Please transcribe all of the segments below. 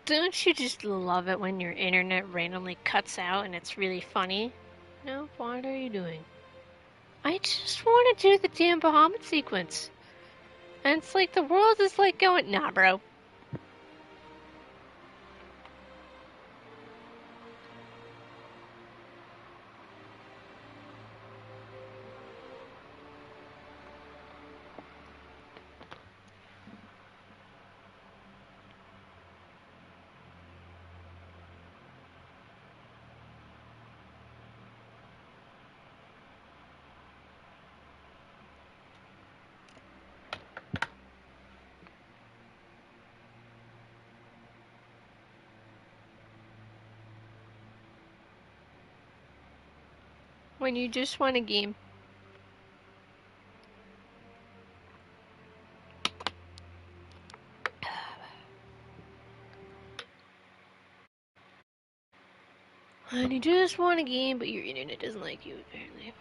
Don't you just love it when your internet randomly cuts out and it's really funny? No, what are you doing? I just want to do the damn Bahamut sequence. And it's like the world is like going, nah, bro. When you just want a game. When you just want a game, but your internet doesn't like you, apparently.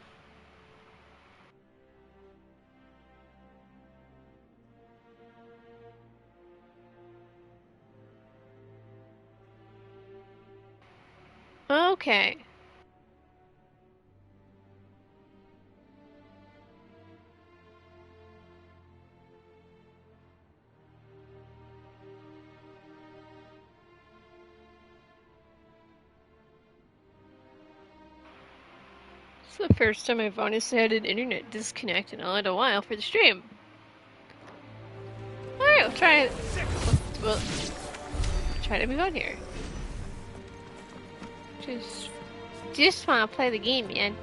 Okay. It's the first time I've honestly had an internet disconnect in a little while for the stream. Alright, we'll try it. We'll try to move on here. Just want to play the game, man.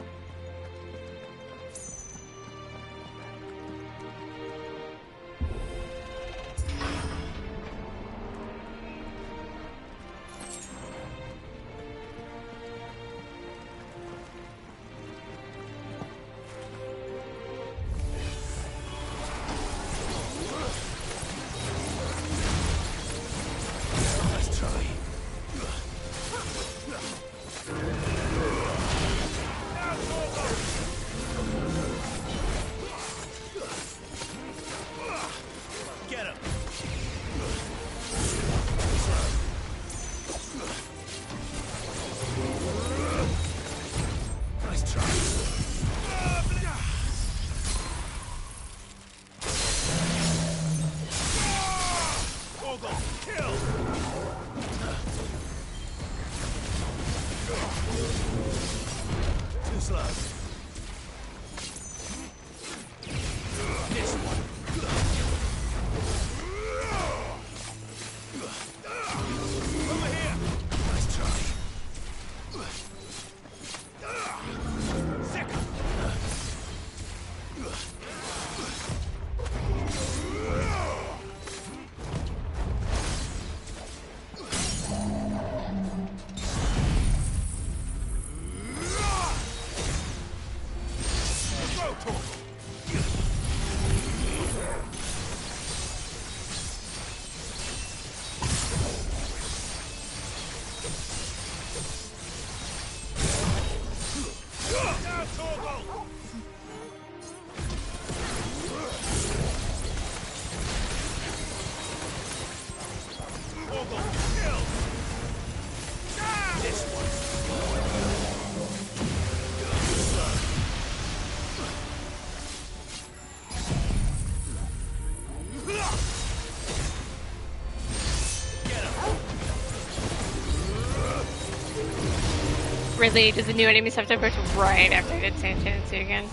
Really, does the new enemies have to approach right after I did Santansu again?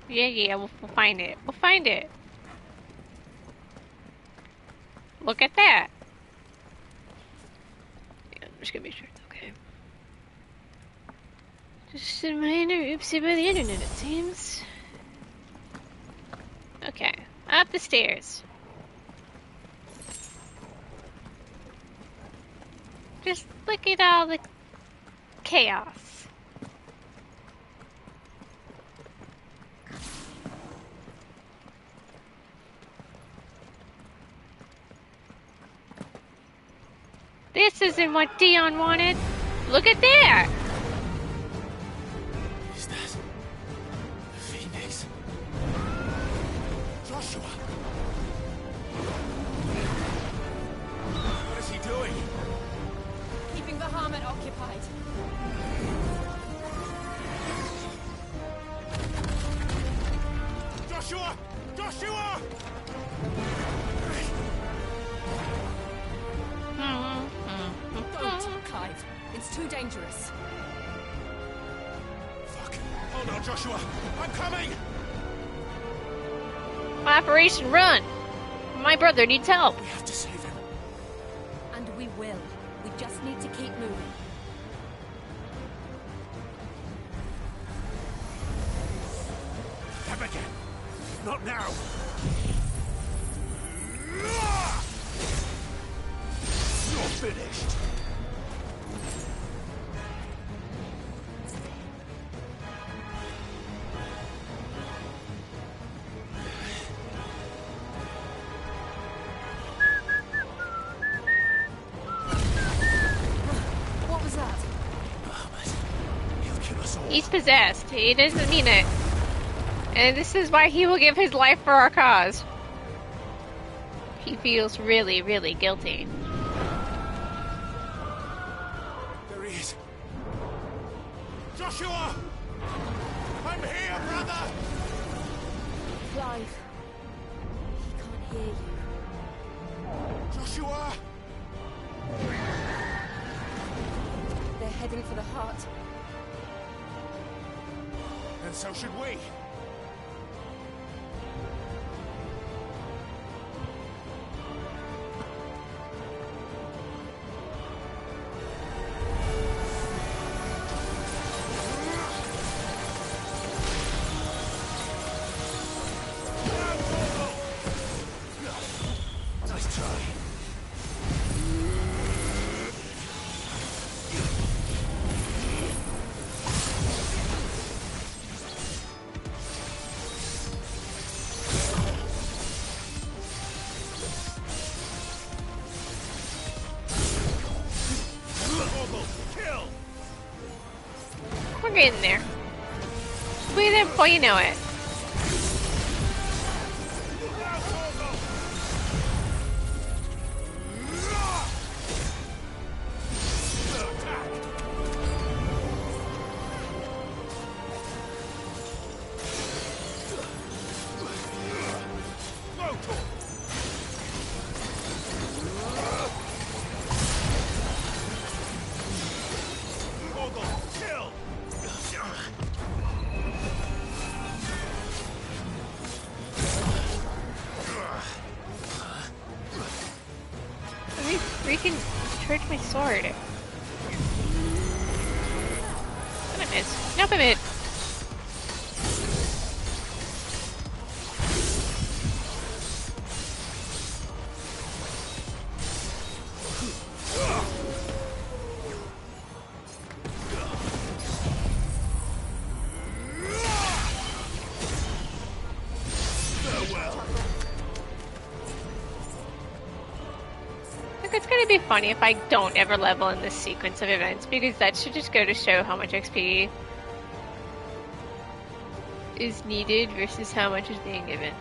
Yeah, we'll find it. We'll find it. Look at that. Yeah, I'm just gonna make sure it's okay. Just a minor oopsie by the internet, it seems. Okay, up the stairs. Just look at all the chaos. This isn't what Dion wanted. Look at that! Is that Phoenix? Joshua! What is he doing? Keeping the Bahamut occupied. Joshua! Joshua! Don't, Clive. It's too dangerous. Fuck. Hold on, Joshua. I'm coming! Operation Run! My brother needs help. We have to save him. And we will. We just need to keep moving. Them again. Not now. You're finished. What was that? He'll kill us all. He's possessed. He doesn't mean it. And this is why he will give his life for our cause. He feels really, really guilty. There he is. Joshua! I'm here, brother! Clive. He can't hear you. Joshua! They're heading for the heart. And so should we. Nice try. Kill! We're getting there. We'll be there before you know it. Let me freaking charge my sword. Did I miss? Nope, I missed. Look, it's gonna be funny if I don't ever level in this sequence of events, because that should just go to show how much XP is needed versus how much is being given.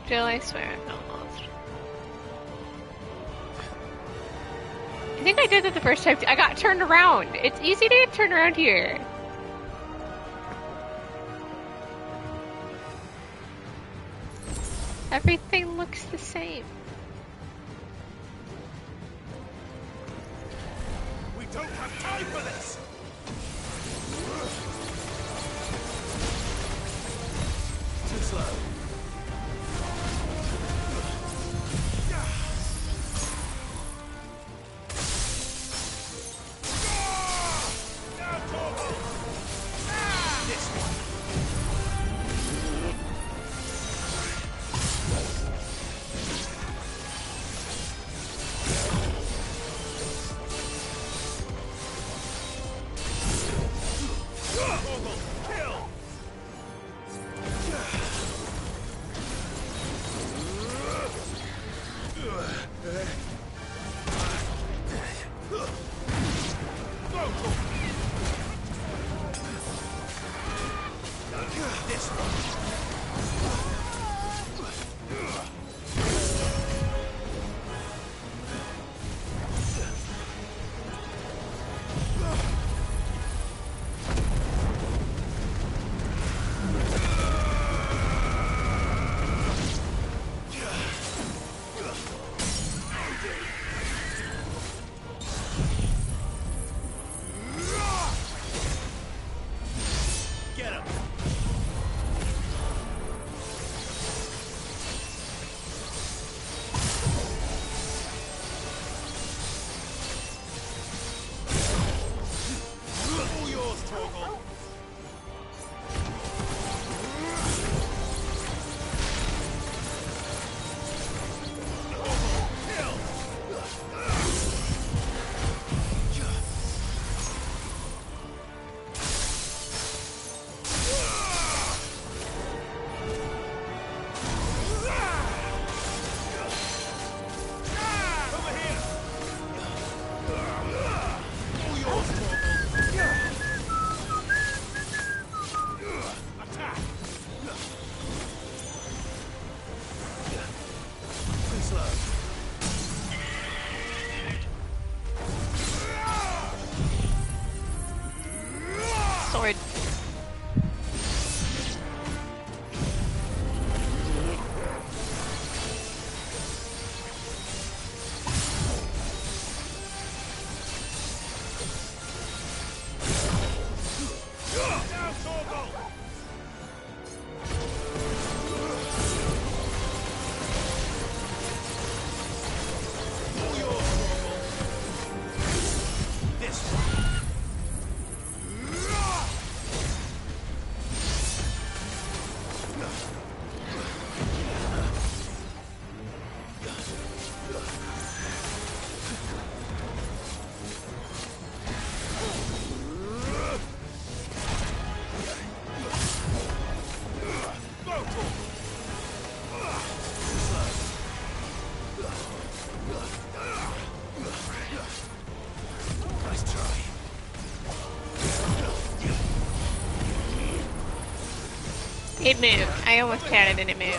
Jill, I swear I'm not lost. I think I did that the first time. I got turned around. It's easy to get turned around here. Everything looks the same. This one. Get him. All yours, Torgal. Over here. All yours, Torgal. Attack. Too slow. Sword. Now, Torgal. All yours, Torgal. This one. Nice try. It moved. I almost counted and it moved.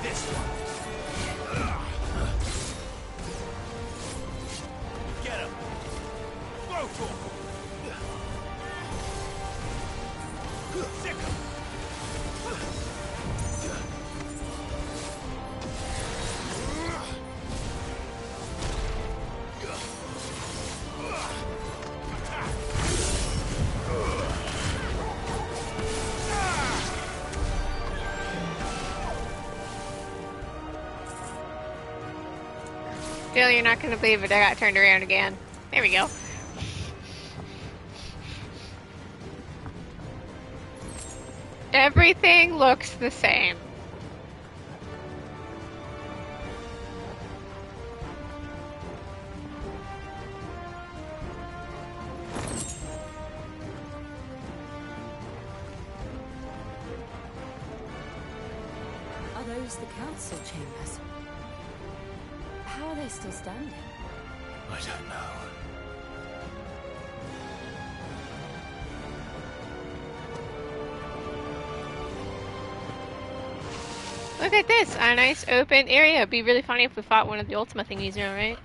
This one. Get him. Go, Torgal. Sick him. Jill, you're not gonna believe it. I got turned around again. There we go. Everything looks the same. Are those the council chambers? How are they still standing? I don't know. Look at this, a nice open area. It'd be really funny if we fought one of the Ultima thingies, you know, right?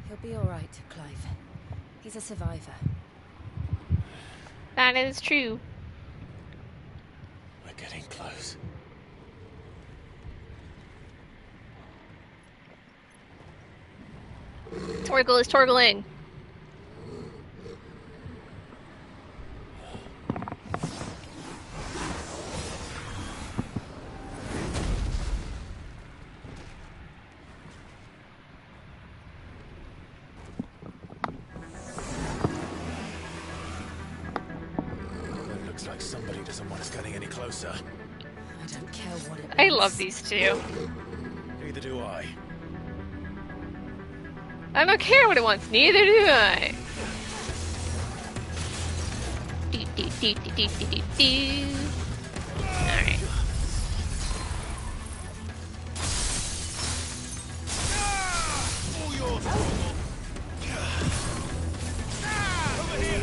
He'll be all right, Clive. He's a survivor. That is true. We're getting close. Torgal is torgling. It looks like somebody doesn't want us getting any closer. I don't care what it I wants. love these two. Neither do I. I don't care what it wants, neither do I. Alright. All yours, Torgal. Over here.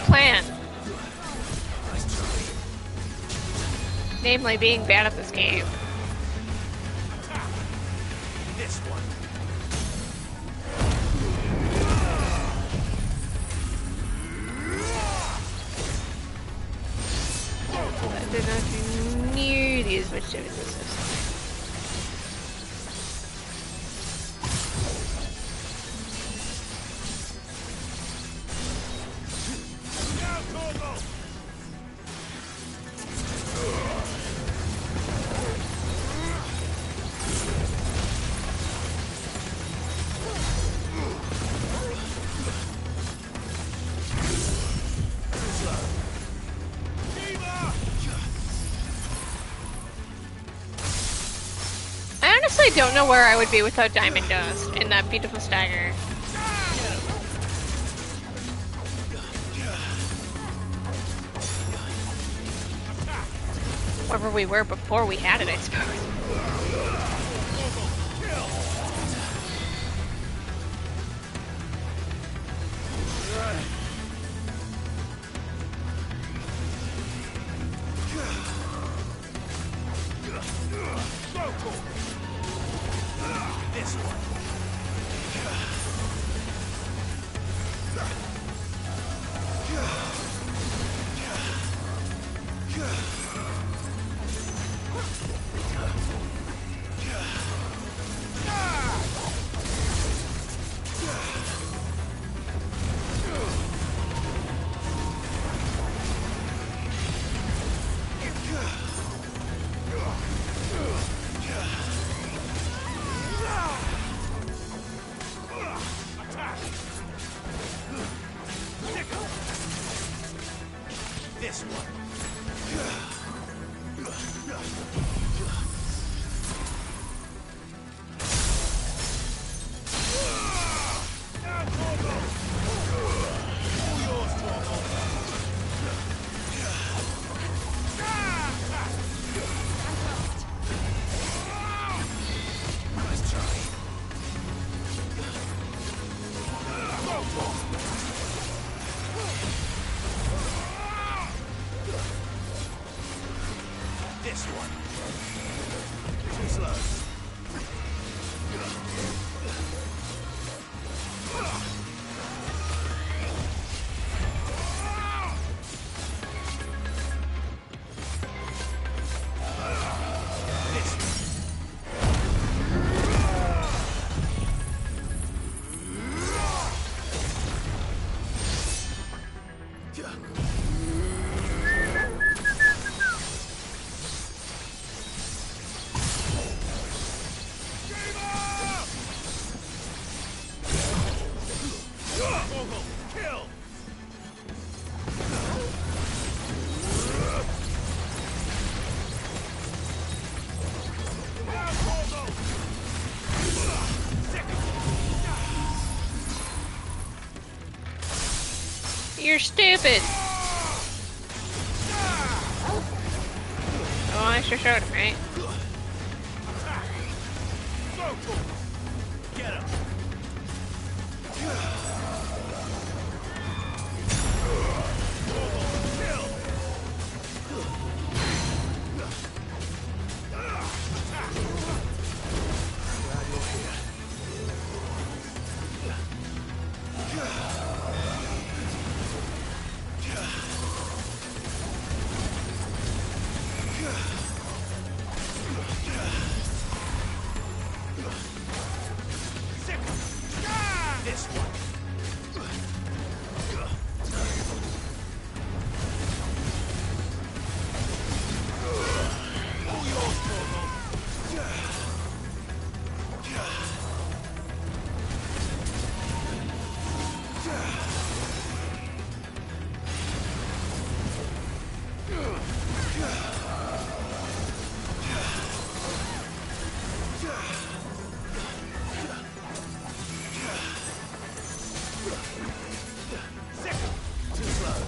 Plan. Namely, being bad at this game. This one. That did not do nearly as much damage as this. I honestly don't know where I would be without Diamond Dust and that beautiful stagger. Wherever we were before we had it, I suppose. This one. This one. This one. Too slow. stupid. Oh, I sure showed him, right? Get him. This one. All yours, Torgal. Too slow.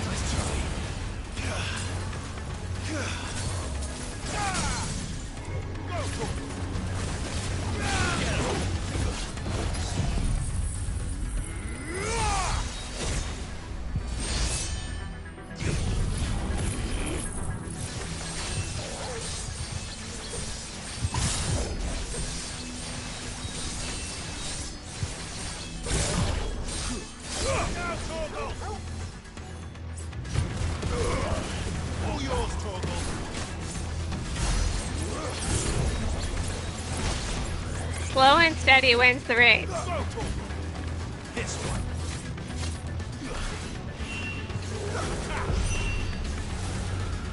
Nice try. Go, Torgal. Get him. Now, Torgal. All yours, Torgal. Slow and steady wins the race. Go, Torgal. This one.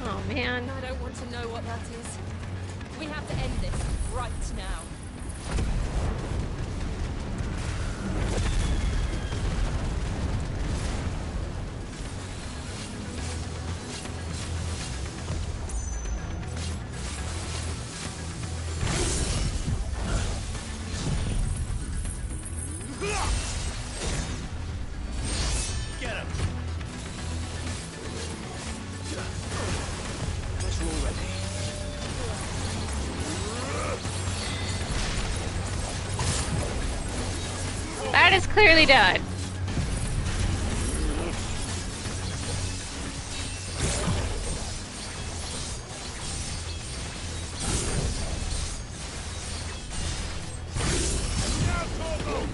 Oh man. I don't want to know what that is. We have to end this right now. Get him. Guess we're all ready. That is clearly done. Now, Torgal.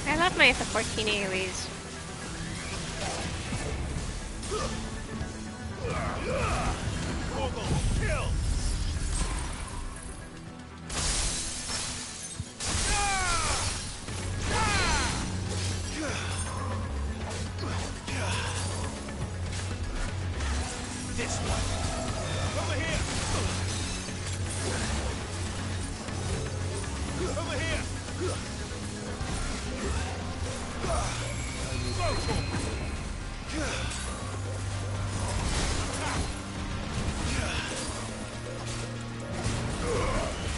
I love my support teen AoEs. Torgal, kill. This one. Over here. Over here. Go, Torgal.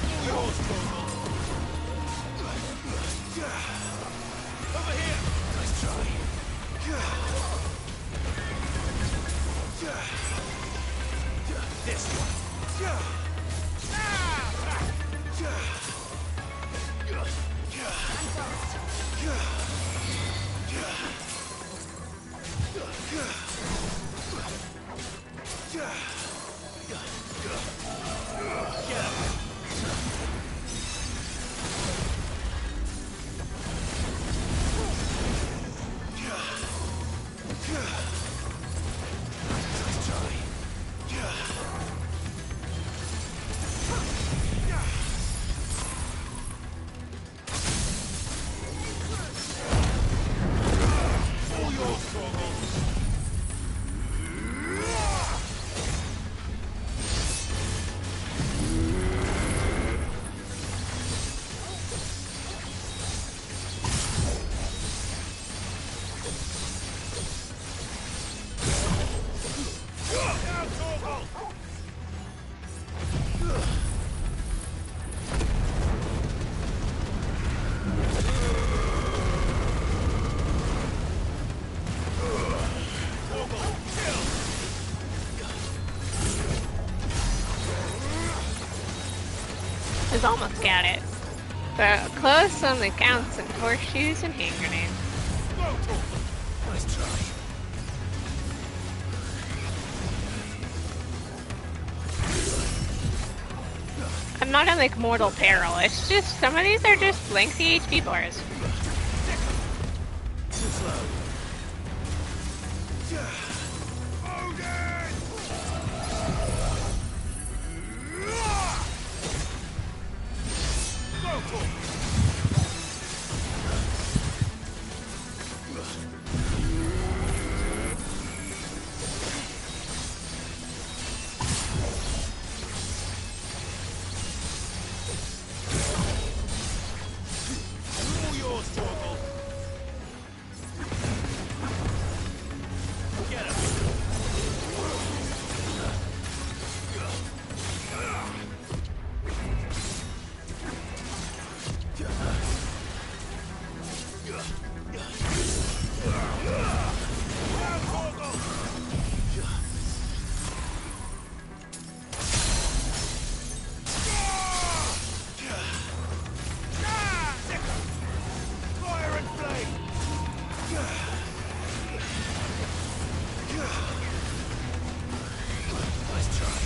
All yours, Torgal. Over here. Nice try. This one. Down, Torgal! He's almost got it. But close on the counts and horseshoes and hand grenades. Go, Torgal! Nice try. I'm not in like mortal peril. It's just some of these are just lengthy HP bars. Too slow. Odin! Go, Torgal! All yours, Torgal. Get him. Down, Torgal. Fire and flame! Nice try.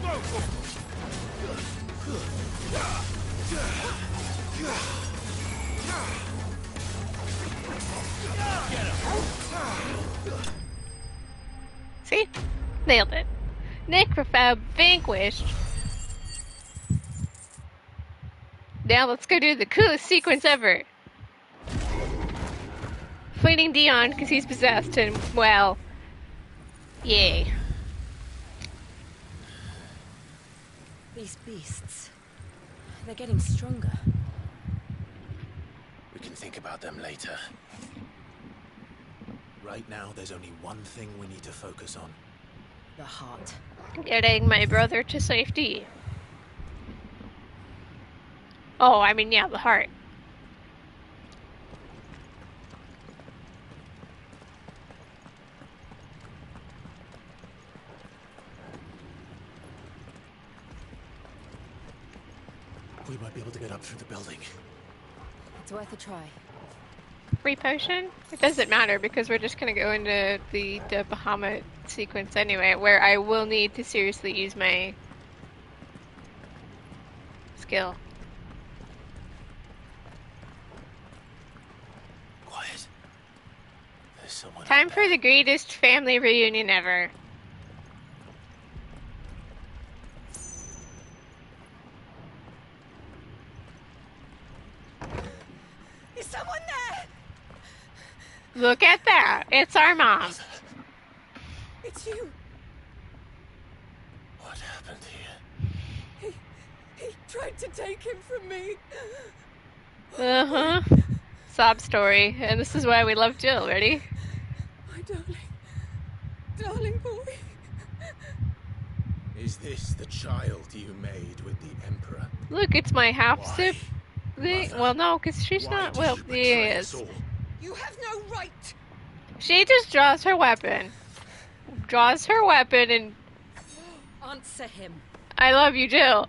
Go, Get him! See? Nailed it. Necrophab vanquished. Now let's go do the coolest sequence ever. Fighting Dion because he's possessed and, well, yay. These beasts, they're getting stronger. We can think about them later. Right now, there's only one thing we need to focus on. The heart. Getting my brother to safety. Oh, I mean, yeah, the heart. We might be able to get up through the building. It's worth a try. Free potion? It doesn't matter because we're just gonna go into the Bahamut sequence anyway, where I will need to seriously use my skill. Quiet. There's someone. Time for the greatest family reunion ever. Is someone there? Look at that! It's our mom. It's you. What happened here? He tried to take him from me. Uh-huh. Sob story. And this is why we love Jill. Ready? My darling. Darling boy. Is this the child you made with the Emperor? Look, it's my Why? half-sip. Mother, Well, no, because she's why not. did Well, you betray yes. us all? You have no right. She just draws her weapon. Draws her weapon and... Answer him. I love you, Jill.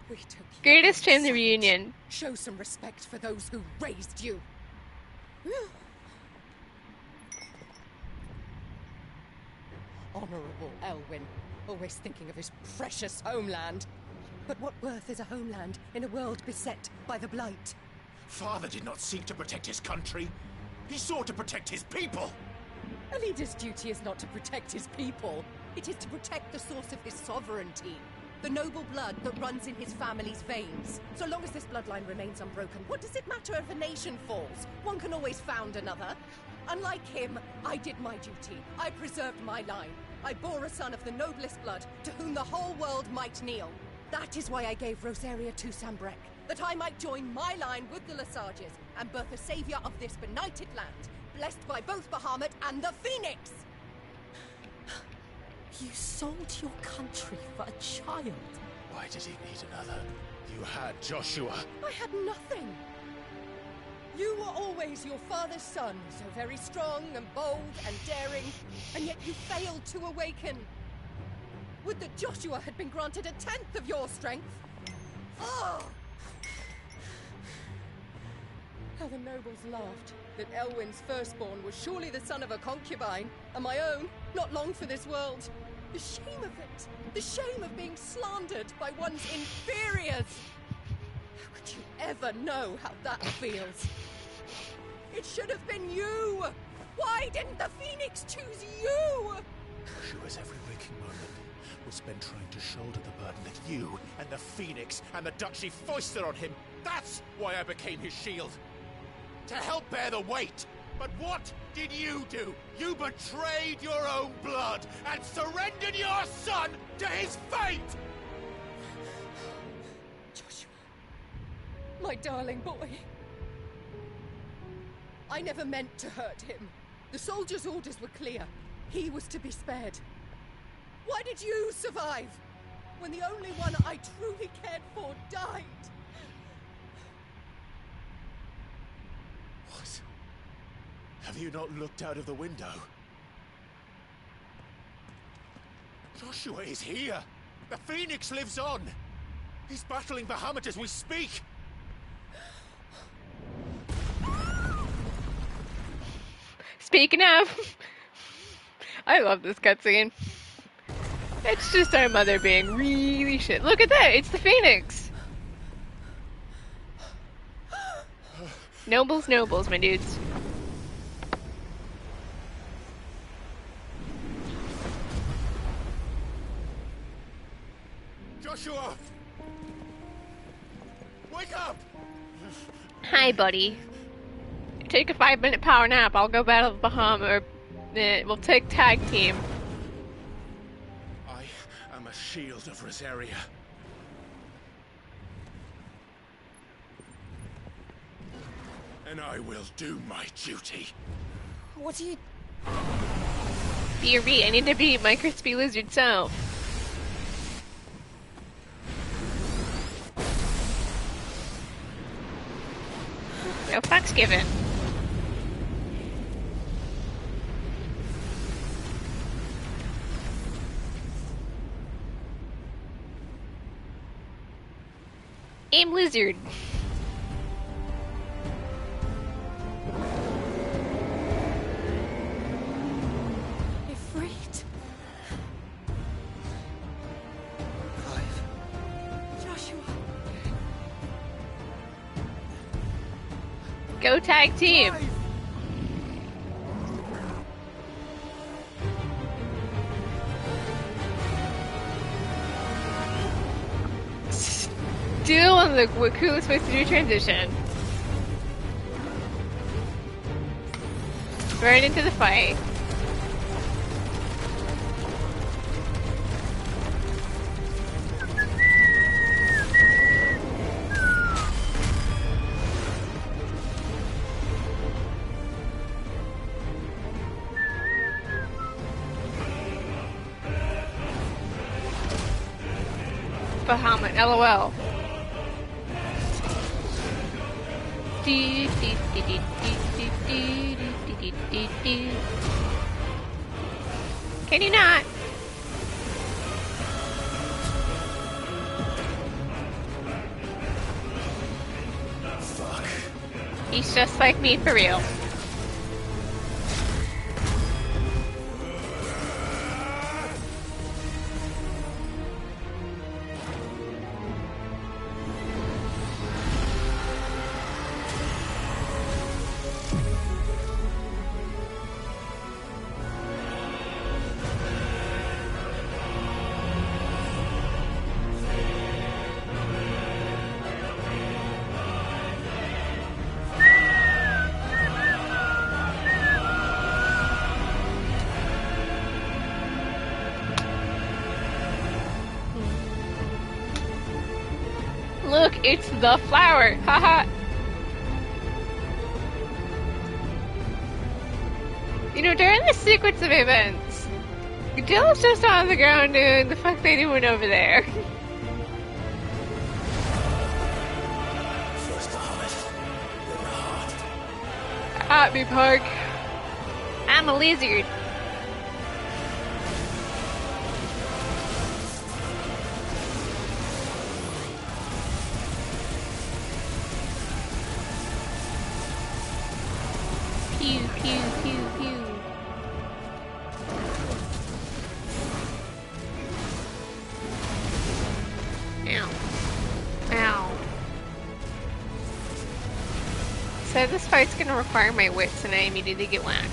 We took you Greatest from family sight. reunion. Show some respect for those who raised you. Honorable Elwyn, always thinking of his precious homeland. But what worth is a homeland in a world beset by the Blight? Father did not seek to protect his country. He sought to protect his people. A leader's duty is not to protect his people. It is to protect the source of his sovereignty. The noble blood that runs in his family's veins. So long as this bloodline remains unbroken, what does it matter if a nation falls? One can always found another. Unlike him, I did my duty. I preserved my line. I bore a son of the noblest blood, to whom the whole world might kneel. That is why I gave Rosaria to Sambrek, that I might join my line with the Lesages and birth a savior of this benighted land, blessed by both Bahamut and the Phoenix! You sold your country for a child. Why did he need another? You had Joshua. I had nothing. You were always your father's son, so very strong and bold and daring, and yet you failed to awaken. Would that Joshua had been granted a tenth of your strength? Oh! How the nobles laughed that Elwyn's firstborn was surely the son of a concubine, and my own, not long for this world. The shame of it! The shame of being slandered by one's inferiors! How could you ever know how that feels? It should have been you! Why didn't the Phoenix choose you? Joshua's every waking moment was spent trying to shoulder the burden that you and the Phoenix and the Duchy foisted on him. That's why I became his shield. To help bear the weight. But what did you do? You betrayed your own blood and surrendered your son to his fate! Joshua, my darling boy. I never meant to hurt him. The soldiers' orders were clear. He was to be spared. Why did you survive when the only one I truly cared for died? What? Have you not looked out of the window? Joshua is here! The Phoenix lives on! He's battling Bahamut as we speak! Speaking of, I love this cutscene. It's just our mother being really shit. Look at that! It's the Phoenix! Nobles, nobles, my dudes. Joshua! Wake up! Hi, buddy. Take a 5-minute power nap. I'll go battle Bahamut, or we'll take tag team. I am a shield of Rosaria. And I will do my duty. What are you... BRB, I need to beat my crispy lizard self. No fucks given. Aim lizard. Ifrit? Clive. Joshua. Go tag team. Still on the Waku is supposed to do transition. Right into the fight. Bahamut, LOL. Can you not? Fuck. He's just like me for real. It's the flower. Haha. You know, during this sequence of events, Jill's just on the ground doing the fuck they doing over there. First Bahamut, then the heart. At me, Park. I'm a lizard. Pew, pew, pew, pew. Ow. Ow. So this fight's gonna require my wits and I immediately get whacked.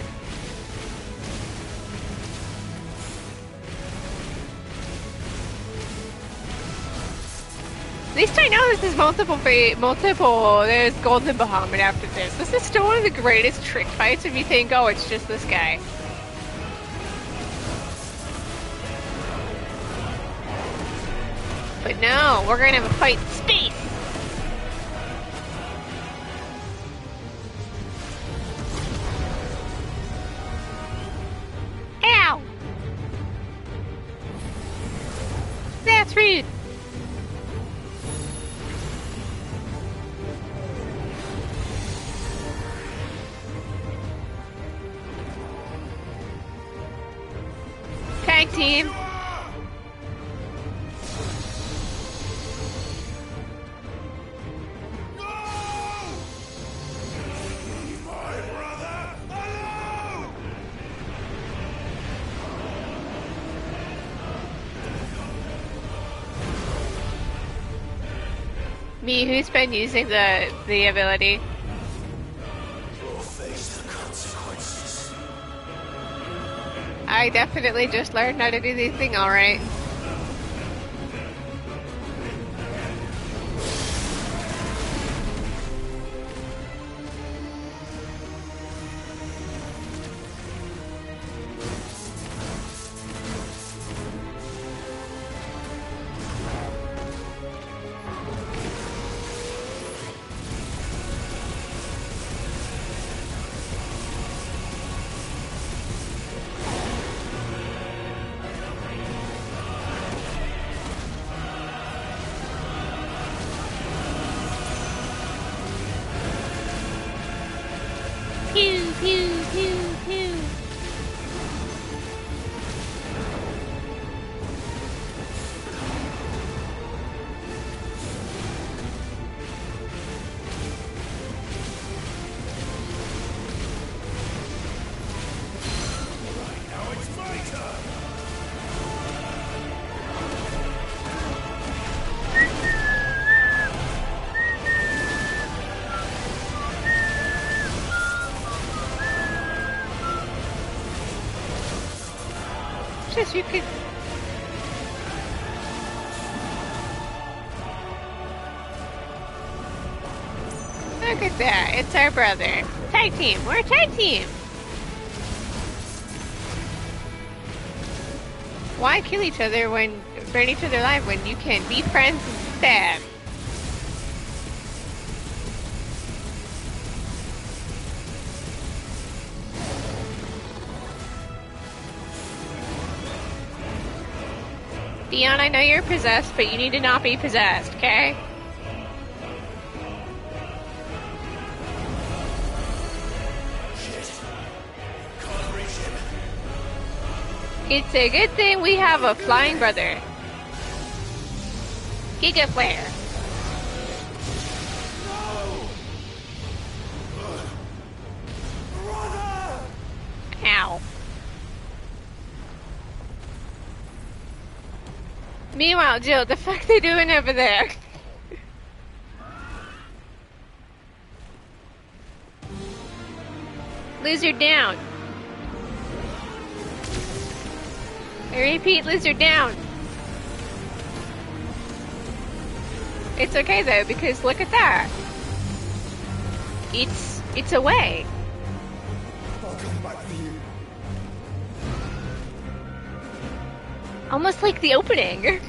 At least I know this is multiple, there's Golden Bahamut after this. This is still one of the greatest trick fights if you think, oh, it's just this guy. But no, we're gonna have a fight in space! Ow! That's rude! Tag team! Me, who's been using the ability? You'll face the consequences. I definitely just learned how to do the thing alright. Pew, pew, pew, pew. Now it's my turn. Just you could. Look at that, it's our brother. Tag team, we're a tag team. Why kill each other when burn each other alive when you can be friends instead? Dion, I know you're possessed, but you need to not be possessed, okay? Shit. Can't reach him. It's a good thing we have a flying brother. Giga Flare. Ow. Meanwhile, Jill, the fuck they doing over there? Lizard down. I repeat, lizard down. It's okay though, because look at that. It's away. I'll come back for you. Almost like the opening.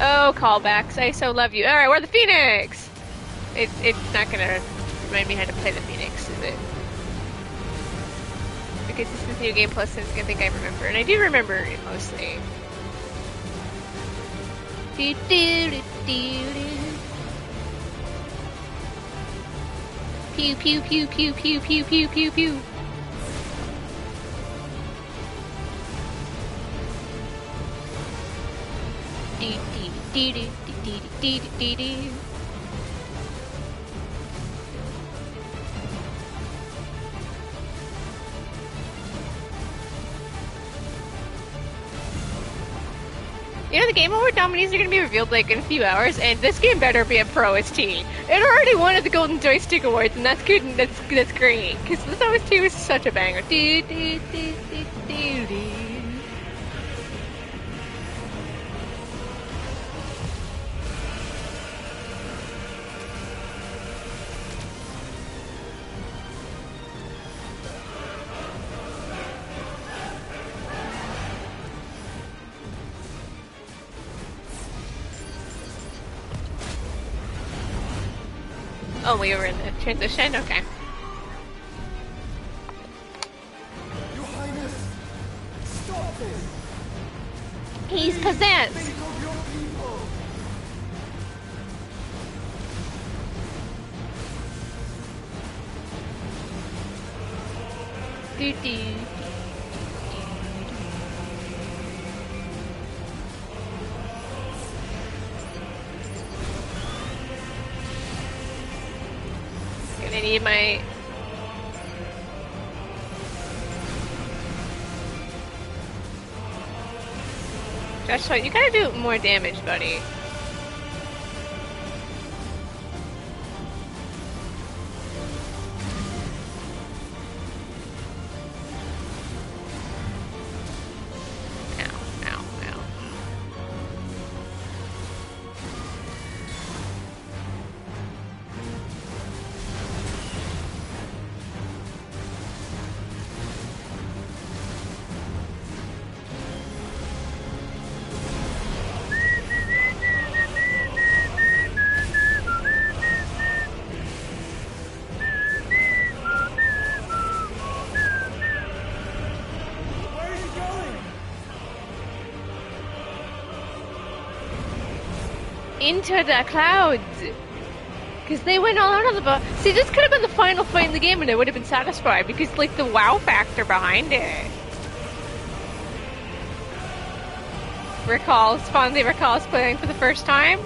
Oh, callbacks. I so love you. Alright, we're the Phoenix! It's not gonna remind me how to play the Phoenix, is it? Because this is New Game Plus, and I think I remember. And I do remember it mostly. Do, do, do, do, do. Pew, pew, pew, pew, pew, pew, pew, pew, pew. Do, do, do, do, do, do, do, do, do. You know, the Game Award nominees are going to be revealed like in a few hours, and this game better be a Pro ST. It already won at the Golden Joystick Awards, and that's good. And that's great because this OST was such a banger. Do, do, do, do, do, do. Oh, we were in the transition? Okay. Your Highness, stop this! He's possessed! Think of your people! Do, do. I need my... Joshua, you gotta do more damage, buddy. Ow, ow, ow. Where is he going? Into the clouds! Because they went all out on the boat. See, this could have been the final fight in the game and I would have been satisfied because, like, the wow factor behind it. Fondly recalls playing for the first time.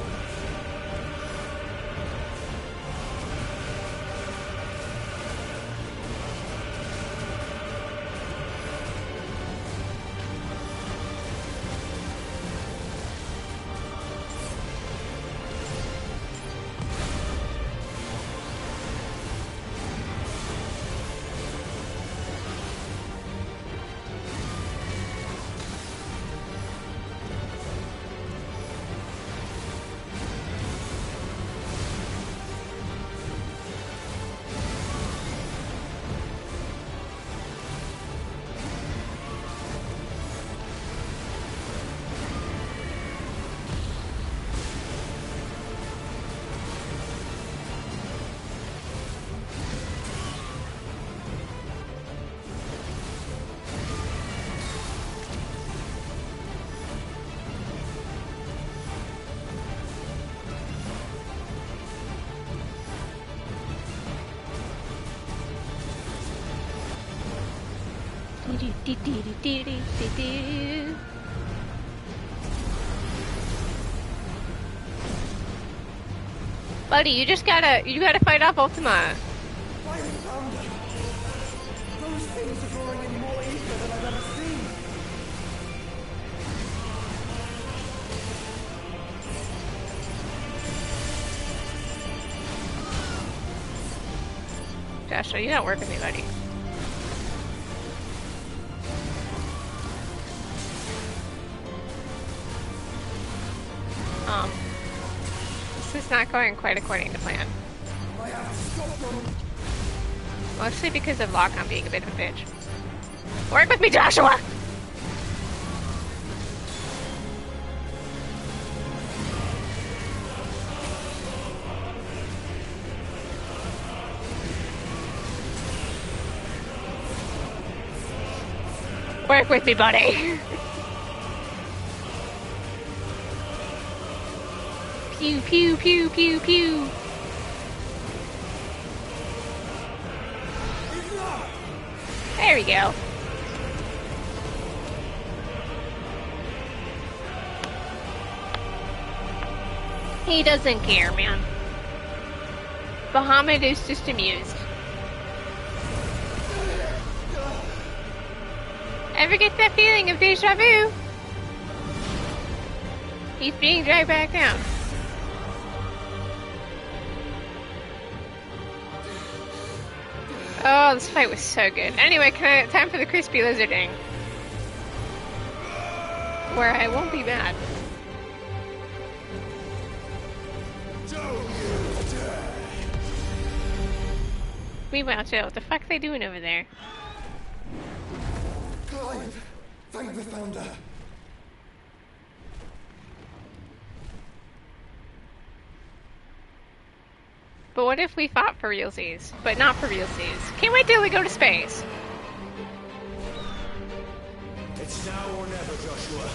Buddy, you gotta fight off Ultima. Why is thunder? Those things are drawing in more ether than I've ever seen. Joshua, you don't work with me, buddy. This is not going quite according to plan. I have to stop them. Mostly because of Lockon being a bit of a bitch. Work with me, Joshua! Work with me, buddy. Pew, pew, pew, pew, pew. There we go. He doesn't care, man. Bahamut is just amused. Ever get that feeling of deja vu? He's being dragged back down. Oh, this fight was so good. Anyway, time for the crispy lizarding. Where I won't be mad. Meanwhile, Joe, what the fuck are they doing over there? Clive! Thank the Founder! But what if we fought for realsies? But not for realsies. Can't wait till we go to space. It's now or never, Joshua.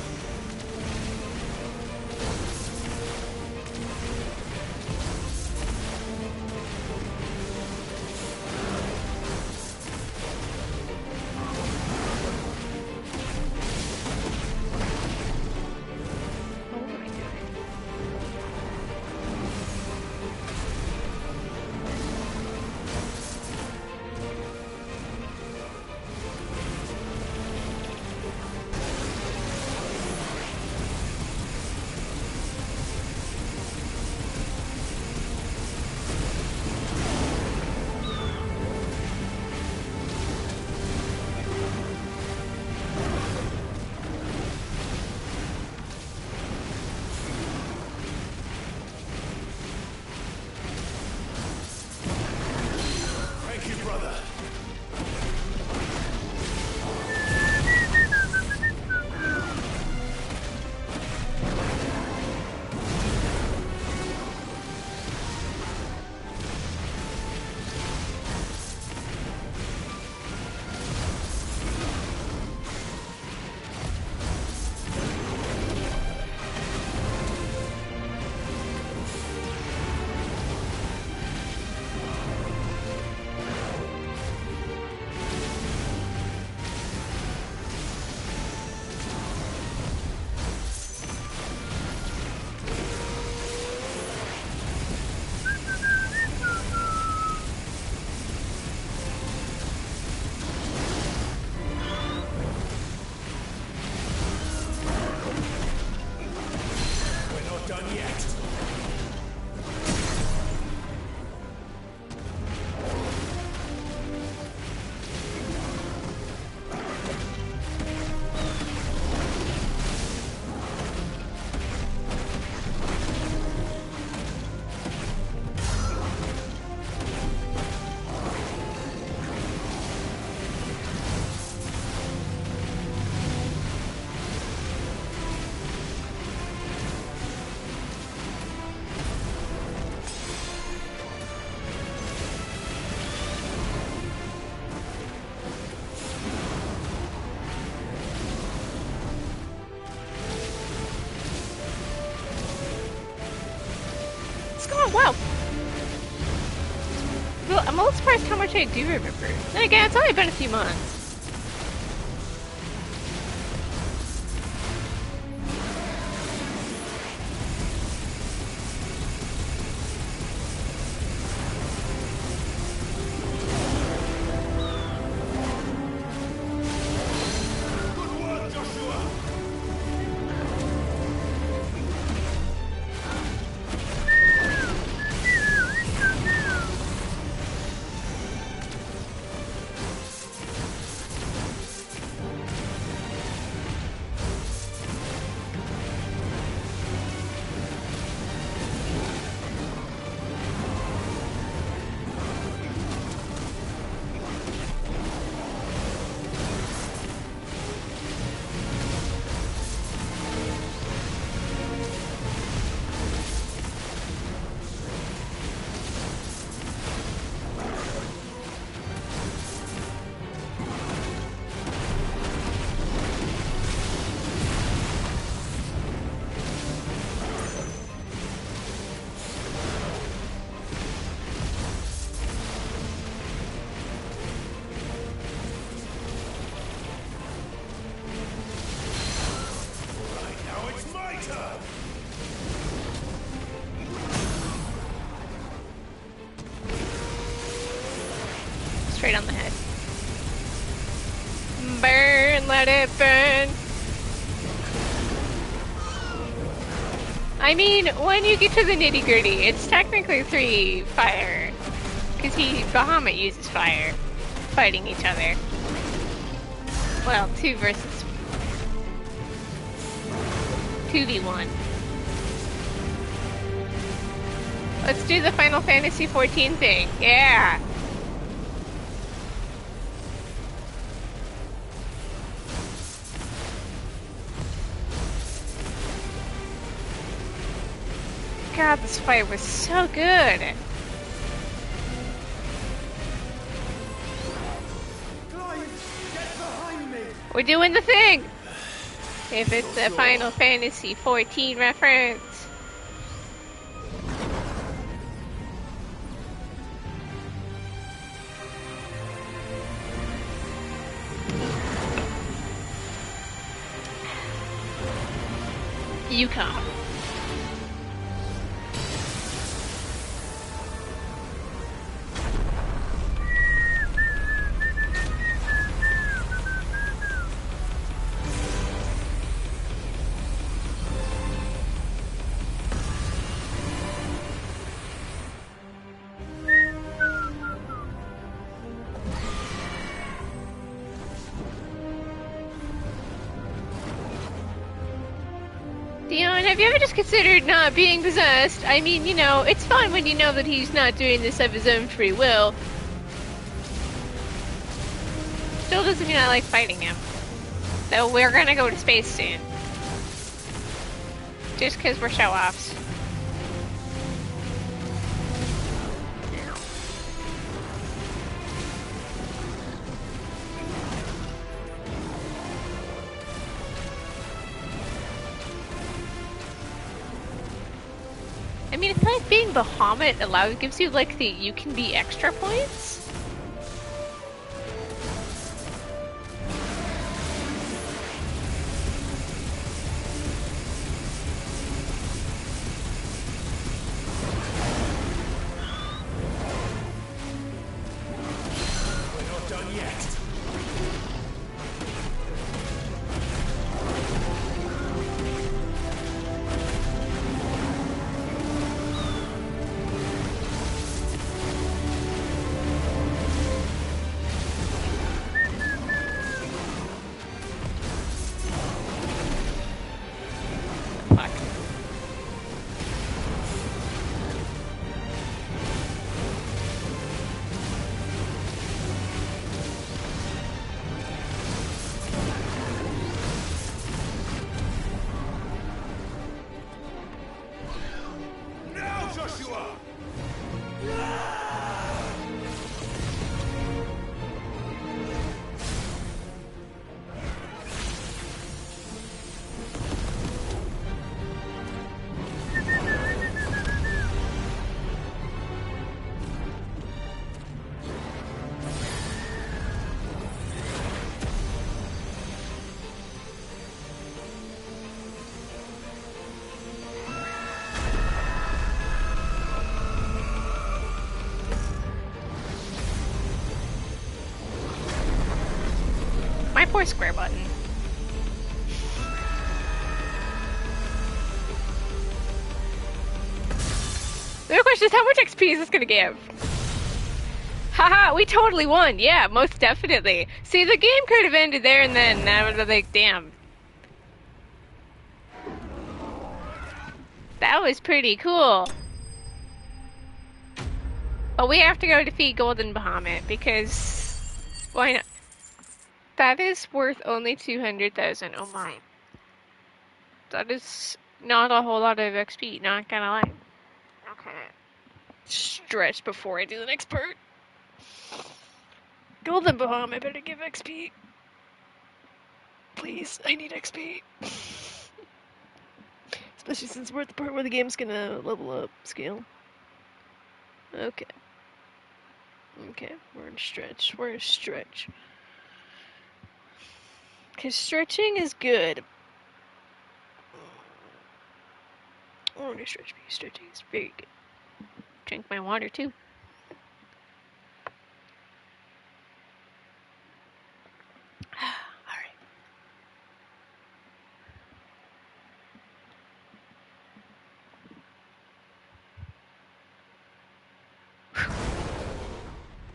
Wow. Well, I'm a little surprised how much I do remember. Then again, it's only been a few months. Right on the head. Burn, let it burn. I mean, when you get to the nitty gritty, it's technically 3 fire. Because Bahamut uses fire. Fighting each other. Well, 2 versus 2v1. Let's do the Final Fantasy XIV thing. Yeah! God, this fight was so good. Clive, get behind me! We're doing the thing! If it's a Final Fantasy XIV reference. You come. Dion, have you ever just considered not being possessed? I mean, you know, it's fun when you know that he's not doing this of his own free will. Still doesn't mean I like fighting him. Though we're gonna go to space soon. Just because we're show-offs. I mean, I feel like being Bahamut gives you like the you can be extra points. We're not done yet. Fuck. Now, Joshua! My poor square button. The real question is how much XP is this gonna give? Haha, we totally won. Yeah, most definitely. See, the game could have ended there and then. I would have been like, damn. That was pretty cool. But we have to go defeat Golden Bahamut because why not? That is worth only 200,000. Oh my. That is not a whole lot of XP, not gonna lie. Okay. Stretch before I do the next part. Golden Bahamut better give XP. Please, I need XP. Especially since we're at the part where the game's gonna level up scale. Okay. Okay, we're in stretch. We're in stretch. Because stretching is good. Oh, no stretch. Stretching is very good. Drink my water too.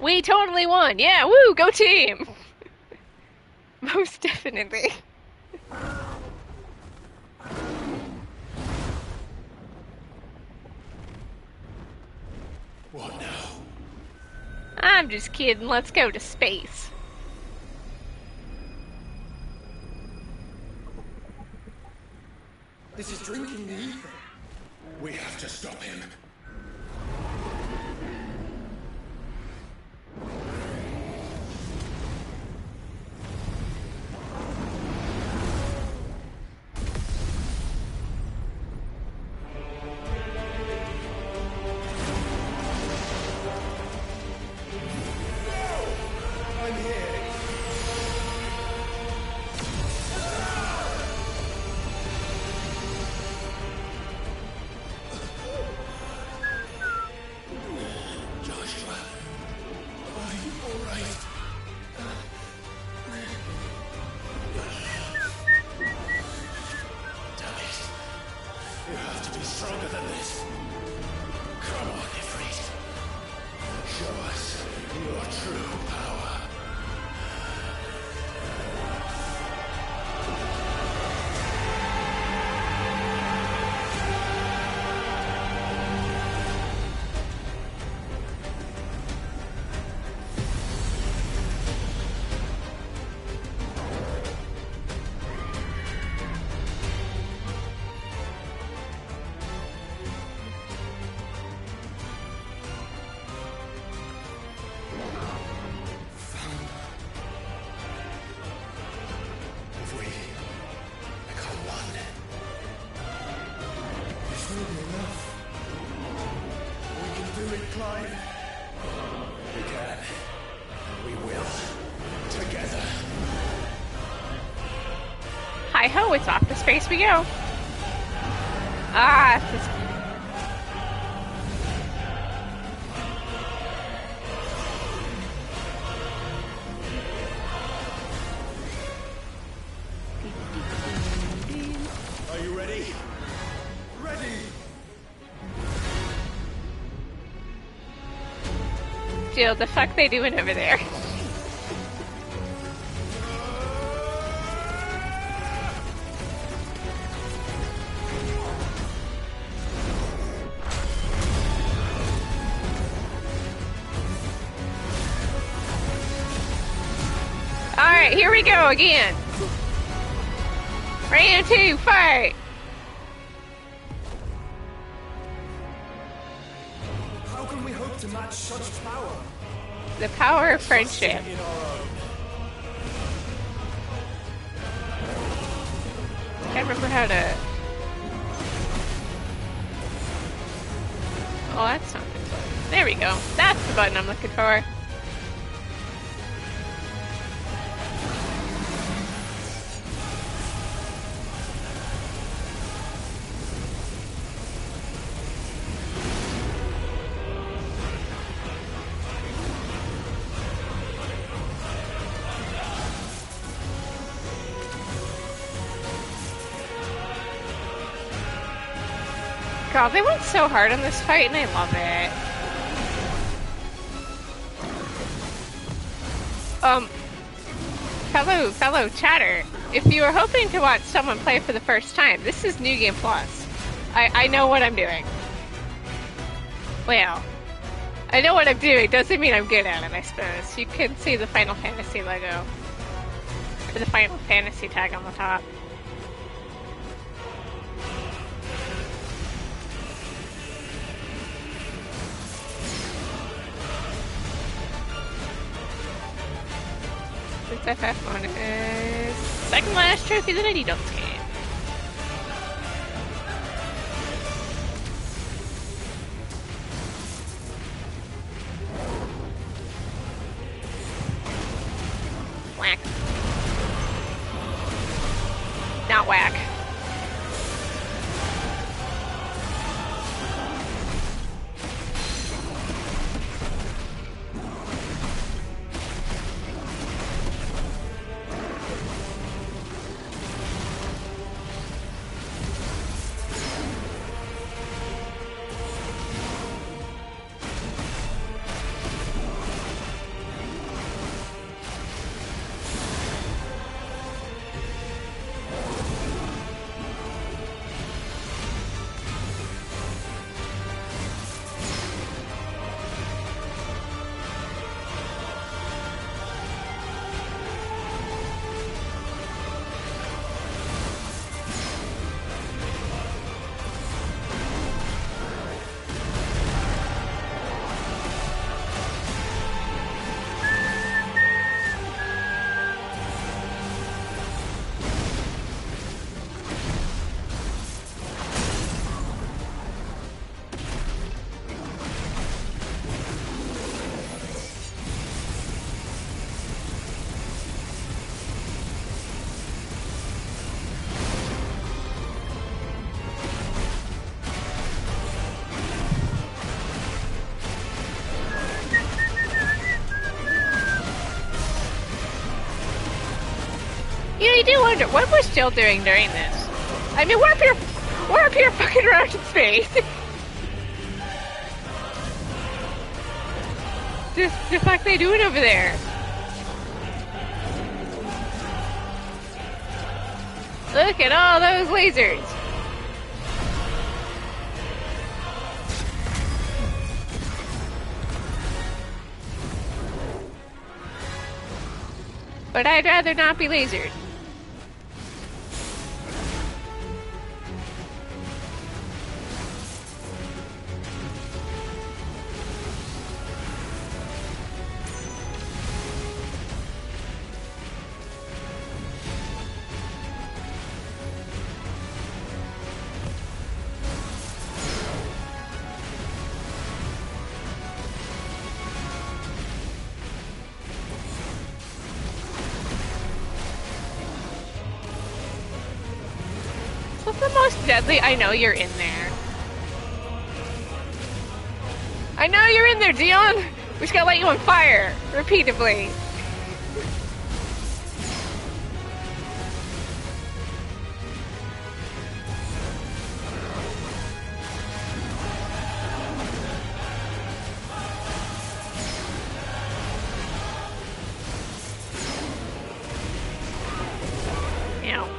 We totally won. Yeah, woo, go team. Most definitely. What now? I'm just kidding. Let's go to space. This is drinking the ether. We have to stop him. I'm here. Joshua, are you alright? Damn it. You have to be stronger than this. Come on, Ifrit. Show us your true power. If we become one, This will be enough. We can do it, Clive. we can. We will. Together. Hi ho, it's off to space we go. Ah, this... Are you ready? Ready! Jill, the fuck they doing over there? Alright, here we go again. Round 2, fight! How can we hope to match such power? The power of friendship. In our own. Can't remember how to... Oh, that's not the button. There we go. That's the button I'm looking for. God, they went so hard on this fight, and I love it. Fellow chatter, if you are hoping to watch someone play for the first time, this is New Game Plus. I know what I'm doing. Well, I know what I'm doing, doesn't mean I'm good at it, I suppose. You can see the Final Fantasy logo. Or the Final Fantasy tag on the top. FF bonus. Second last trophy that I need on this game. Whack. Not whack. You know, you do wonder what we're still doing during this. I mean, we're up here fucking around in space. The fuck they doing over there? Look at all those lasers. But I'd rather not be lasered. What's the most deadly? I know you're in there. I know you're in there, Dion! We just gotta let you on fire repeatedly. Ow.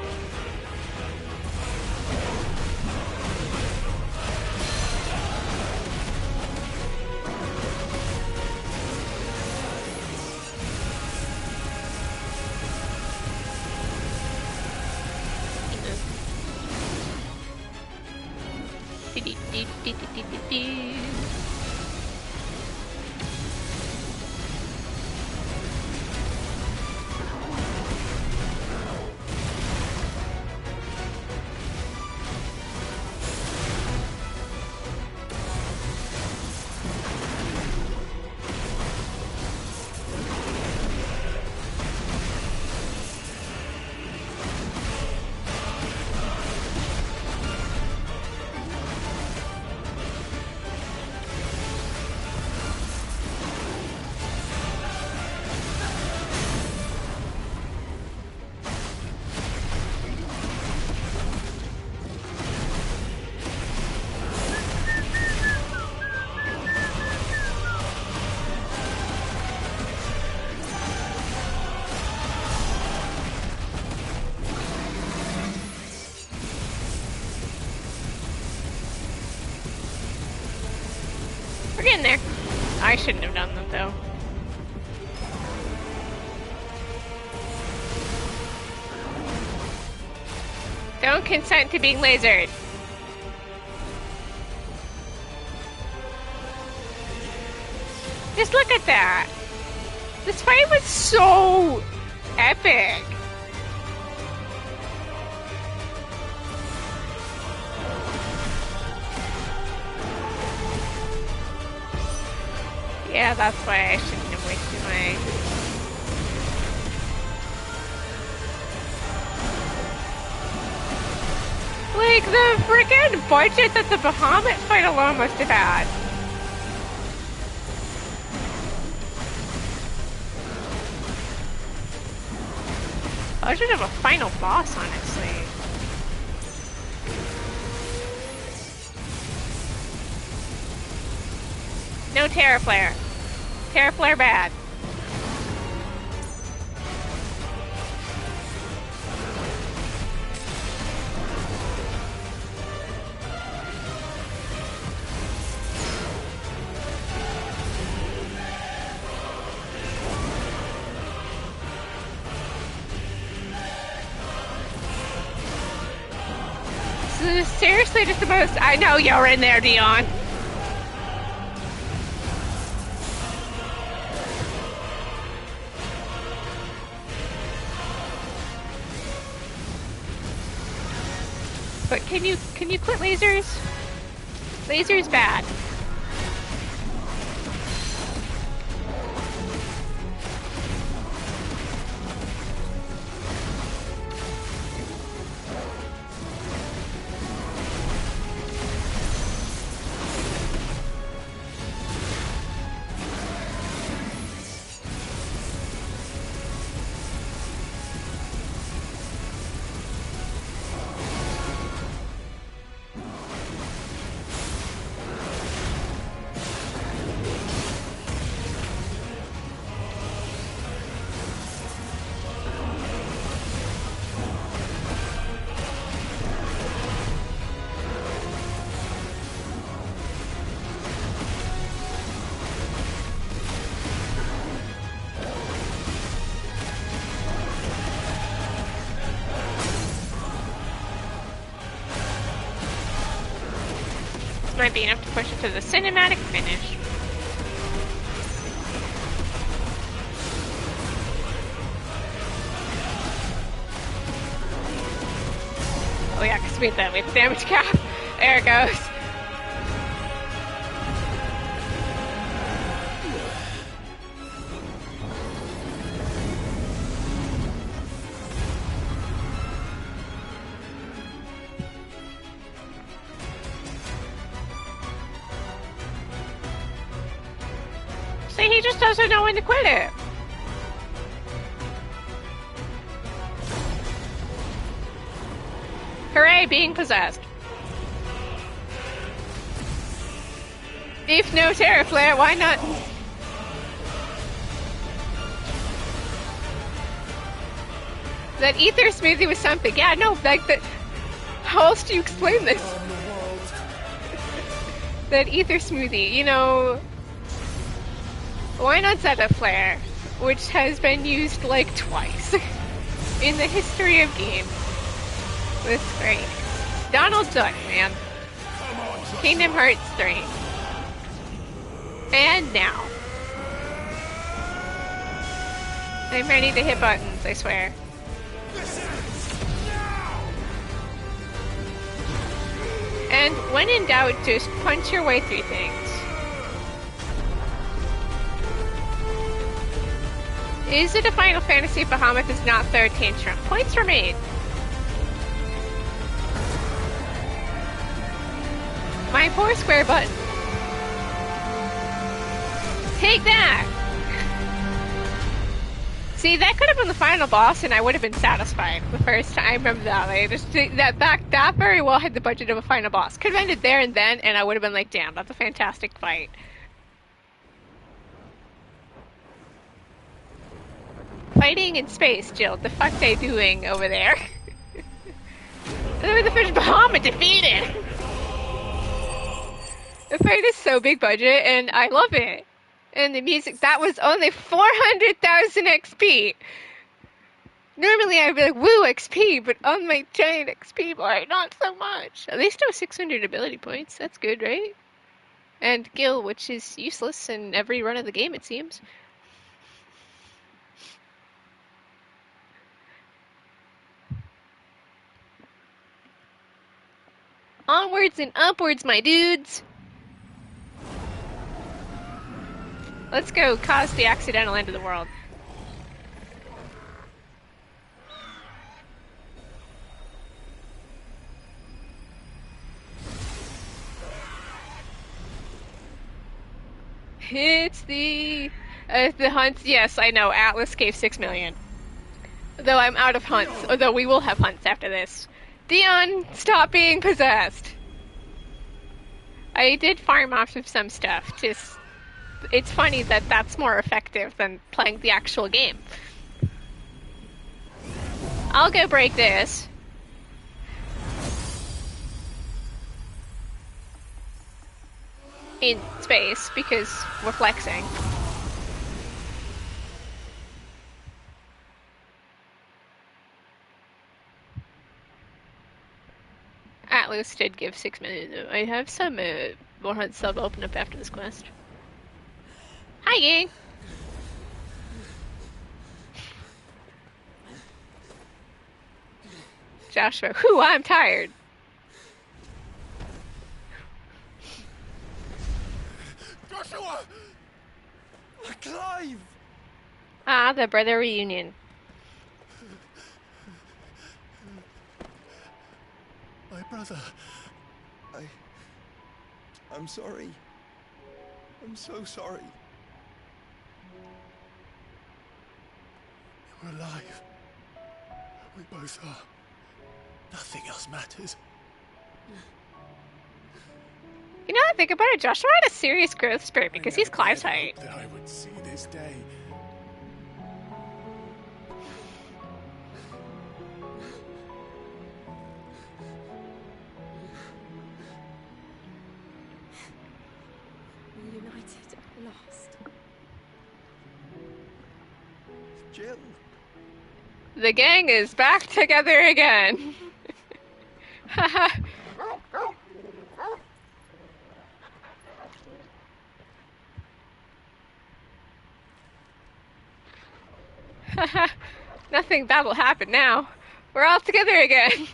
We're getting there. I shouldn't have done that though. Don't consent to being lasered. Just look at that. This fight was so epic. Yeah, that's why I shouldn't have wasted my... Like, the freaking budget that the Bahamut fight alone must have had. I should have a final boss, honestly. No Terra Flare. Terra Flare bad. This is seriously just the most... I know you're in there, Dion. But can you quit lasers? Lasers bad. This might be enough to push it to the cinematic finish. Oh yeah, because we have the damage cap. There it goes. See, he just doesn't know when to quit it. Hooray, being possessed. If no Terra Flare, why not? That ether smoothie was something. Yeah, no, like that. How else do you explain this? That ether smoothie, you know. Why not Zeta Flare, which has been used like twice in the history of games. That's great. Donald Duck, man. Kingdom Hearts 3. And now. I'm ready to hit buttons, I swear. And when in doubt, just punch your way through things. Is it a Final Fantasy if Bahamut is not third tantrum? Points were made. My poor square button. Take that! See, that could have been the final boss and I would have been satisfied the first time. I remember that. Like, just that very well had the budget of a final boss. Could have ended there and then and I would have been like, damn, that's a fantastic fight. Fighting in space, Jill. The fuck they doing over there? The fish Bahamut defeated! The fight is so big budget, and I love it. And the music, that was only 400,000 XP. Normally I'd be like, woo, XP, but on my giant XP bar, not so much. At least it was 600 ability points. That's good, right? And Gil, which is useless in every run of the game, it seems. Onwards and upwards, my dudes! Let's go cause the accidental end of the world. It's the hunts. Yes, I know. Atlas gave 6 million. Though I'm out of hunts. Although we will have hunts after this. Dion, stop being possessed. I did farm off of some stuff. Just, it's funny that that's more effective than playing the actual game. I'll go break this. In space, because we're flexing. Atlas did give 6 million though. I have some more hunt sub open up after this quest. Hi gang! Joshua, whew, I'm tired. Joshua! Clive! Ah, the brother reunion. My brother. I'm sorry. I'm so sorry. We're alive. We both are. Nothing else matters. You know, I think about it, Joshua had a serious growth spurt because he's Clive's height. That I would see this day. Reunited at last. Jill. The gang is back together again. Nothing bad will happen now. We're all together again.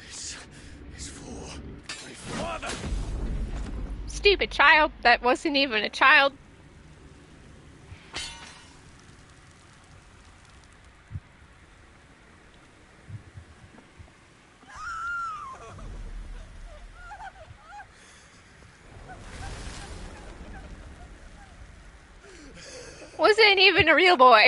This is for my father. Stupid child. That wasn't even a child. Wasn't even a real boy.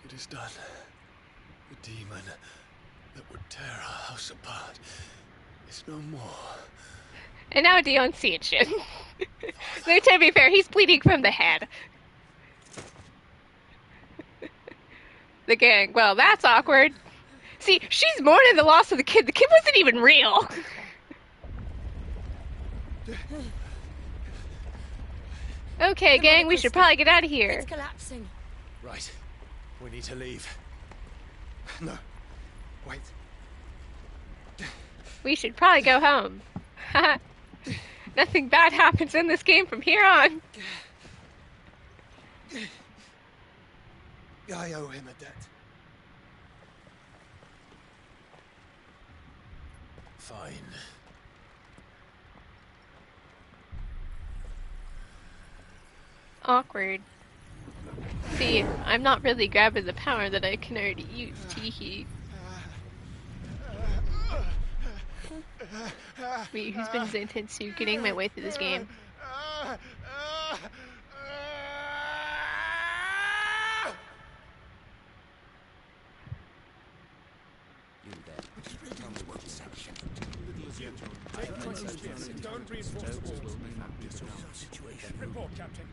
It is done. The demon that would tear our house apart is no more. And now Dion's seeing shit. Though to be fair, he's bleeding from the head. The gang. Well, that's awkward. See, she's mourning the loss of the kid. The kid wasn't even real. Okay, gang, we should probably get out of here. It's collapsing. Right. We need to leave. No. Wait. We should probably go home. Nothing bad happens in this game from here on. I owe him a debt. Fine. Awkward. See, I'm not really grabbing the power that I can already use. Teehee. Wait, who's been Zentetsu getting my way through this game? Report, Captain.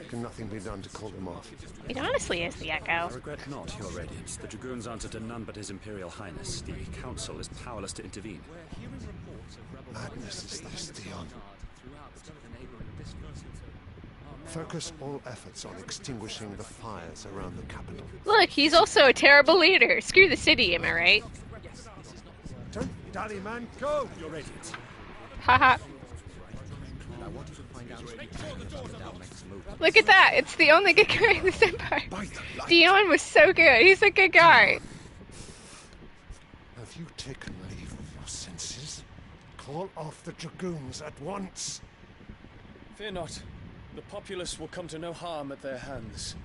Can nothing be done to call them off? It honestly is the Echo. I regret not, Your Radiance. The Dragoons answer to none but His Imperial Highness. The Council is powerless to intervene. Madness is this, Dion. Focus all efforts on extinguishing the fires around the capital. Look, he's also a terrible leader. Screw the city, am I right? Don't dally, man. Go! Your Radiance. Haha. Look at that! It's the only good guy in this empire. Dion was so good. He's a good guy. Have you taken leave of your senses? Call off the Dragoons at once. Fear not. The populace will come to no harm at their hands.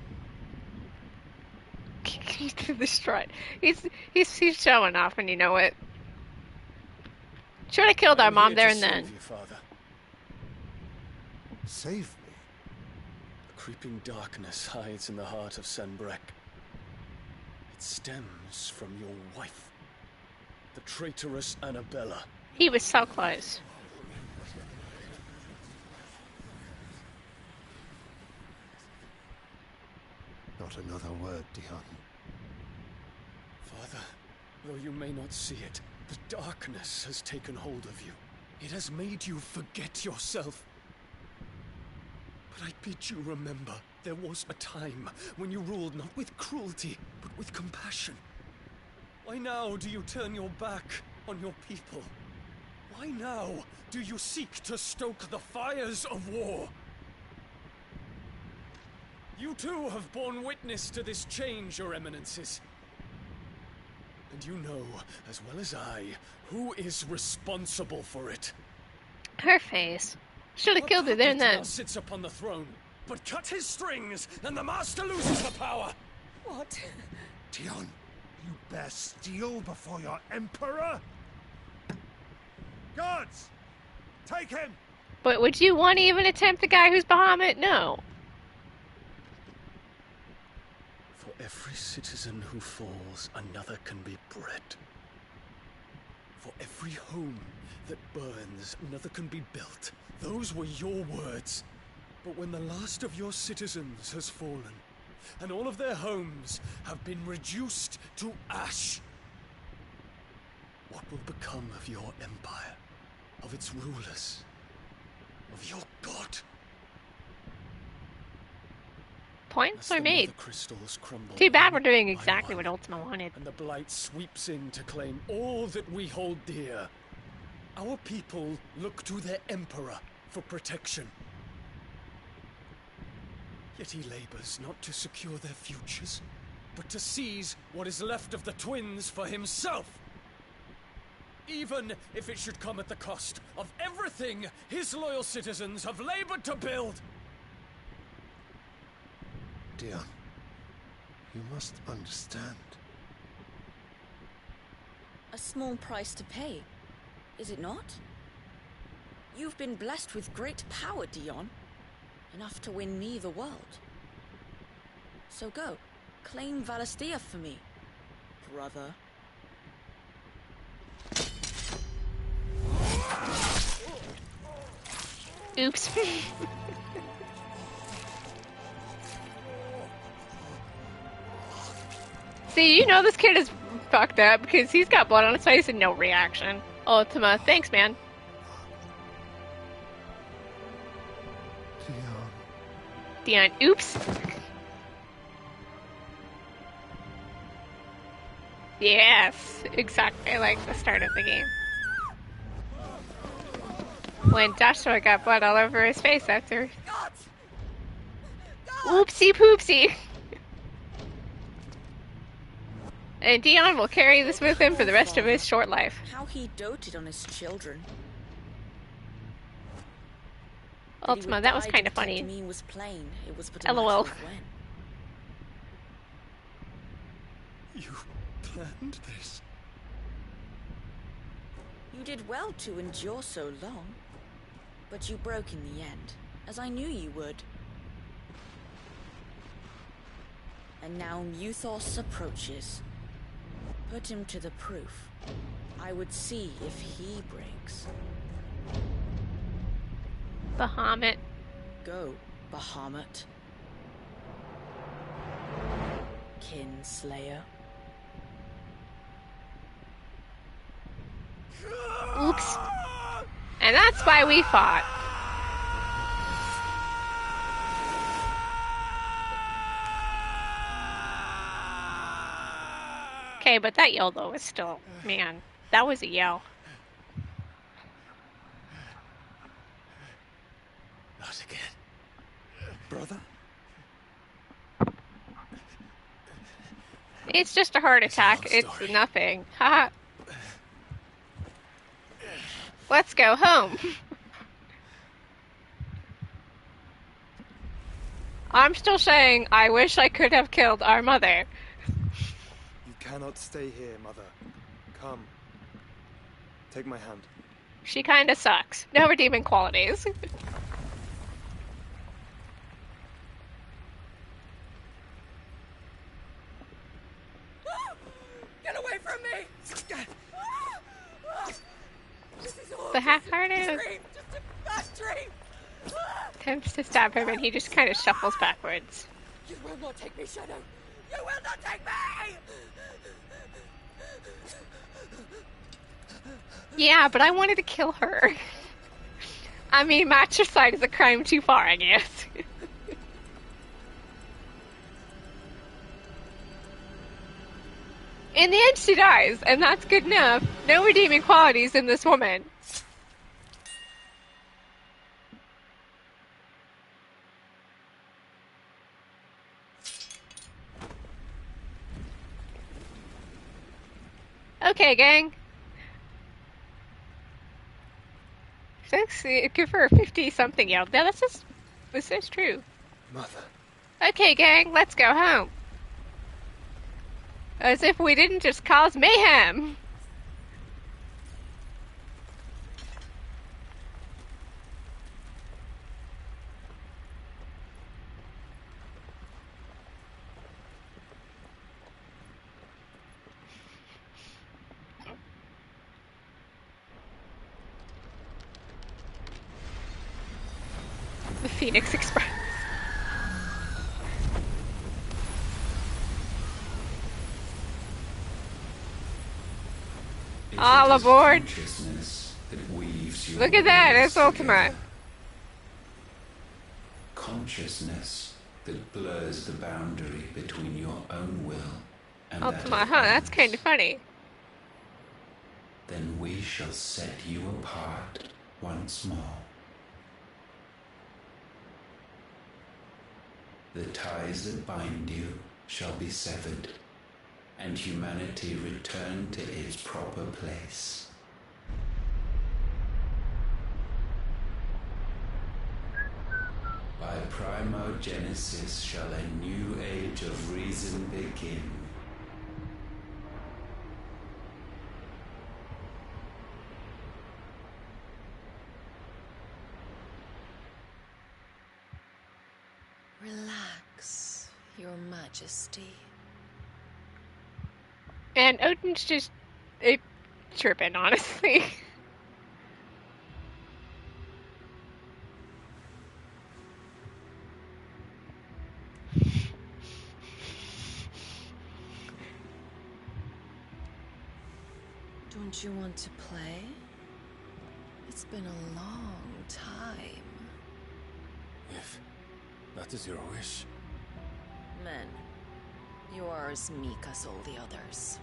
He's to the strut. He's showing off, and you know it. Should have killed our mom there and then. You, Father. Save me. The creeping darkness hides in the heart of Senbrek. It stems from your wife, the traitorous Annabella. He was so close. Not another word, Dion. Father, though you may not see it, the darkness has taken hold of you. It has made you forget yourself. But I bid you remember, there was a time when you ruled not with cruelty, but with compassion. Why now do you turn your back on your people? Why now do you seek to stoke the fires of war? You too have borne witness to this change, Your Eminences. And you know, as well as I, who is responsible for it. Her face. Should have killed her there and then. Now sits upon the throne, but cut his strings, and the master loses the power. What? Dion, you bear steel before your emperor? Guards! Take him! But would you want to even attempt the guy who's Bahamut? No. For every citizen who falls, another can be bred. For every home that burns, another can be built. Those were your words. But when the last of your citizens has fallen, and all of their homes have been reduced to ash, what will become of your empire, of its rulers, of your god? Points are As the made. mother crystals crumble Too bad we're one doing by exactly one, what Ultima wanted. and the blight sweeps in to claim all that we hold dear, our people look to their emperor for protection. Yet he labors not to secure their futures, but to seize what is left of the twins for himself. Even if it should come at the cost of everything his loyal citizens have labored to build. Dion, you must understand. A small price to pay, is it not? You've been blessed with great power, Dion. Enough to win me the world. So go, claim Valisthea for me, brother. Oops. See, you know this kid is fucked up because he's got blood on his face and no reaction. Ultima, thanks, man. Dion, oops. Yes, exactly like the start of the game. When Joshua got blood all over his face after. Oopsie poopsie. And Dion will carry this with him for the rest of his short life. How he doted on his children. Ultima, that was kind of funny. Me was plain. It was but a LOL. matter of when. You planned this? You did well to endure so long. But you broke in the end, as I knew you would. And now Muthos approaches. Put him to the proof. I would see if he breaks. Bahamut. Go, Bahamut. Kinslayer. Oops. And that's why we fought. Okay, but that yell though was still, man, that was a yell. Not again. Brother? It's just a heart attack. It's nothing. Haha. Let's go home. I'm still saying I wish I could have killed our mother. You cannot stay here, Mother. Come. Take my hand. She kinda sucks. No redeeming qualities. Get away from me! This is all The just half-hearted a dream, just a bad dream. attempts to stab him and he just kind of shuffles backwards. You will not take me, Shadow. You will not take me! Yeah, but I wanted to kill her. I mean, matricide is a crime too far, I guess. In the end, she dies, and that's good enough. No redeeming qualities in this woman. Okay, gang. 60, give her a 50-something yell. Yeah, this is true. Mother. Okay, gang, let's go home. As if we didn't just cause mayhem. Phoenix Express. All aboard! Look at that, it's Ultima. Consciousness that blurs the boundary between your own will and Ultima, that of huh? That's others. kind of funny. Then we shall set you apart once more. The ties that bind you shall be severed, and humanity return to its proper place. By primogenesis shall a new age of reason begin. Relax, Your Majesty. And Odin's just tripping, honestly. Don't you want to play? It's been a long time. If that is your wish. Men, you are as meek as all the others.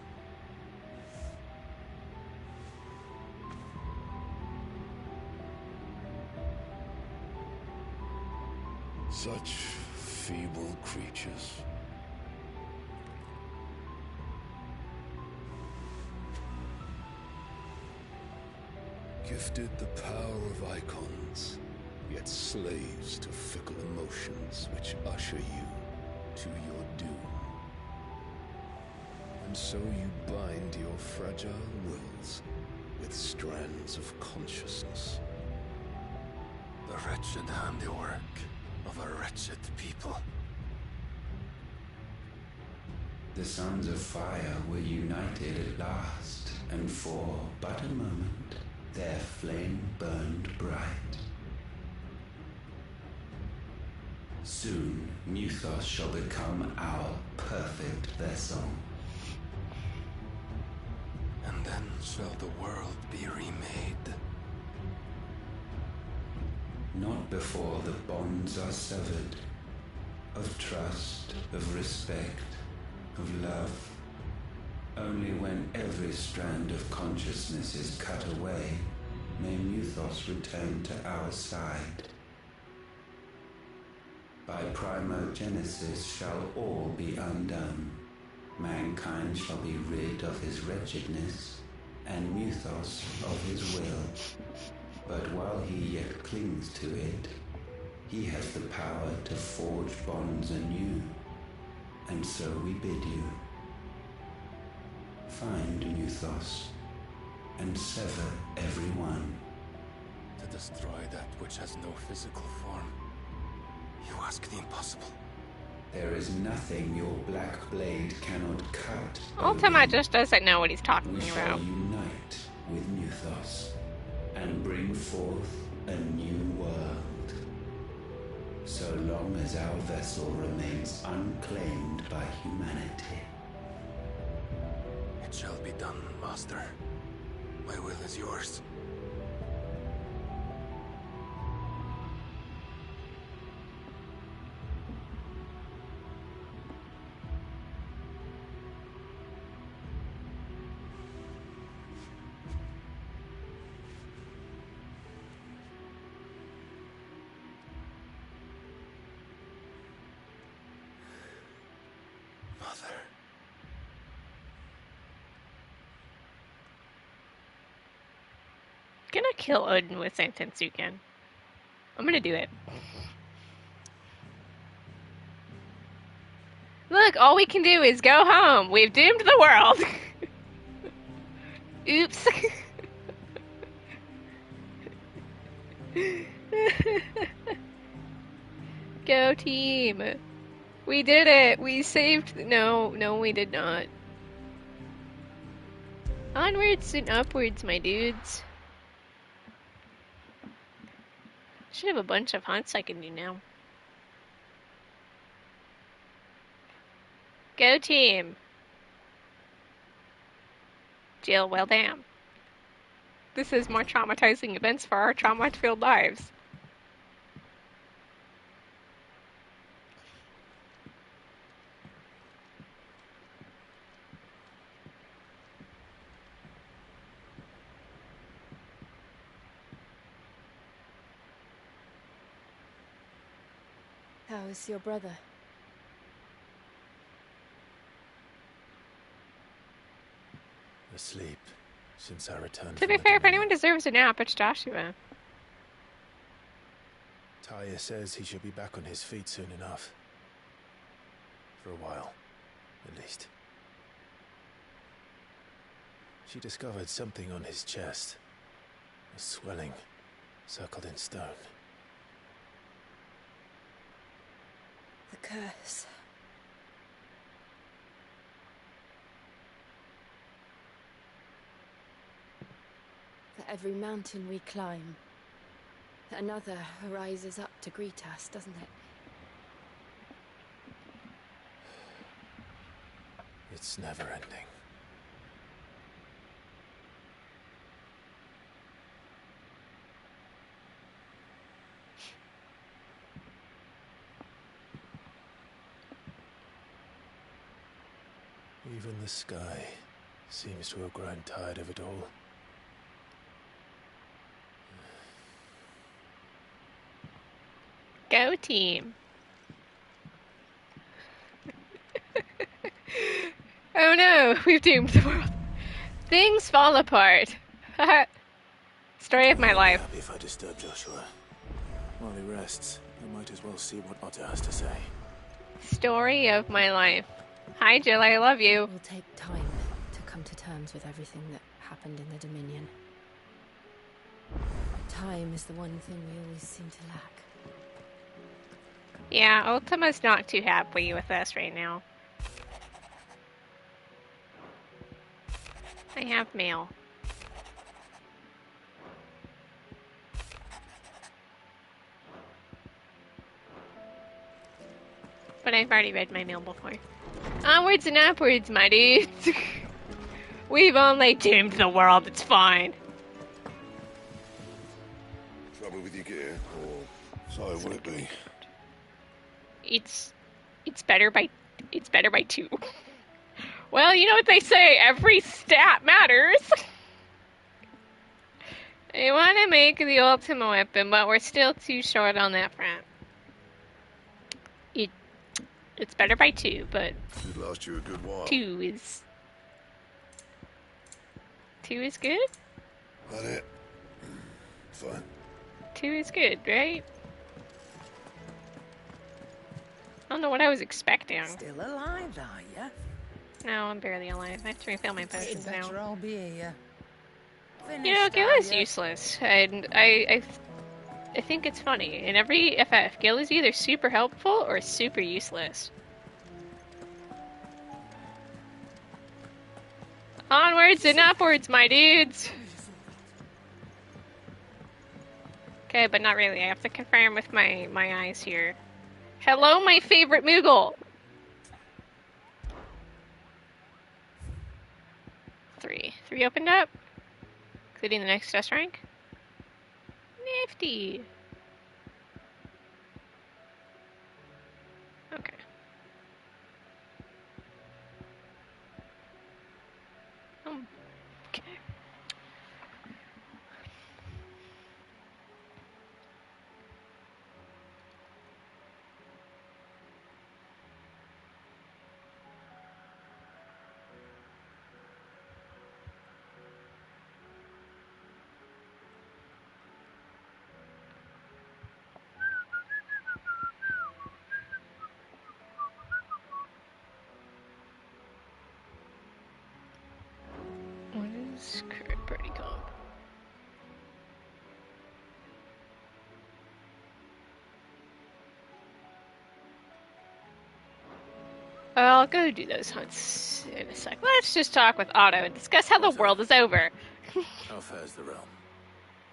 Such feeble creatures. Gifted the power of icons, yet slaves to fickle emotions which usher you to your doom. And so you bind your fragile wills with strands of consciousness. The wretched handiwork of a wretched people. The sons of fire were united at last, and for but a moment their flame burned bright. Soon Muthos shall become our perfect vessel. And then shall the world be remade. Not before the bonds are severed, of trust, of respect, of love. Only when every strand of consciousness is cut away, may Muthos return to our side. By primogenesis shall all be undone. Mankind shall be rid of his wretchedness, and Muthos of his will. But while he yet clings to it, he has the power to forge bonds anew. And so we bid you, find Muthos, and sever every one. To destroy that which has no physical form. You ask the impossible. There is nothing your black blade cannot cut. Ultima Odin. just doesn't know what he's talking We about. shall unite with Muthos, and bring forth a new world. So long as our vessel remains unclaimed by humanity. It shall be done, Master. My will is yours. Mother. Gonna kill Odin with Santensuken. I'm gonna do it. Look, all we can do is go home. We've doomed the world. Oops. Go team. We did it. We saved. No, we did not. Onwards and upwards, my dudes. Should have a bunch of hunts I can do now. Go team! Jill, well damn. This is more traumatizing events for our trauma-filled lives. How is your brother? Asleep since I returned To from be the fair, if Dominion. anyone deserves a nap, it's Joshua. Taya says he should be back on his feet soon enough. For a while, at least. She discovered something on his chest. A swelling, circled in stone. The curse. For every mountain we climb, another rises up to greet us, doesn't it? It's never ending. Even the sky seems to have grown tired of it all. Go team! Oh no, we've doomed the world. Things fall apart. Story of my life. Happy if I disturb Joshua. While he rests, I might as well see what Otto has to say. Story of my life. Hi Jill, I love you. It will take time to come to terms with everything that happened in the Dominion. Time is the one thing we always seem to lack. Yeah, Ultima's not too happy with us right now. I have mail. But I've already read my mail before. Onwards and upwards, my dudes. We've only doomed the world, it's fine. Trouble with your gear, or so would it be? It's better by 2. Well, you know what they say, every stat matters. I want to make the Ultima weapon, but we're still too short on that front. It's better by 2, but Should last you a good while. 2 is good? That it? Fine. 2 is good, right? I don't know what I was expecting. Still alive, are ya? No, I'm barely alive. I have to refill my potions now. I'll be here. You know, Gil is useless, and I think it's funny. In every FF, Gil is either super helpful or super useless. Onwards and upwards, my dudes! Okay, but not really. I have to confirm with my eyes here. Hello, my favorite Moogle! 3. 3 opened up, including the next test rank. Nifty! Okay. Okay. What is current party comp? I'll go do those hunts in a sec. Let's just talk with Otto and discuss how the world is over. How fares the realm?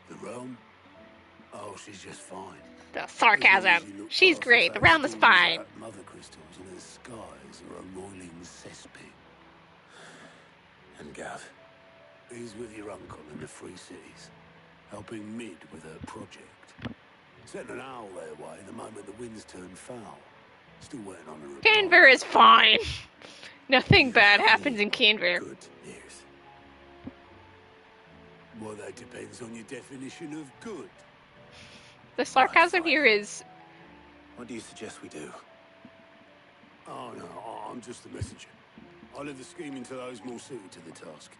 The realm? Oh, she's just fine. The sarcasm. She's great. Around the spine. Mother crystals and her skies are a roiling cesspit. And Gav, he's with your uncle in the Free Cities, helping Mid with her project. Sent an owl their way the moment the winds turned foul. Still waiting on a reply. Canver is fine. Nothing bad happens in Canver. Good news. Well, that depends on your definition of good. The sarcasm here is... What do you suggest we do? Oh, no, I'm just the messenger. I'll leave the scheming to those more suited to the task.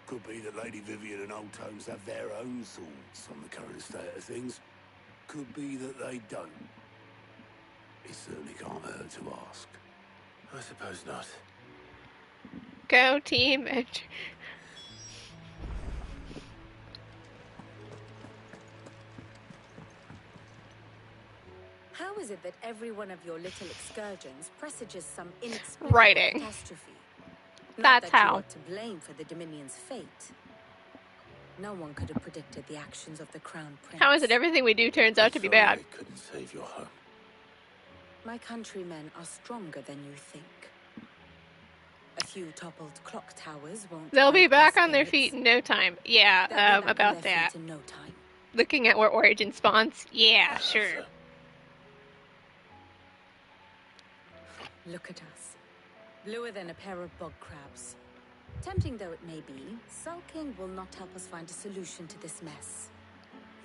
Could be that Lady Vivian and Old Tomes have their own thoughts on the current state of things. Could be that they don't. It certainly can't hurt to ask. I suppose not. Go team. How is it that every one of your little excursions presages some inexplicable Writing. catastrophe? That's Not that how. you are to blame for the Dominion's fate. No one could have predicted the actions of the Crown Prince. How is it everything we do turns out to be bad? I couldn't save your home. My countrymen are stronger than you think. A few toppled clock towers won't... They'll be hurt back their on their spirits. feet in no time. They'll Yeah, be back on about their that. feet in no time. Looking at where Origin spawns? Yeah, sure. Look at us. Bluer than a pair of bog crabs. Tempting though it may be, sulking will not help us find a solution to this mess.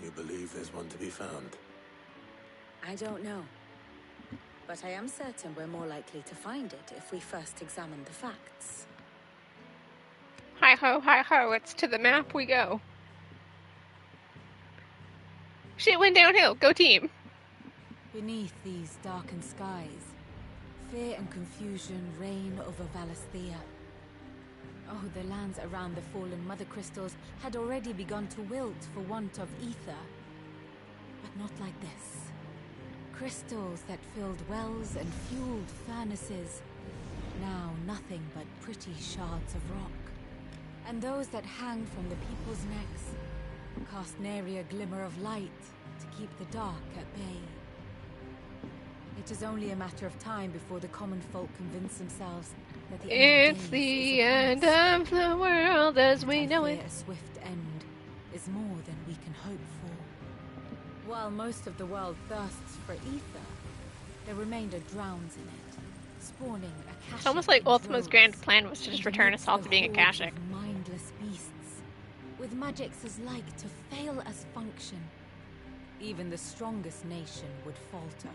You believe there's one to be found? I don't know. But I am certain we're more likely to find it if we first examine the facts. Hi-ho, it's to the map we go. Shit went downhill, go team. Beneath these darkened skies, fear and confusion reign over Valisthea. Oh, the lands around the fallen mother crystals had already begun to wilt for want of ether. But not like this. Crystals that filled wells and fueled furnaces. Now nothing but pretty shards of rock. And those that hang from the people's necks cast nary a glimmer of light to keep the dark at bay. It is only a matter of time before the common folk convince themselves that the end It's of days the is end upon us. of the world as we I know fear it. a swift end is more than we can hope for. While most of the world thirsts for ether, the remainder drowns in it, spawning a It's almost like Ultima's grand plan was to just return us all to being a Kashik. mindless beasts, with magics as like to fail as function. Even the strongest nation would falter.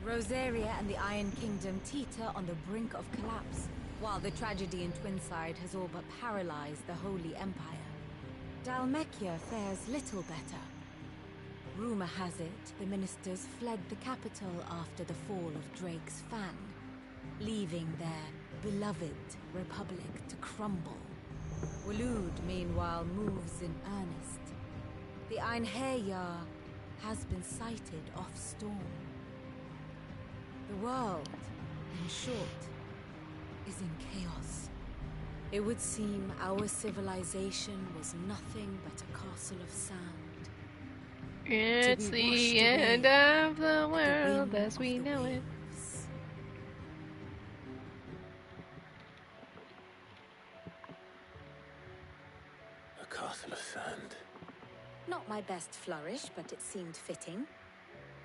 Rosaria and the Iron Kingdom teeter on the brink of collapse, while the tragedy in Twinside has all but paralyzed the Holy Empire. Dalmekia fares little better. Rumor has it the ministers fled the capital after the fall of Drake's Fang, leaving their beloved republic to crumble. Waloed, meanwhile, moves in earnest. The Einherjar has been sighted off Storm. The world, in short, is in chaos. It would seem our civilization was nothing but a castle of sand. It's the end of the world as we know it. A castle of sand. Not my best flourish, but it seemed fitting.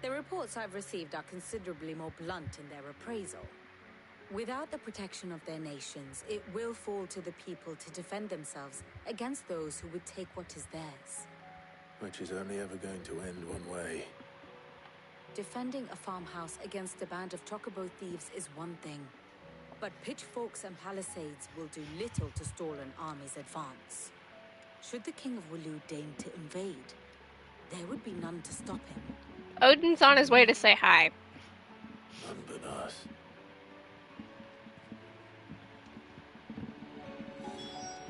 The reports I've received are considerably more blunt in their appraisal. Without the protection of their nations, it will fall to the people to defend themselves against those who would take what is theirs. Which is only ever going to end one way. Defending a farmhouse against a band of chocobo thieves is one thing. But pitchforks and palisades will do little to stall an army's advance. Should the King of Waloed deign to invade, there would be none to stop him. Odin's on his way to say hi. None but us.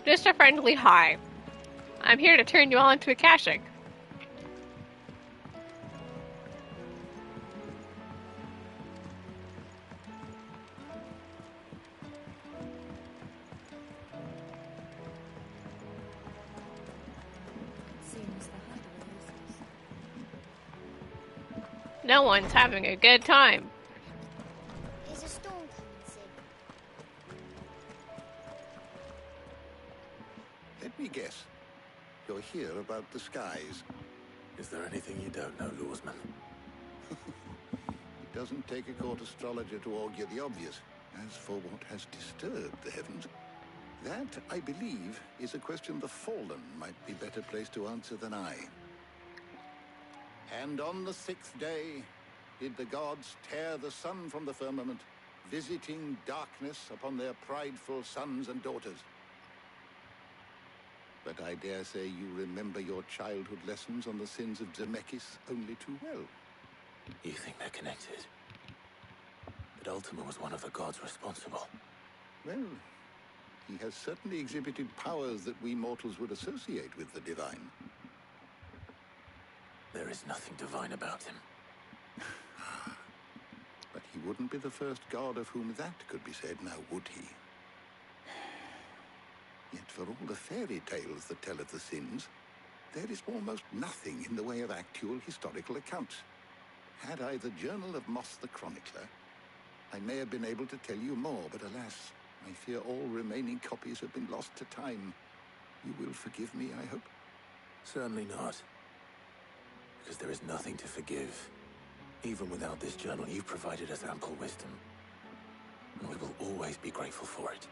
Just a friendly hi. I'm here to turn you all into a Kashik. Seems the hardware is No one's having a good time. Is a storm coming, Sid? Let me guess. You're here about the skies. Is there anything you don't know, Lawsman? It doesn't take a court astrologer to augur the obvious. As for what has disturbed the heavens, that, I believe, is a question the Fallen might be better placed to answer than I. And on the 6th day did the gods tear the sun from the firmament, visiting darkness upon their prideful sons and daughters. But I dare say you remember your childhood lessons on the sins of Zemeckis only too well. You think they're connected? But Ultima was one of the gods responsible. Well, he has certainly exhibited powers that we mortals would associate with the divine. There is nothing divine about him. But he wouldn't be the first god of whom that could be said, now would he? Yet for all the fairy tales that tell of the sins, there is almost nothing in the way of actual historical accounts. Had I the Journal of Moss the Chronicler, I may have been able to tell you more, but alas, I fear all remaining copies have been lost to time. You will forgive me, I hope? Certainly not. Because there is nothing to forgive. Even without this journal, you've provided us ample wisdom. And we will always be grateful for it.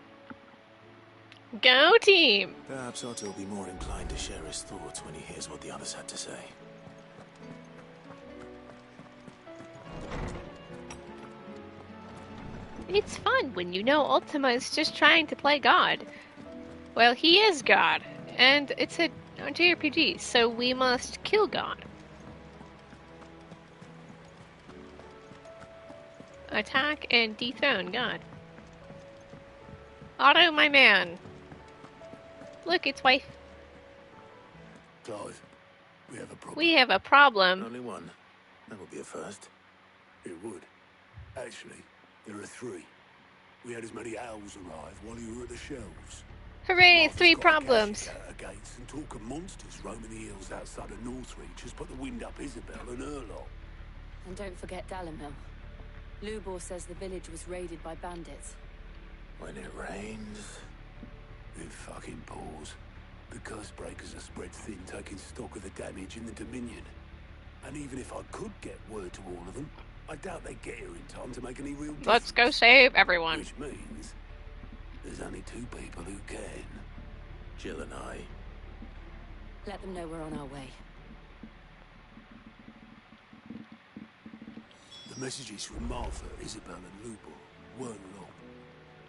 Go team! Perhaps Otto will be more inclined to share his thoughts when he hears what the others had to say. It's fun when you know Ultima is just trying to play God. Well, he is God, and it's a JRPG, so we must kill God. Attack and dethrone God. Otto, my man. Look, it's wife. Clive, we have a problem. We have a problem. Only one. That would be a first. It would. Actually, there are 3. We had as many owls arrive while you were at the shelves. Hooray, Martha's 3 got a problems. cache out of gates, and talk of monsters roaming the hills outside of Northreach has put the wind up Isabel and her lot. And don't forget Dalimil. Lubor says the village was raided by bandits. When it rains... It fucking pours. The curse breakers are spread thin, taking stock of the damage in the Dominion. And even if I could get word to all of them, I doubt they'd get here in time to make any real difference. Let's go save everyone. Which means there's only 2 people who can. Jill and I. Let them know we're on our way. The messages from Martha, Isabel and Lubor weren't long.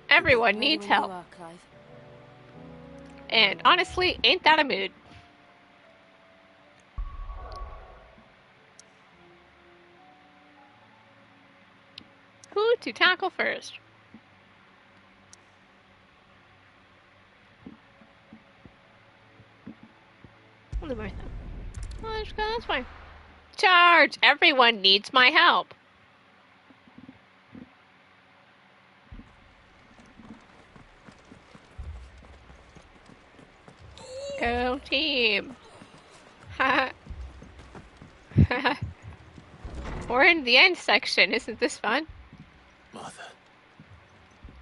Everyone needs help. And honestly, ain't that a mood? Who to tackle first? Only Martha. Well, let's go this way. Charge! Everyone needs my help. Go team! Ha! We're in the end section. Isn't this fun? Martha,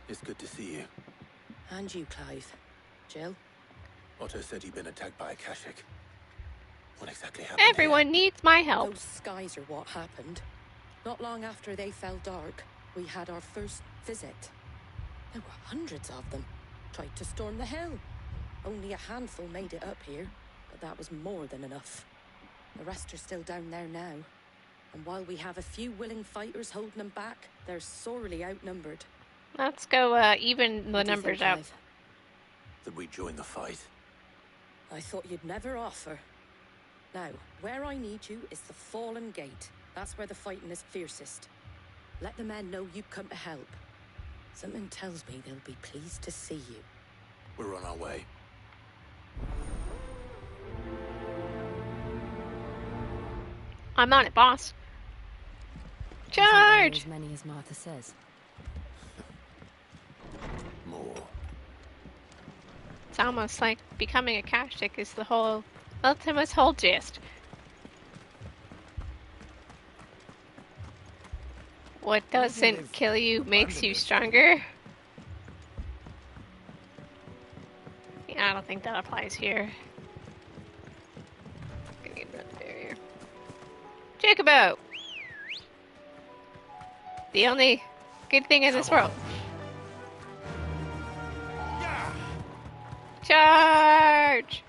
it's good to see you. And you, Clive. Jill? Otto said he'd been attacked by a Kashik. What exactly happened? Everyone needs my help. Those skies are what happened. Not long after they fell dark, we had our first visit. There were hundreds of them. Tried to storm the hill. Only a handful made it up here, but that was more than enough. The rest are still down there now. And while we have a few willing fighters holding them back, they're sorely outnumbered. Let's go even the numbers out. Did we join the fight? I thought you'd never offer. Now, where I need you is the Fallen Gate. That's where the fighting is fiercest. Let the men know you've come to help. Something tells me they'll be pleased to see you. We're on our way. I'm on it, boss. Charge! As many as Martha says. More. It's almost like becoming a Kashik is the whole Ultima's whole gist. What doesn't kill you makes you stronger? Yeah, I don't think that applies here. Gonna get another barrier. Jacobo! The only good thing in this world. Charge!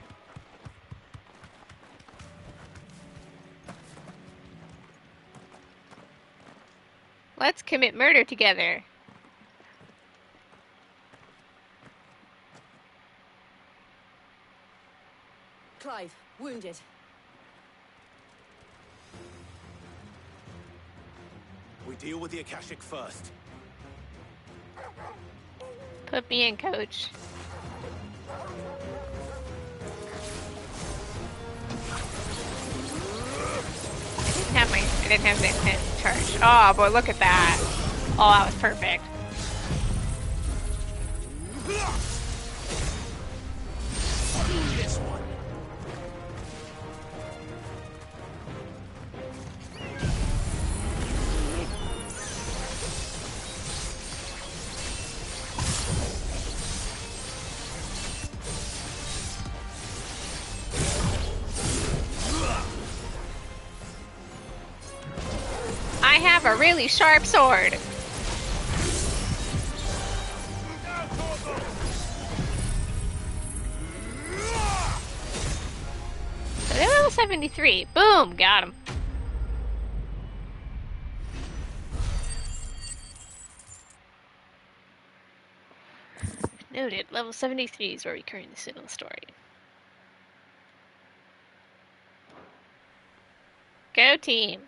Let's commit murder together. Clive, wounded. We deal with the Akashic first. Put me in, coach. I didn't have the intent charge. Oh boy, look at that. Oh, that was perfect. This one. I have a really sharp sword. So they're level 73. Boom, got him. Noted. Level 73 is where we currently sit on the story. Go team.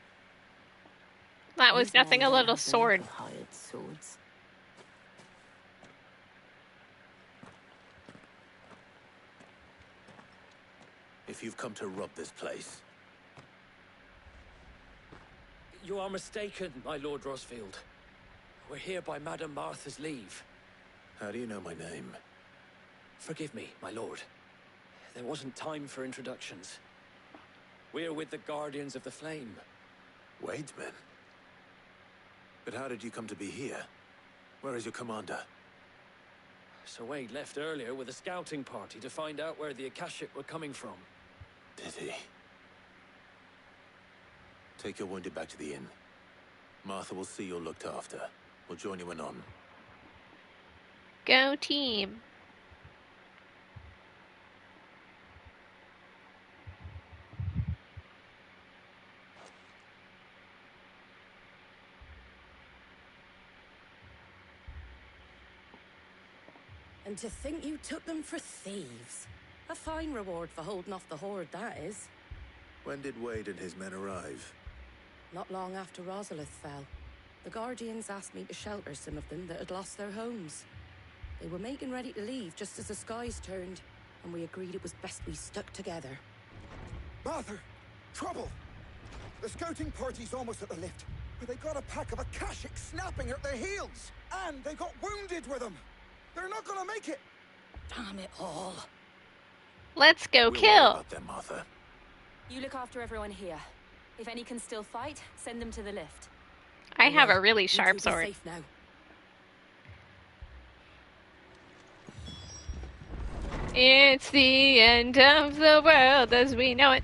That was nothing a little sword. Hired swords. If you've come to rob this place, You are mistaken, my Lord Rosfield. We're here by Madame Martha's leave. how do you know my name? Forgive me, my lord. There wasn't time for introductions. We're with the Guardians of the Flame. Wade's men? But how did you come to be here? Where is your commander? Sir Wade left earlier with a scouting party to find out where the Akashic were coming from. Did he? Take your wounded back to the inn. Martha will see you're looked after. We'll join you anon. Go team. And to think you took them for thieves. A fine reward for holding off the horde, that is. When did Wade and his men arrive? Not long after Rosalith fell. The Guardians asked me to shelter some of them that had lost their homes. They were making ready to leave just as the skies turned, and we agreed it was best we stuck together. Martha! Trouble! The scouting party's almost at the lift, but they got a pack of Akashic snapping at their heels! And they got wounded with them! They're not gonna make it! Damn it all. Let's go We'll worry kill. about them, Martha. You look after everyone here. If any can still fight, send them to the lift. I have a really You sharp two be sword. safe now. It's the end of the world as we know it.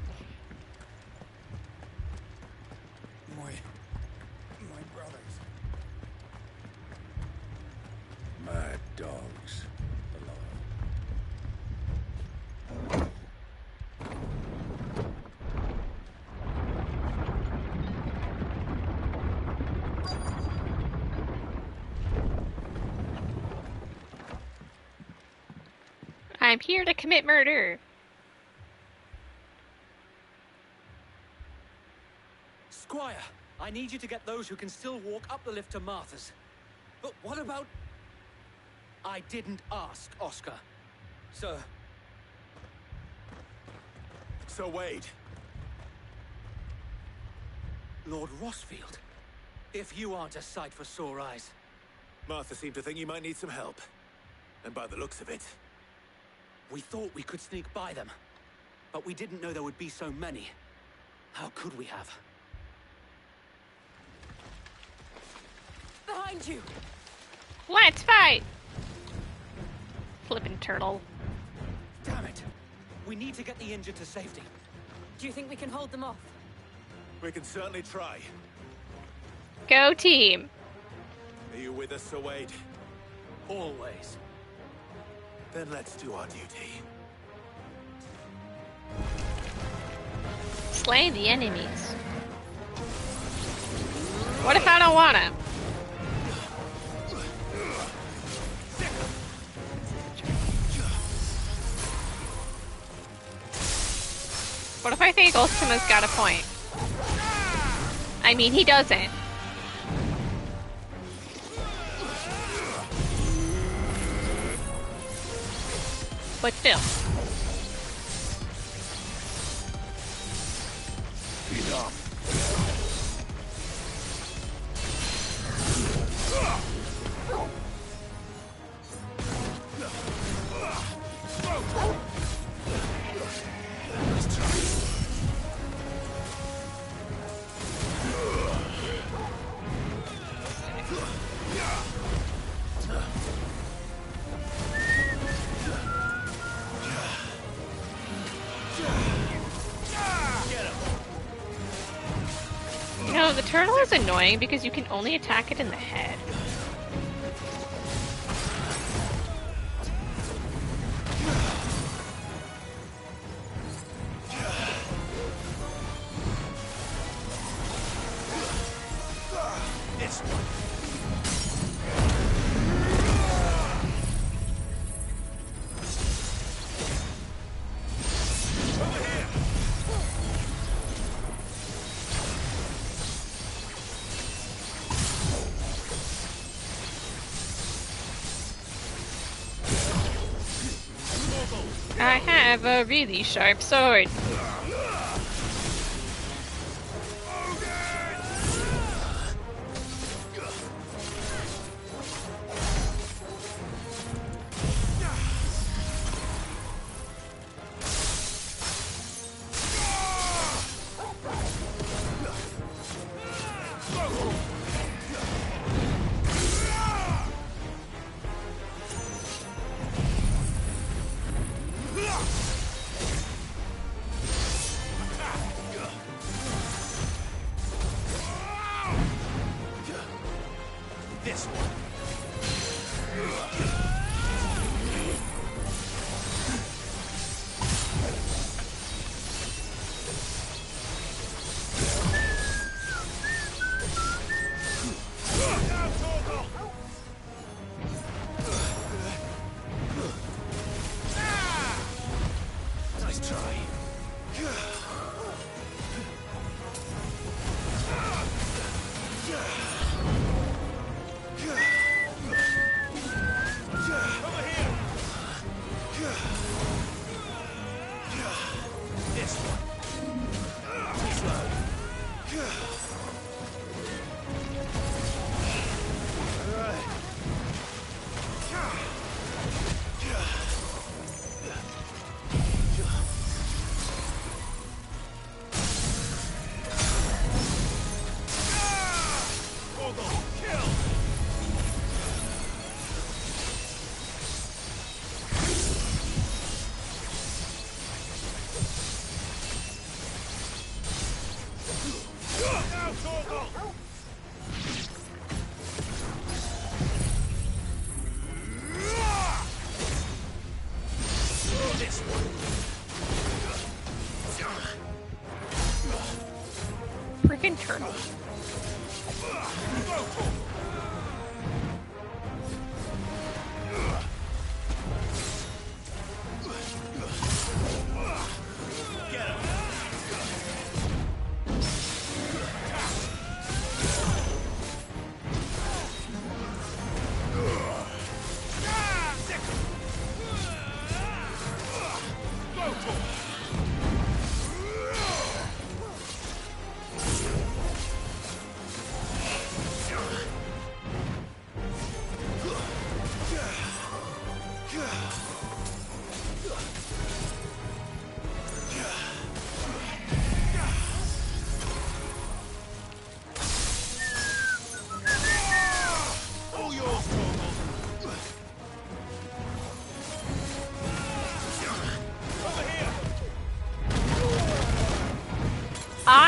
My brothers. Mad dogs. I'm here to commit murder. Squire, I need you to get those who can still walk up the lift to Martha's. But what about... I didn't ask, Oscar. Sir. Sir Wade. Lord Rosfield. If you aren't a sight for sore eyes. Martha seemed to think you might need some help. And by the looks of it... We thought we could sneak by them. But we didn't know there would be so many. How could we have? Behind you! Let's fight! Flippin' turtle. Damn it! We need to get the injured to safety. Do you think we can hold them off? We can certainly try. Go team! Are you with us, Sir Wade? Always. Then let's do our duty. Slay the enemies. What if I don't wanna? What if I think Ultima's got a point? I mean, he doesn't. But still. Enough. You know, the turtle is annoying because you can only attack it in the head. This one. I have a really sharp sword. This one. Nice try. This one. Too slow. Kill! Now, Torgal! This one. Freaking turtle. Get him.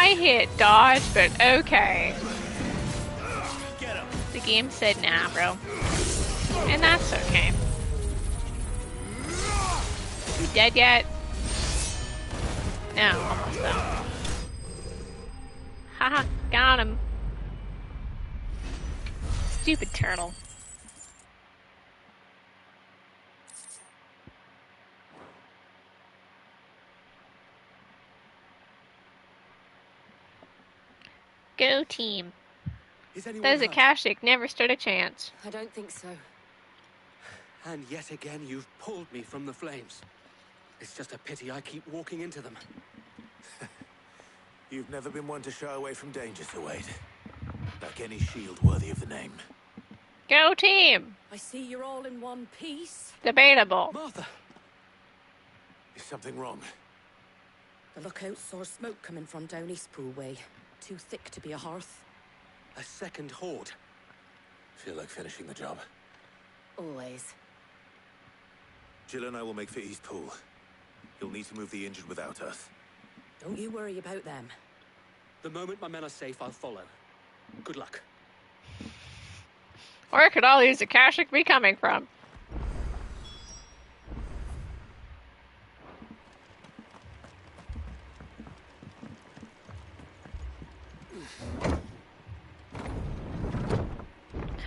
I hit dodge, but okay. The game said nah, bro. And that's okay. You dead yet? No, almost though. Haha, got him. Stupid turtle. Go team. Those Akashic never stood a chance. I don't think so. And yet again, you've pulled me from the flames. It's just a pity I keep walking into them. You've never been one to shy away from danger, Sir Wade. Like any shield worthy of the name. Go team! I see you're all in one piece. Debatable. Martha! Is something wrong? The lookout saw smoke coming from down Eastpool way. Too thick to be a hearth. A second horde. Feel like finishing the job. Always. Jill and I will make for Eastpool. You'll need to move the injured without us. Don't you worry about them. The moment my men are safe, I'll follow. Good luck. Where could all these Akashic be coming from?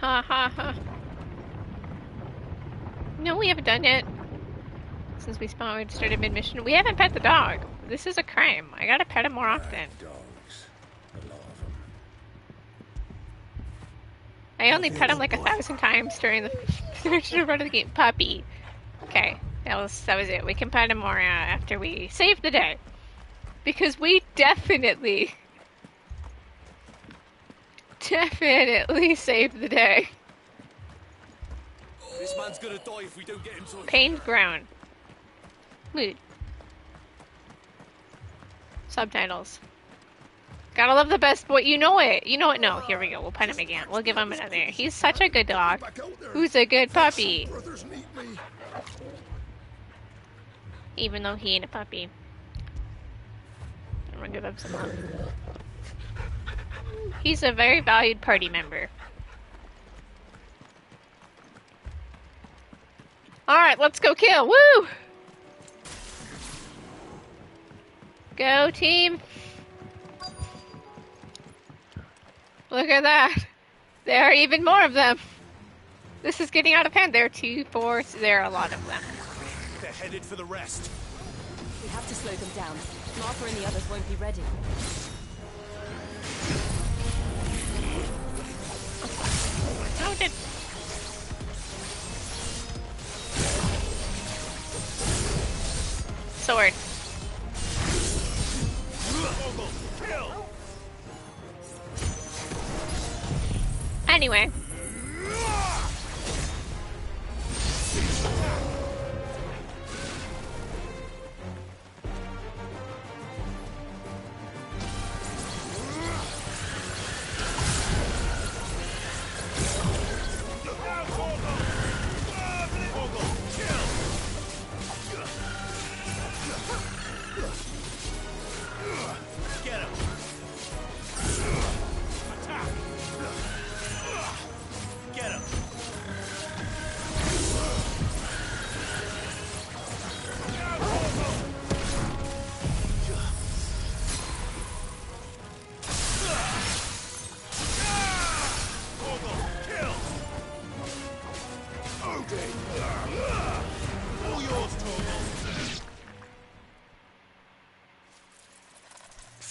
Ha ha ha. No, we haven't done it. Since we started mid-mission. We haven't pet the dog. This is a crime. I gotta pet him more often. Dogs. A lot of them. I only pet him like 1,000 times during the run of the game. Puppy. Okay, that was it. We can pet him more after we save the day. Because we definitely saved the day. This man's gonna die if we don't get him to... Pained groan. Mood. Subtitles. Gotta love the best boy. You know it. You know it. No, here we go. We'll pet him again. We'll give him another. He's such a good dog. Who's a good puppy? Even though he ain't a puppy. I'm gonna give him some love. He's a very valued party member. Alright, let's go kill. Woo! Go team. Look at that. There are even more of them. This is getting out of hand. There are 2, 4, there are a lot of them. They're headed for the rest. We have to slow them down. Martha and the others won't be ready. How did... Sword. Anyway.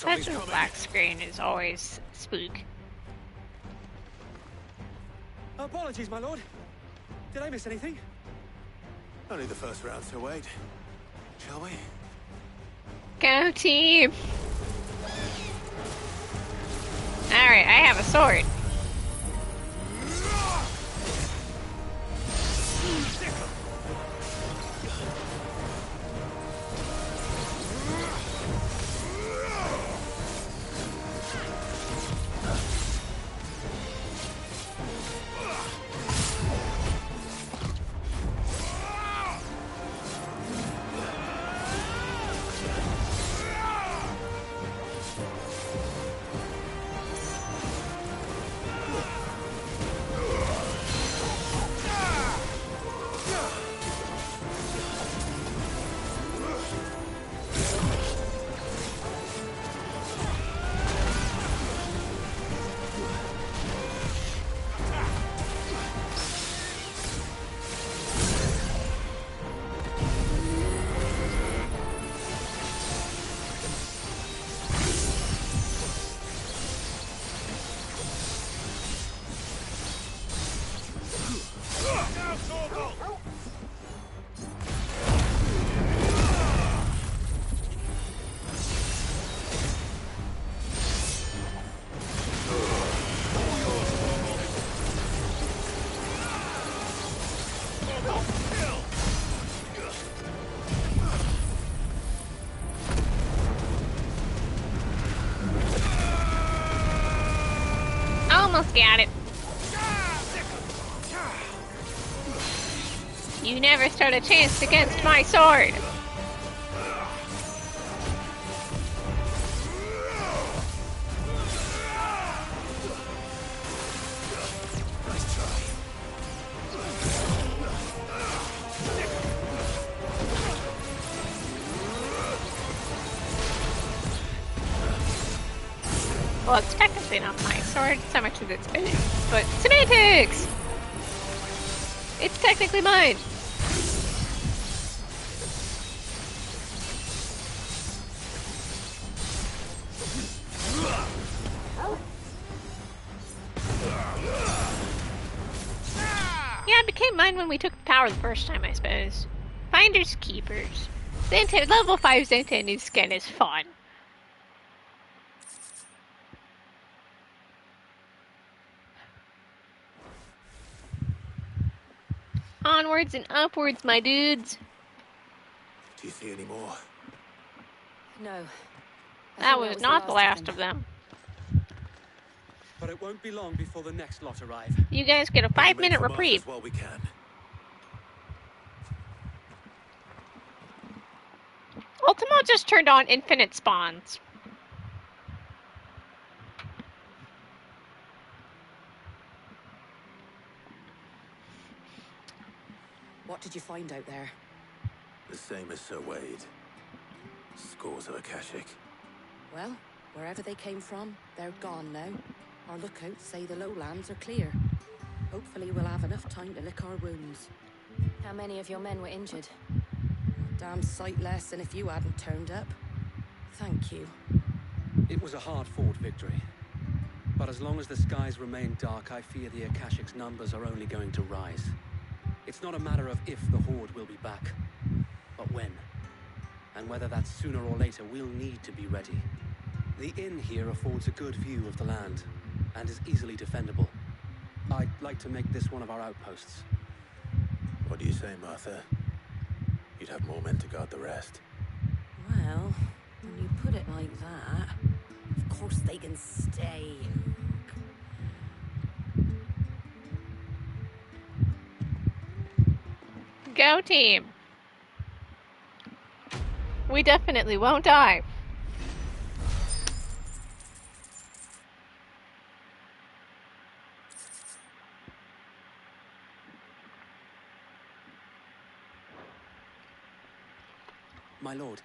Touching the black screen is always spook. Apologies, my lord. Did I miss anything? Only the first round, Sir Wade. Shall we? Go team! Alright, I have a sword. Got it. You never stood a chance against my sword. Nice try. Well, it's technically not my sword so much as it's been, but semantics! It's technically mine. Yeah, it became mine when we took the power the first time, I suppose. Finders keepers. Level 5 Zentan's skin is fun. Onwards and upwards, my dudes. Do you see any more? No. That was not the last of them. But it won't be long before the next lot arrive. You guys get a 5-minute reprieve. While we can. Ultimo just turned on infinite spawns. What did you find out there? The same as Sir Wade. Scores of Akashic. Well, wherever they came from, they're gone now. Our lookouts say the lowlands are clear. Hopefully we'll have enough time to lick our wounds. How many of your men were injured? Damn sight less than if you hadn't turned up. Thank you. It was a hard-fought victory. But as long as the skies remain dark, I fear the Akashic's numbers are only going to rise. It's not a matter of if the Horde will be back, but when. And whether that's sooner or later, we'll need to be ready. The inn here affords a good view of the land, and is easily defendable. I'd like to make this one of our outposts. What do you say, Martha? You'd have more men to guard the rest. Well, when you put it like that, of course they can stay. Go team! We definitely won't die. My lord,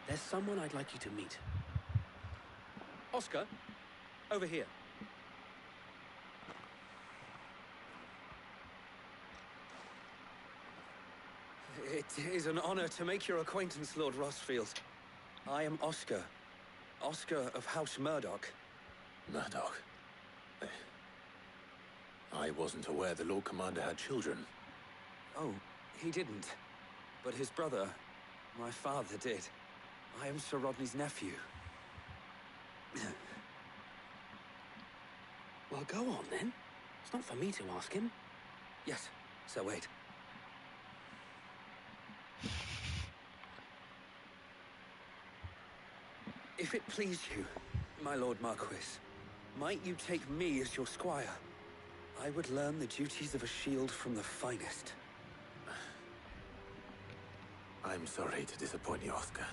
there's someone I'd like you to meet. Oscar, over here. It is an honor to make your acquaintance, Lord Rossfield. I am Oscar. Oscar of House Murdoch. Murdoch? I wasn't aware the Lord Commander had children. Oh, he didn't. But his brother, my father, did. I am Sir Rodney's nephew. Well, go on, then. It's not for me to ask him. Yes, Sir Wade. If it please you, my Lord Marquis, might you take me as your squire? I would learn the duties of a shield from the finest. I'm sorry to disappoint you, Oscar.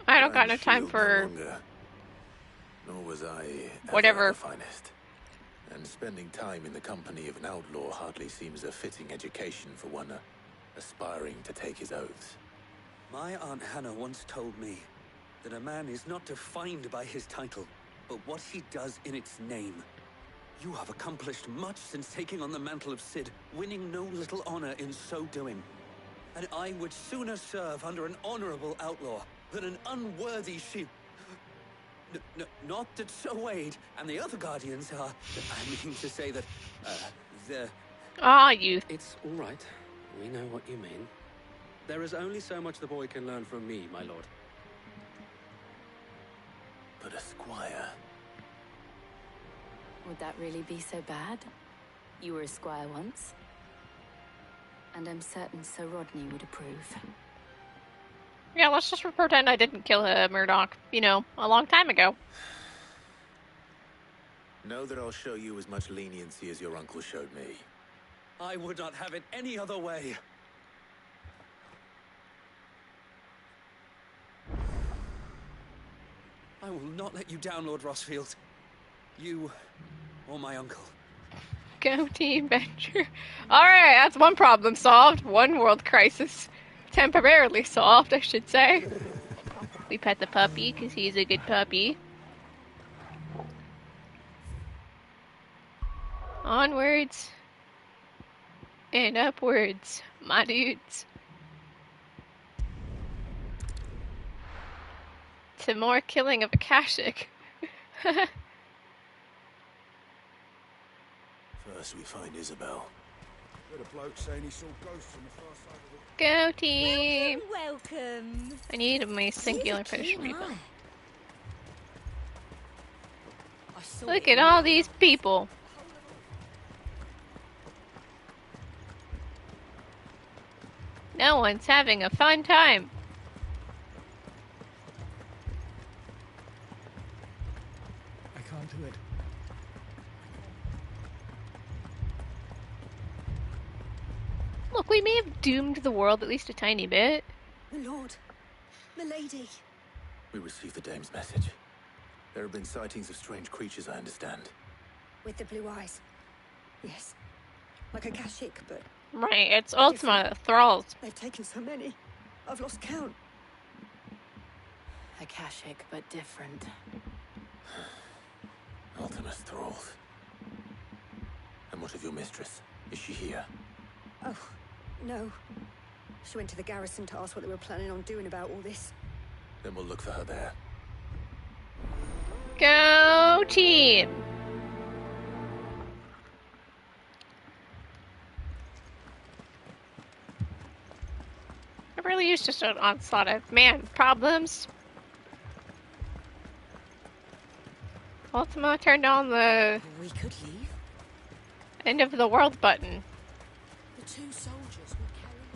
I don't got I'm no time shield for... no longer. Nor was I ever whatever. the finest. And spending time in the company of an outlaw hardly seems a fitting education for one aspiring to take his oaths. My Aunt Hannah once told me that a man is not defined by his title, but what he does in its name. You have accomplished much since taking on the mantle of Cid, winning no little honor in so doing. And I would sooner serve under an honorable outlaw than an unworthy shield. Not that Sir Wade and the other guardians are... I mean to say that, they're... Ah, you... It's all right. We know what you mean. There is only so much the boy can learn from me, my lord. But a squire... Would that really be so bad? You were a squire once. And I'm certain Sir Rodney would approve. Yeah, let's just pretend I didn't kill Murdoch, you know, a long time ago. Know that I'll show you as much leniency as your uncle showed me. I would not have it any other way. I will not let you down, Lord Rossfield. You or my uncle. Go Team Venture. Alright, that's one problem solved. One world crisis temporarily solved, I should say. We pet the puppy because he's a good puppy. Onwards and upwards, my dudes. To more killing of Akashic. First we find Isabel. Got a bloke saying he saw ghosts on the far side of the... Go team! Welcome. I need my singular potion refill. Look at all these people. No one's having a fun time. I can't do it. Look, we may have doomed the world at least a tiny bit. My lord. Milady. We received the dame's message. There have been sightings of strange creatures, I understand. With the blue eyes. Yes. Like Akashic, but... Right, it's Ultima Thralls. They've taken so many. I've lost count. Akashic, but different. Ultima's thralls. And what of your mistress? Is she here? Oh, no. She went to the garrison to ask what they were planning on doing about all this. Then we'll look for her there. Go team! I really used to start onslaught of problems. Ultima turned on the We could leave. end of the world button. The two soldiers were carrying...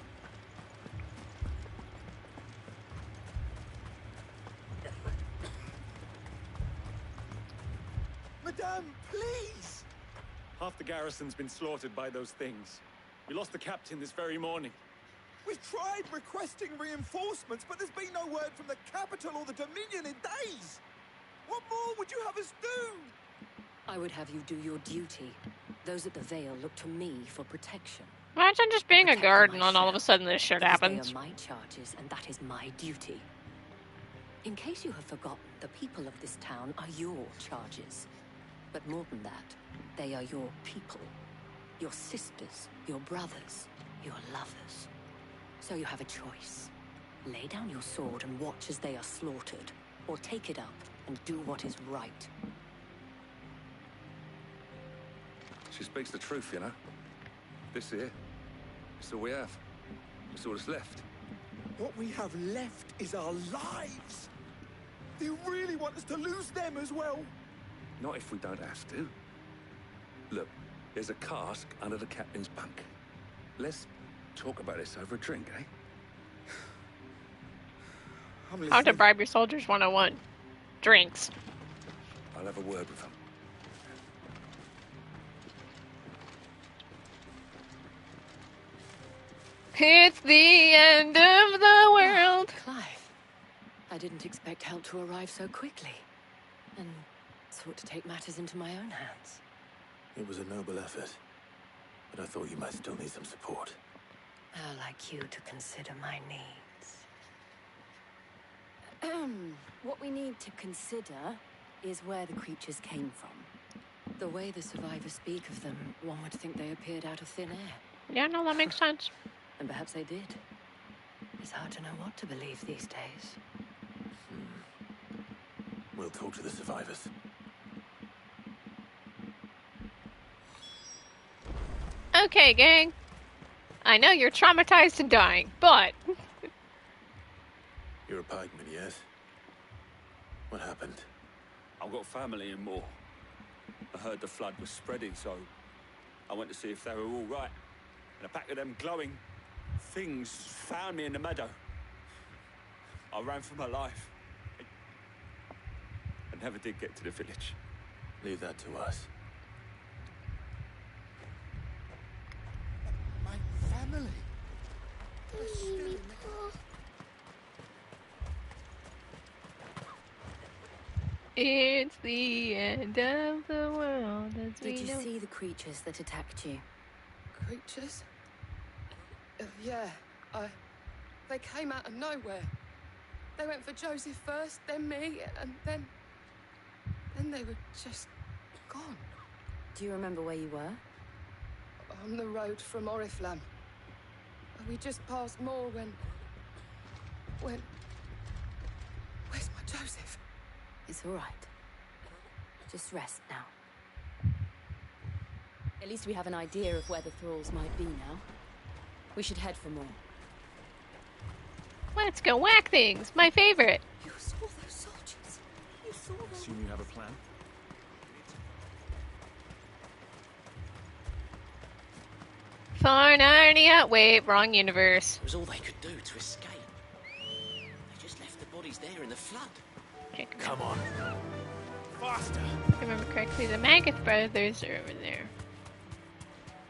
Madame, please! Half the garrison's been slaughtered by those things. We lost the captain this very morning. We've tried requesting reinforcements, but there's been no word from the capital or the Dominion in days! What more would you have us do? I would have you do your duty. Those at the Vale look to me for protection. Imagine just being a guard and then all of a sudden this shit Because happens. they are my charges, and that is my duty. In case you have forgotten, the people of this town are your charges. But more than that, they are your people. Your sisters, your brothers, your lovers. So you have a choice. Lay down your sword and watch as they are slaughtered, or take it up and do what is right. She speaks the truth, you know. This here, it's all we have. It's all that's left. What we have left is our lives! Do you really want us to lose them as well? Not if we don't have to. Look, there's a cask under the captain's bunk. Let's talk about this over a drink, eh? How to bribe your soldiers 101. Drinks. I'll have a word with them. It's the end of the world. Clive, I didn't expect help to arrive so quickly, and sought to take matters into my own hands. It was a noble effort, but I thought you might still need some support. I'd like you to consider my needs. What we need to consider is where the creatures came from. The way the survivors speak of them, one would think they appeared out of thin air. Yeah, no, that makes sense. And perhaps they did. It's hard to know what to believe these days. We'll talk to the survivors. Okay, gang. I know you're traumatized and dying, but... You're a pikeman, yes? What happened? I've got family in Moor. I heard the flood was spreading, so I went to see if they were all right. And a pack of them glowing things found me in the meadow. I ran for my life. I never did get to the village. Leave that to us. My family. They're still in the... It's the end of the world as we Did you know. see the creatures that attacked you? Creatures? Yeah, they came out of nowhere. They went for Joseph first, then me, and then they were just gone. Do you remember where you were? On the road from Oriflamme. We just passed Moor when... Where's my Joseph? It's all right. Just rest now. At least we have an idea of where the thralls might be now. We should head for more. Let's go whack things! My favorite! You saw those soldiers. You saw them. Assume you have a plan? For Narnia! Wait, wrong universe. It was all they could do to escape. They just left the bodies there in the flood. Come on. Faster! If I remember correctly, the Magath brothers are over there.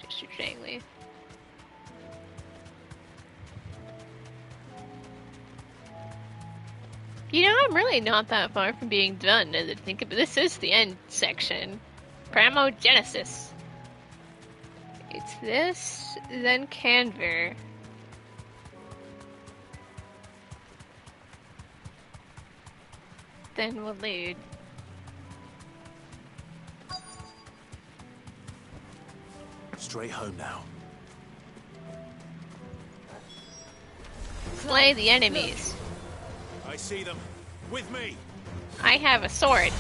Just Shangli. You know, I'm really not that far from being done as I think of it. This is the end section. Primogenesis. It's this, then Canver. Then Waloed. Straight home now. Slay the enemies. I see them. With me. I have a sword.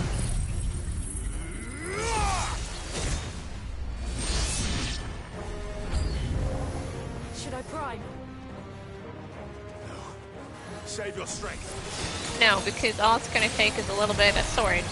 Should I prime? Save your strength. No, because all it's gonna take is a little bit of sword.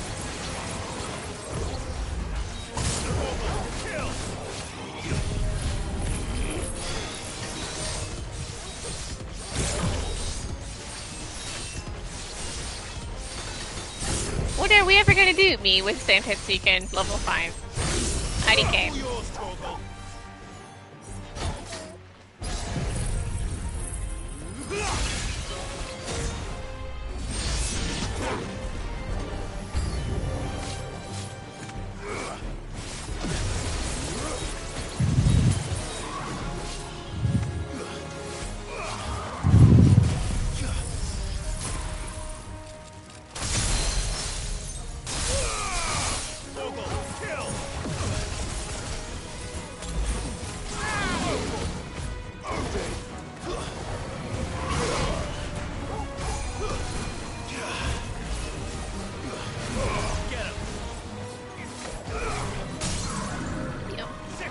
What are we ever gonna do, me, with Santetsuken level 5? IDK.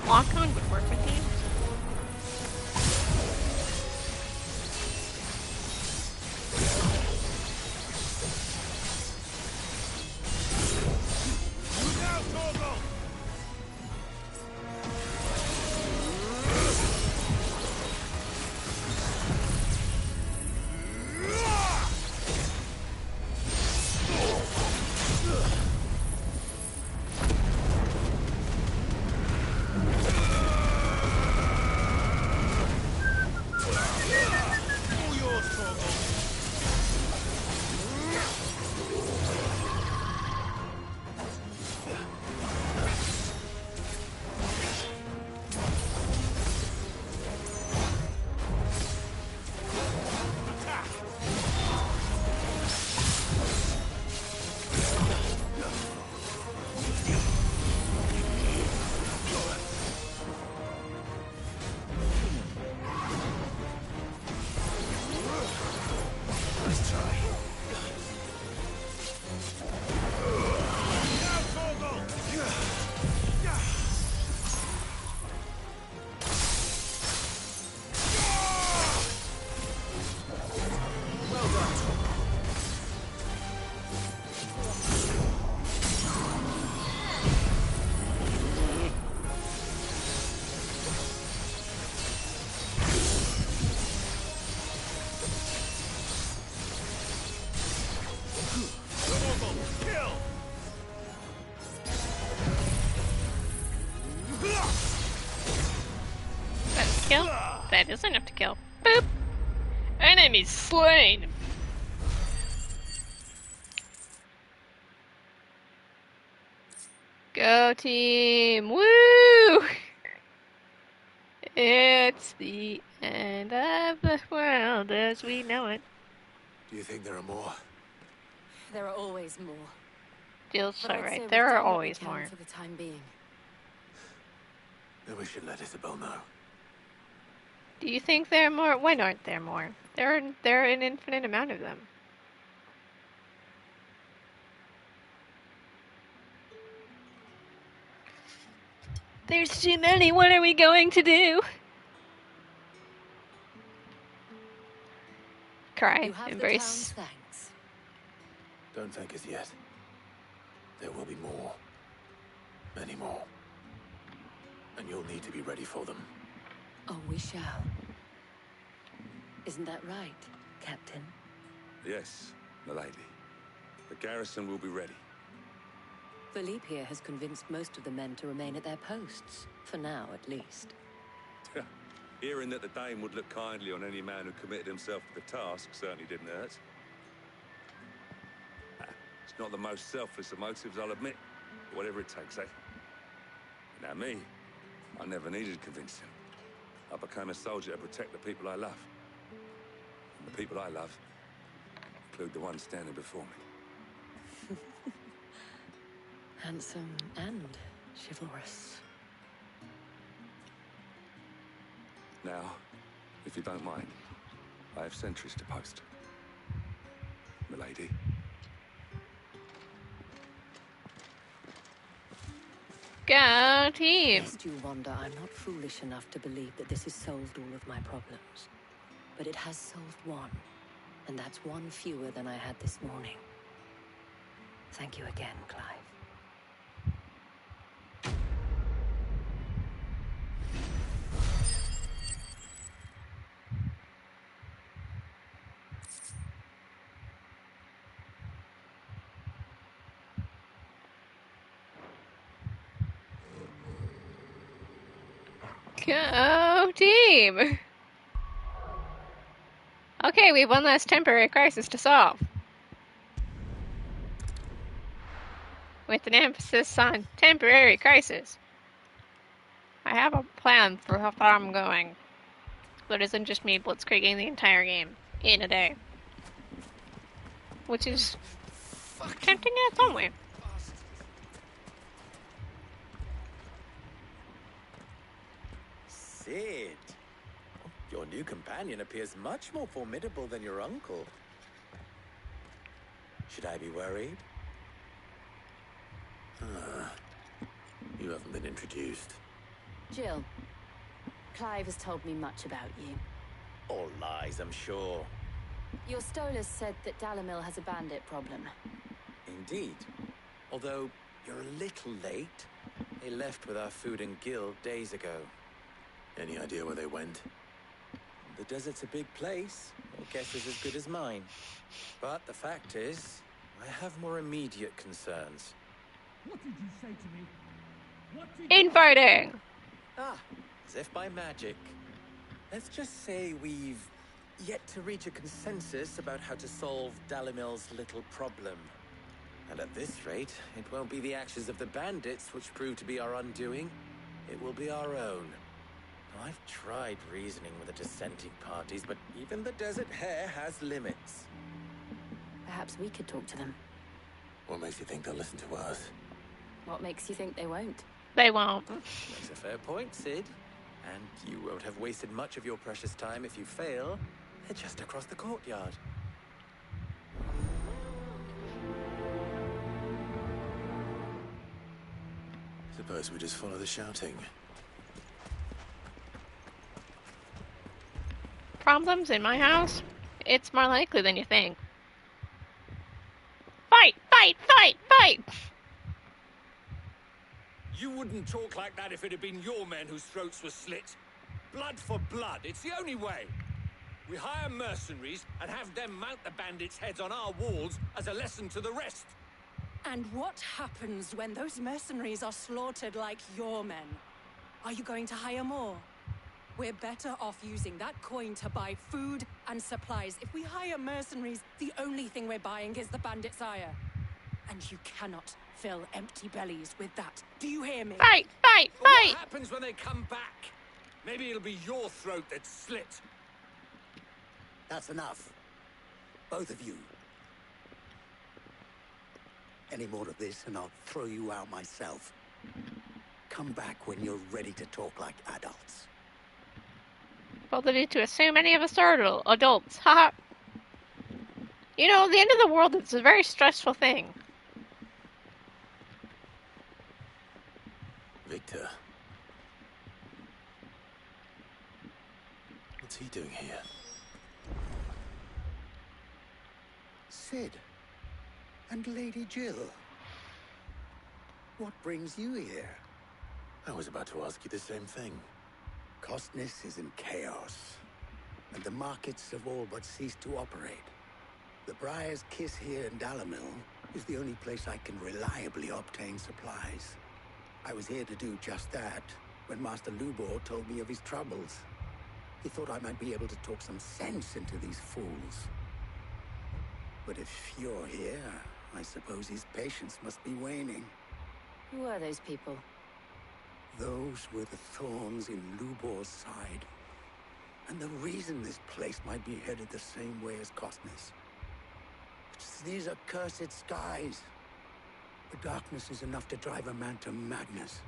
Lock-on would work with you. kill? That is enough to kill. Boop! Enemy slain! Go team! Woo! It's the end of the world as we know it. Do you think there are more? There are always more. Feels so But I'd say right. we've There are done what we always can more. for the time being. Then we should let Isabel know. Do you think there are more? When aren't there more? There are an infinite amount of them. There's too many. What are we going to do? Cry. You have Embrace. the town's thanks. Don't thank us yet. There will be more. Many more. And you'll need to be ready for them. Oh, we shall. Isn't that right, Captain? Yes, milady. The garrison will be ready. Philippe here has convinced most of the men to remain at their posts. For now, at least. Hearing that the Dane would look kindly on any man who committed himself to the task certainly didn't hurt. It's not the most selfless of motives, I'll admit. But whatever it takes, eh? Now me, I never needed convincing. I became a soldier to protect the people I love. And the people I love include the ones standing before me. Handsome and chivalrous. Now, if you don't mind, I have sentries to post. Milady. Go team! Lest you wonder, I'm not foolish enough to believe that this has solved all of my problems. But it has solved one. And that's one fewer than I had this morning. Thank you again, Clive. Go team! Okay, we have one last temporary crisis to solve. With an emphasis on temporary crisis. I have a plan for how far I'm going. That isn't just me blitzkrieging the entire game in a day. Which is tempting in its own way. Sid, your new companion appears much more formidable than your uncle. Should I be worried? You haven't been introduced. Jill, Clive has told me much about you. All lies, I'm sure. Your Stolas said that Dalamil has a bandit problem. Indeed. Although, you're a little late. They left with our food and guild days ago. Any idea where they went? The desert's a big place. Your guess is as good as mine. But the fact is, I have more immediate concerns. What did you say to me? Infighting! Ah, as if by magic. Let's just say we've yet to reach a consensus about how to solve Dalamil's little problem. And at this rate, it won't be the actions of the bandits which prove to be our undoing. It will be our own. Now, I've tried reasoning with the dissenting parties, but even the Desert Hare has limits. Perhaps we could talk to them. What makes you think they'll listen to us? What makes you think they won't? They won't. Makes a fair point, Sid. And you won't have wasted much of your precious time if you fail. They're just across the courtyard. Suppose we just follow the shouting. Problems in my house? It's more likely than you think. Fight! Fight! Fight! Fight! You wouldn't talk like that if it had been your men whose throats were slit. Blood for blood, it's the only way. We hire mercenaries and have them mount the bandits' heads on our walls as a lesson to the rest. And what happens when those mercenaries are slaughtered like your men? Are you going to hire more? We're better off using that coin to buy food and supplies. If we hire mercenaries, the only thing we're buying is the bandit's ire. And you cannot fill empty bellies with that. Do you hear me? Fight! Fight! What Fight! happens when they come back? Maybe it'll be your throat that's slit. That's enough. Both of you. Any more of this and I'll throw you out myself. Come back when you're ready to talk like adults. Both of you to assume any of us are adults. Haha. You know, the end of the world is a very stressful thing. Victor. What's he doing here? Sid. And Lady Jill. What brings you here? I was about to ask you the same thing. Costness is in chaos, and the markets have all but ceased to operate. The Briar's Kiss here in Dalimil is the only place I can reliably obtain supplies. I was here to do just that when Master Lubor told me of his troubles. He thought I might be able to talk some sense into these fools. But if you're here, I suppose his patience must be waning. Who are those people? Those were the thorns in Lubor's side. And the reason this place might be headed the same way as Costness. It's these accursed skies. The darkness is enough to drive a man to madness.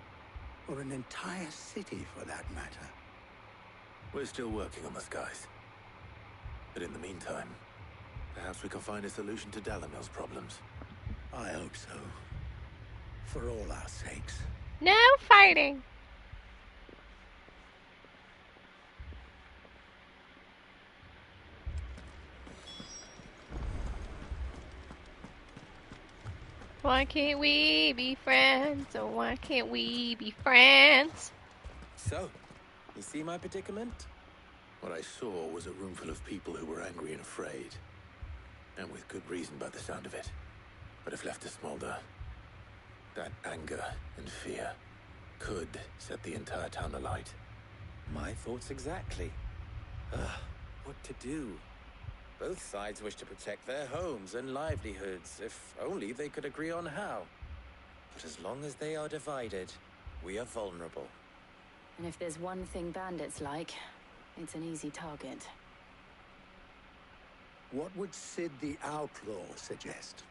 Or an entire city, for that matter. We're still working on the skies. But in the meantime, perhaps we can find a solution to Dalimil's problems. I hope so. For all our sakes. No fighting! Why can't we be friends? Oh, why can't we be friends? So, you see my predicament? What I saw was a room full of people who were angry and afraid. And with good reason by the sound of it. But if left to smolder, that anger and fear could set the entire town alight. My thoughts exactly. What to do? Both sides wish to protect their homes and livelihoods, if only they could agree on how. But as long as they are divided, we are vulnerable. And if there's one thing bandits like, it's an easy target. What would Sid the Outlaw suggest?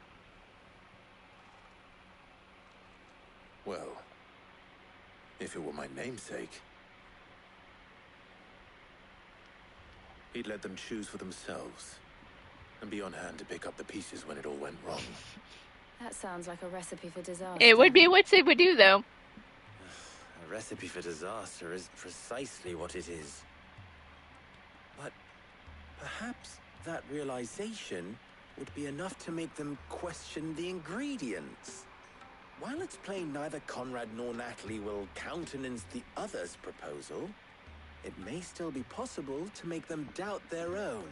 Well, if it were my namesake, he'd let them choose for themselves and be on hand to pick up the pieces when it all went wrong. That sounds like a recipe for disaster. It would be what Sid would do, though. A recipe for disaster is precisely what it is. But perhaps that realization would be enough to make them question the ingredients. While it's plain neither Conrad nor Natalie will countenance the other's proposal, it may still be possible to make them doubt their own.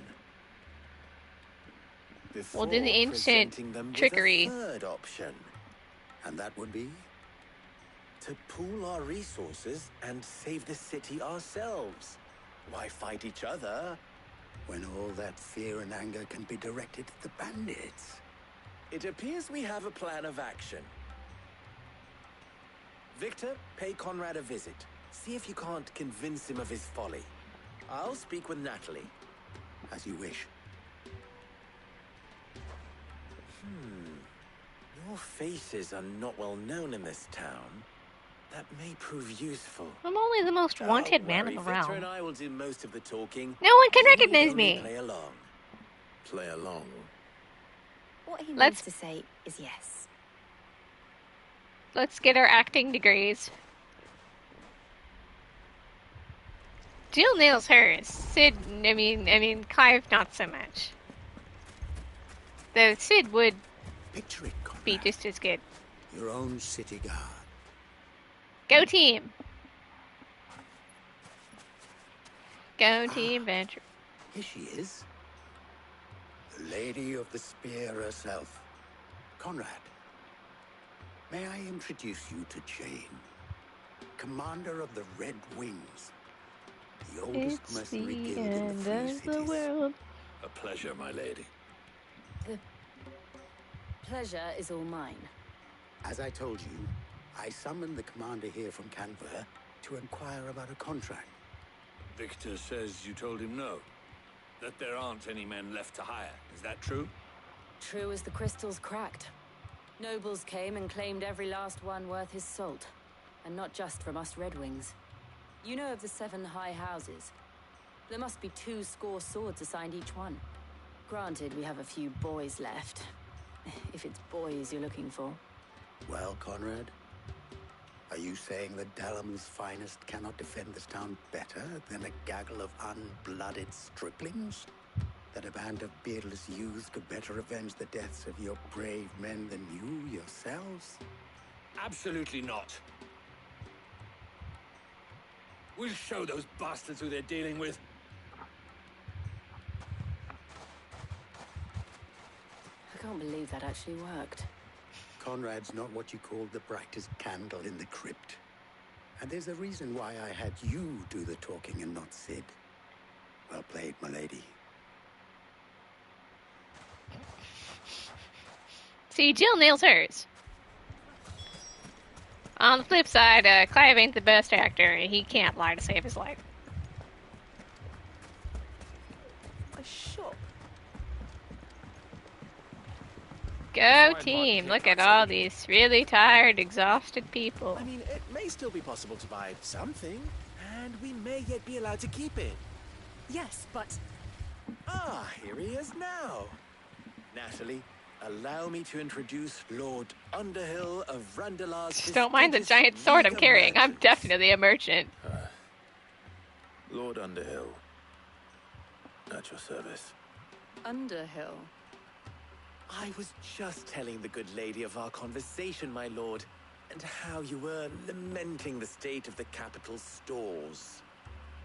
We'll do the ancient trickery. With a third option. And that would be? To pool our resources and save the city ourselves. Why fight each other? When all that fear and anger can be directed at the bandits. It appears we have a plan of action. Victor, pay Conrad a visit. See if you can't convince him of his folly. I'll speak with Natalie. As you wish. Your faces are not well known in this town. That may prove useful. I'm only the most wanted man in the Victor realm. and I will do most of the talking. No one can You recognize only me. Play along. Play along. What he Let's- wants to say is yes. Let's get our acting degrees. Jill nails hers. Sid, I mean, Clive not so much. Though Sid would Picture it, Conrad. be just as good. Your own city guard. Go team! Go team, Venture. Here she is. The Lady of the Spear herself. Conrad. May I introduce you to Jane, Commander of the Red Wings. the oldest It's mercenary the guild in the end Free of the Cities. world. A pleasure, my lady. The pleasure is all mine. As I told you, I summoned the commander here from Canver to inquire about a contract. Victor says you told him no. That there aren't any men left to hire. Is that true? True as the crystals cracked. Nobles came and claimed every last one worth his salt. And not just from us Red Wings. You know of the 7 high houses. There must be 2 swords assigned each one. Granted, we have a few boys left. If it's boys you're looking for. Well, Conrad, are you saying that Dalamel's finest cannot defend this town better than a gaggle of unblooded striplings? That a band of beardless youths could better avenge the deaths of your brave men than you yourselves? Absolutely not. We'll show those bastards who they're dealing with. I can't believe that actually worked. Conrad's not what you call the brightest candle in the crypt. And there's a reason why I had you do the talking and not Sid. Well played, my lady. See, Jill nails hers. On the flip side, Clive ain't the best actor. He can't lie to save his life. A shop. Go team! Look at all these really tired, exhausted people. I mean, it may still be possible to buy something, and we may yet be allowed to keep it. Yes, but... Ah, here he is now. Natalie, allow me to introduce Lord Underhill of Randalar's... Just don't mind the giant sword I'm carrying. I'm definitely a merchant. Lord Underhill. At your service. Underhill. I was just telling the good lady of our conversation, my lord, and how you were lamenting the state of the capital's stores.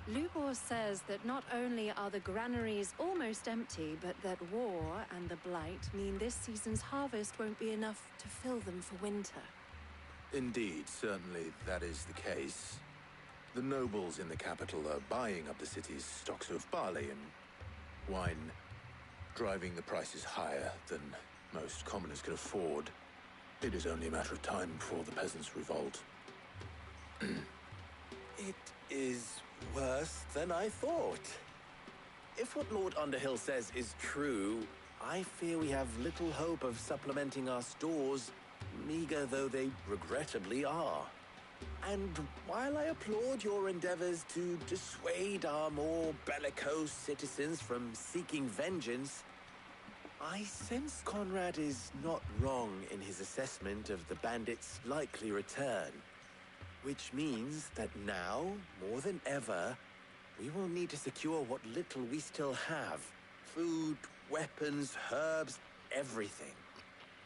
Lubor says that not only are the granaries almost empty, but that war and the Blight mean this season's harvest won't be enough to fill them for winter. Indeed, certainly that is the case. The nobles in the capital are buying up the city's stocks of barley and wine, driving the prices higher than most commoners can afford. It is only a matter of time before the peasants revolt. It is worse than I thought. If what Lord Underhill says is true, I fear we have little hope of supplementing our stores, meager though they regrettably are. And while I applaud your endeavors to dissuade our more bellicose citizens from seeking vengeance, I sense Conrad is not wrong in his assessment of the bandits' likely return. Which means that now, more than ever, we will need to secure what little we still have. Food, weapons, herbs, everything.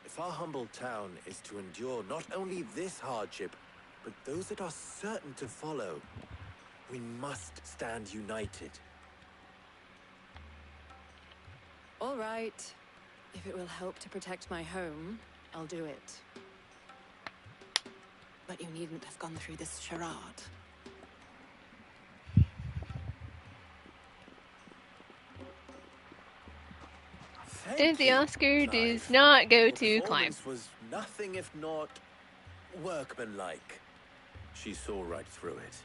If our humble town is to endure not only this hardship, but those that are certain to follow, we must stand united. All right. If it will help to protect my home, I'll do it. But you needn't have gone through this charade. And the Oscar does not go to Climb. Performance was nothing if not workmanlike. She saw right through it.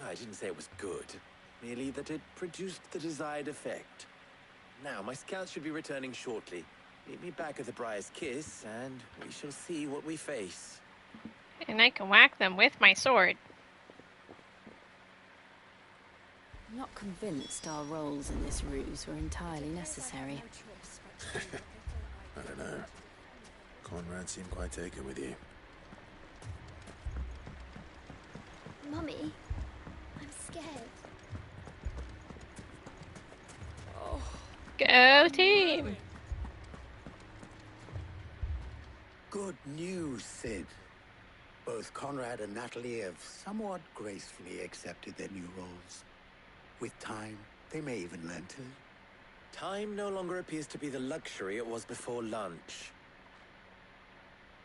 I didn't say it was good, merely that it produced the desired effect. Now, my scouts should be returning shortly. Meet me back at the Briar's Kiss, and we shall see what we face. And I can whack them with my sword. I'm not convinced our roles in this ruse were entirely necessary. I don't know. Conrad seemed quite taken with you. Mummy, I'm scared. Go team! Good news, Sid. Both Conrad and Natalie have somewhat gracefully accepted their new roles. With time, they may even learn to. Time no longer appears to be the luxury it was before lunch.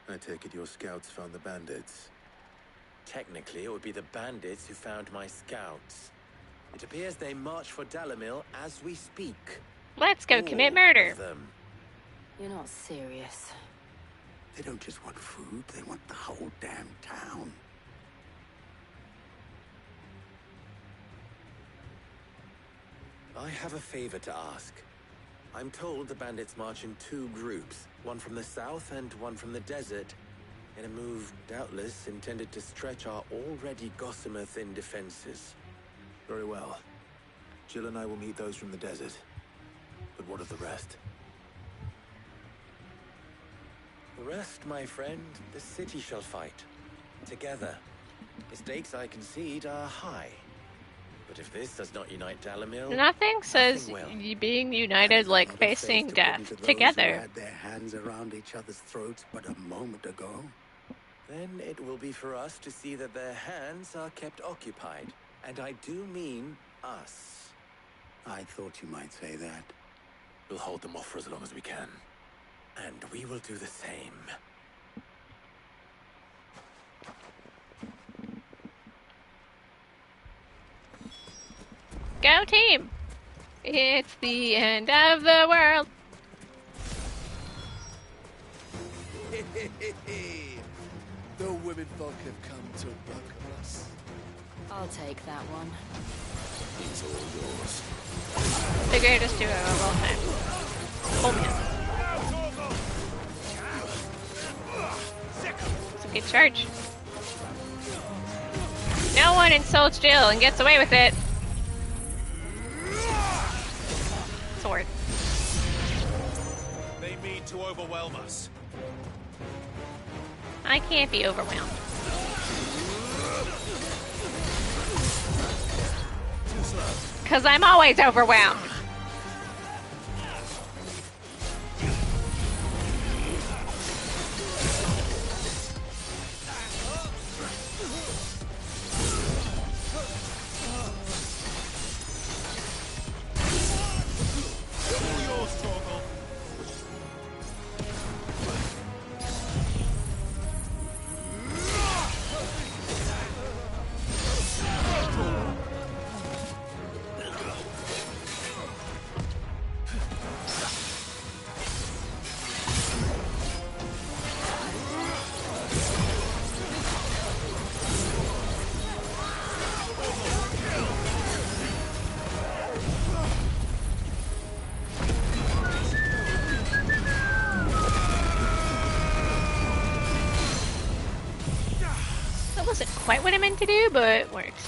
I take it your scouts found the bandits. Technically, it would be the bandits who found my scouts. It appears they march for Dalimil as we speak. Let's go commit All murder. of them. You're not serious. They don't just want food, they want the whole damn town. I have a favor to ask. I'm told the bandits march in 2 groups, one from the south and one from the desert, in a move doubtless intended to stretch our already gossamer-thin defenses. Very well. Jill and I will meet those from the desert. But what of the rest? The rest, my friend, the city shall fight. Together. The stakes, I concede, are high. But if this does not unite Dalimil, Nothing says will. being united like Another face facing to put death into those who together. had their hands around each other's throats but a moment ago. Then it will be for us to see that their hands are kept occupied. And I do mean us. I thought you might say that. We'll hold them off for as long as we can. And we will do the same. Go team! It's the end of the world. The women folk have come to welcome us. I'll take that one. It's all yours. Figure just do it a roll time. Oh man. It's a good charge. No one insults Jill and gets away with it. Sword. They mean to overwhelm us. I can't be overwhelmed. Because I'm always overwhelmed. Wasn't quite what I meant to do, but it works.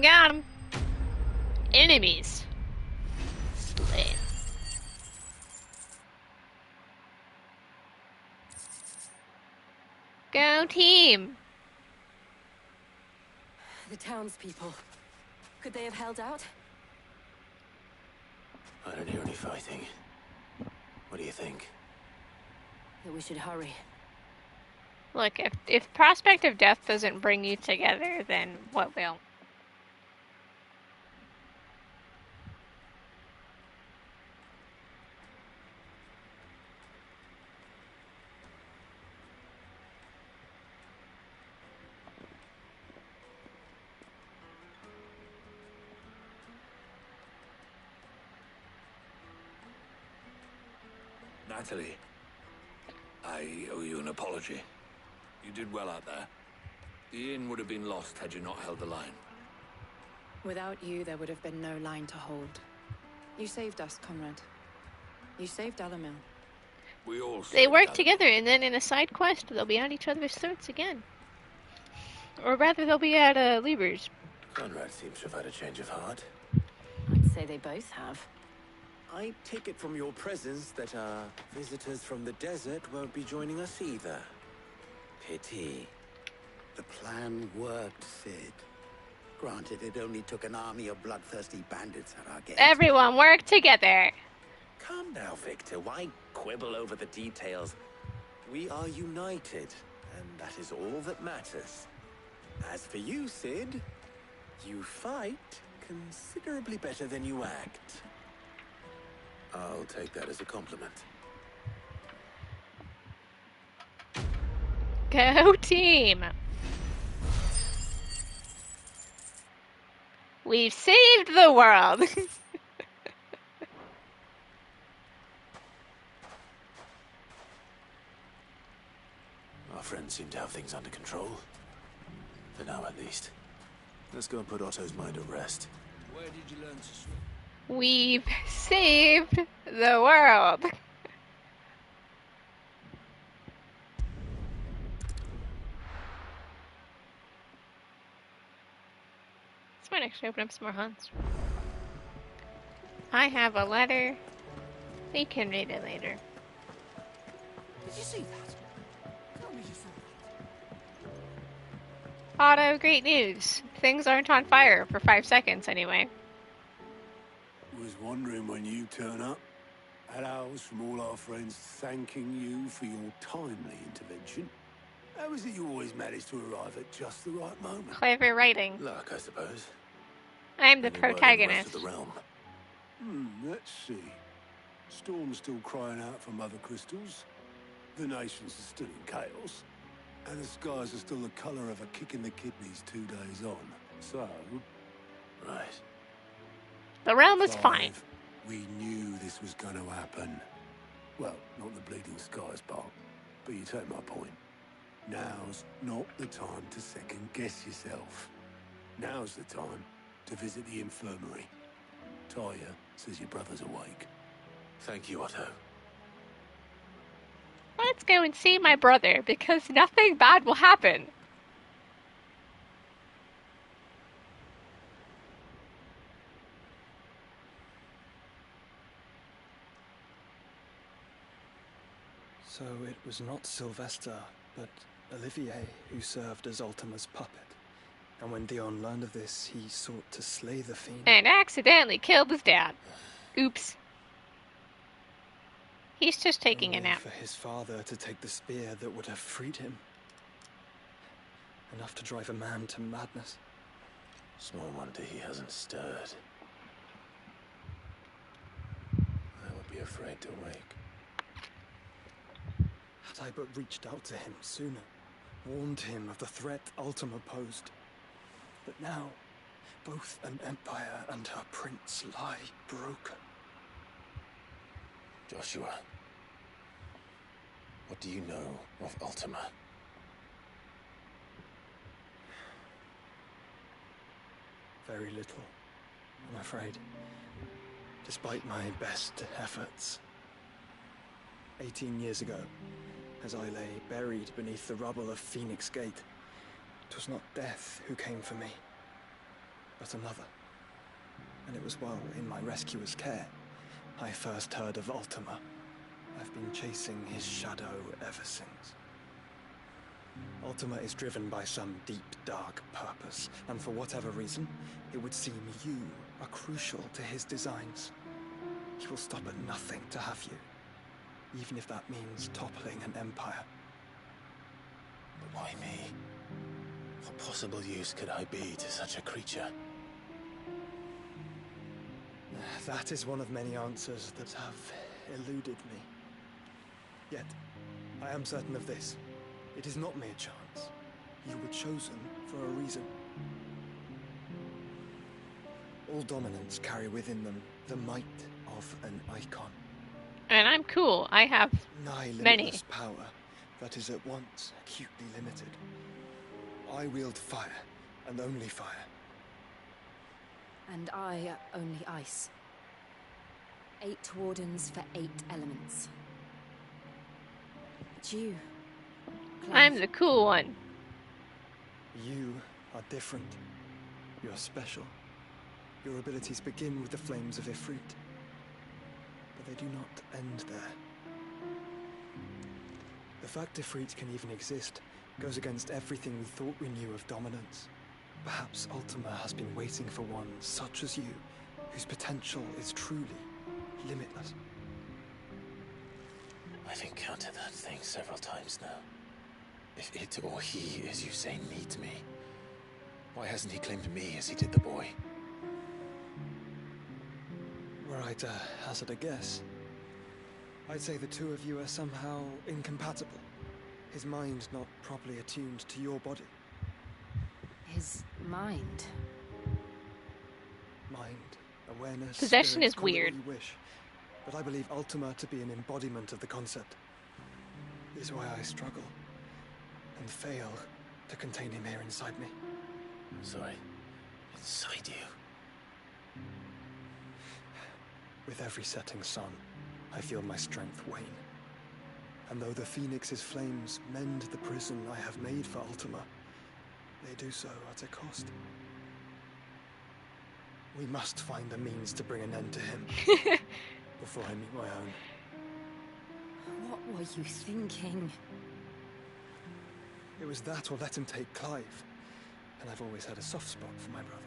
Got him. Enemies. Slain. Go team! The townspeople. Could they have held out? I don't hear any fighting. What do you think? That we should hurry. Look, if prospect of death doesn't bring you together, then what will? Natalie, I owe you an apology. You did well out there. The inn would have been lost had you not held the line. Without you, there would have been no line to hold. You saved us, Conrad. You saved Dalimil. We all They work together, and then in a side quest, they'll be at each other's throats again. Or rather, they'll be at Lieber's. Conrad seems to have had a change of heart. I'd say they both have. I take it from your presence that our visitors from the desert won't be joining us either. Pity. The plan worked, Sid. Granted, it only took an army of bloodthirsty bandits at our gate. Everyone work together! Come now, Victor. Why quibble over the details? We are united, and that is all that matters. As for you, Sid, you fight considerably better than you act. I'll take that as a compliment. Go team! We've saved the world! Our friends seem to have things under control. For now, at least. Let's go and put Otto's mind at rest. Where did you learn to swim? We've saved the world! This might actually open up some more hunts. I have a letter. We can read it later. Did you see that? Tell me you saw that. Otto, great news. Things aren't on fire for 5 seconds anyway. Was wondering when you turn up. Hellos from all our friends thanking you for your timely intervention. How is it you always manage to arrive at just the right moment? Clever writing. Luck, I suppose. I'm the Any word on protagonist. rest of the realm? Let's see. Storm's still crying out for mother crystals. The nations are still in chaos. And the skies are still the colour of a kick in the kidneys 2 days on. So... Right. The realm is fine. We knew this was going to happen. Well, not the bleeding skies part, but you take my point. Now's not the time to second-guess yourself. Now's the time to visit the infirmary. Talia says your brother's awake. Thank you, Otto. Let's go and see my brother, because nothing bad will happen. So it was not Sylvester, but Olivier who served as Ultima's puppet. And when Dion learned of this, he sought to slay the fiend. And accidentally killed his dad. Oops. He's just taking a Only nap. for his father to take the spear that would have freed him. Enough to drive a man to madness. Small wonder he hasn't stirred. I would be afraid to wake. Had I but reached out to him sooner, warned him of the threat Ultima posed. But now, both an empire and her prince lie broken. Joshua, what do you know of Ultima? Very little, I'm afraid. Despite my best efforts. 18 years ago, as I lay buried beneath the rubble of Phoenix Gate, it was not death who came for me, but another. And it was while in my rescuer's care I first heard of Ultima. I've been chasing his shadow ever since. Ultima is driven by some deep, dark purpose, and for whatever reason, it would seem you are crucial to his designs. He will stop at nothing to have you, even if that means toppling an empire. But why me? What possible use could I be to such a creature? That is one of many answers that have eluded me. Yet, I am certain of this. It is not mere chance. You were chosen for a reason. All dominants carry within them the might of an icon. And I'm cool. I have Nigh many. limitless power that is at once acutely limited. I wield fire, and only fire. And I only ice. 8 wardens for 8 elements. But you, Clive, I'm the cool one. You are different. You are special. Your abilities begin with the flames of Ifrit. But they do not end there. The fact Ifrit can even exist goes against everything we thought we knew of dominance. Perhaps Ultima has been waiting for one such as you, whose potential is truly limitless. I've encountered that thing several times now. If it or he, as you say, needs me, why hasn't he claimed me as he did the boy? Were I to hazard a guess, I'd say the two of you are somehow incompatible. His mind not properly attuned to your body. his mind. Mind, awareness, Possession spirit, is call it what weird. you wish. But I believe Ultima to be an embodiment of the concept. This is why I struggle and fail to contain him here inside me. Sorry, inside you. With every setting sun, I feel my strength wane. And though the Phoenix's flames mend the prison I have made for Ultima, they do so at a cost. We must find a means to bring an end to him before I meet my own. What were you thinking? It was that or let him take Clive. And I've always had a soft spot for my brother.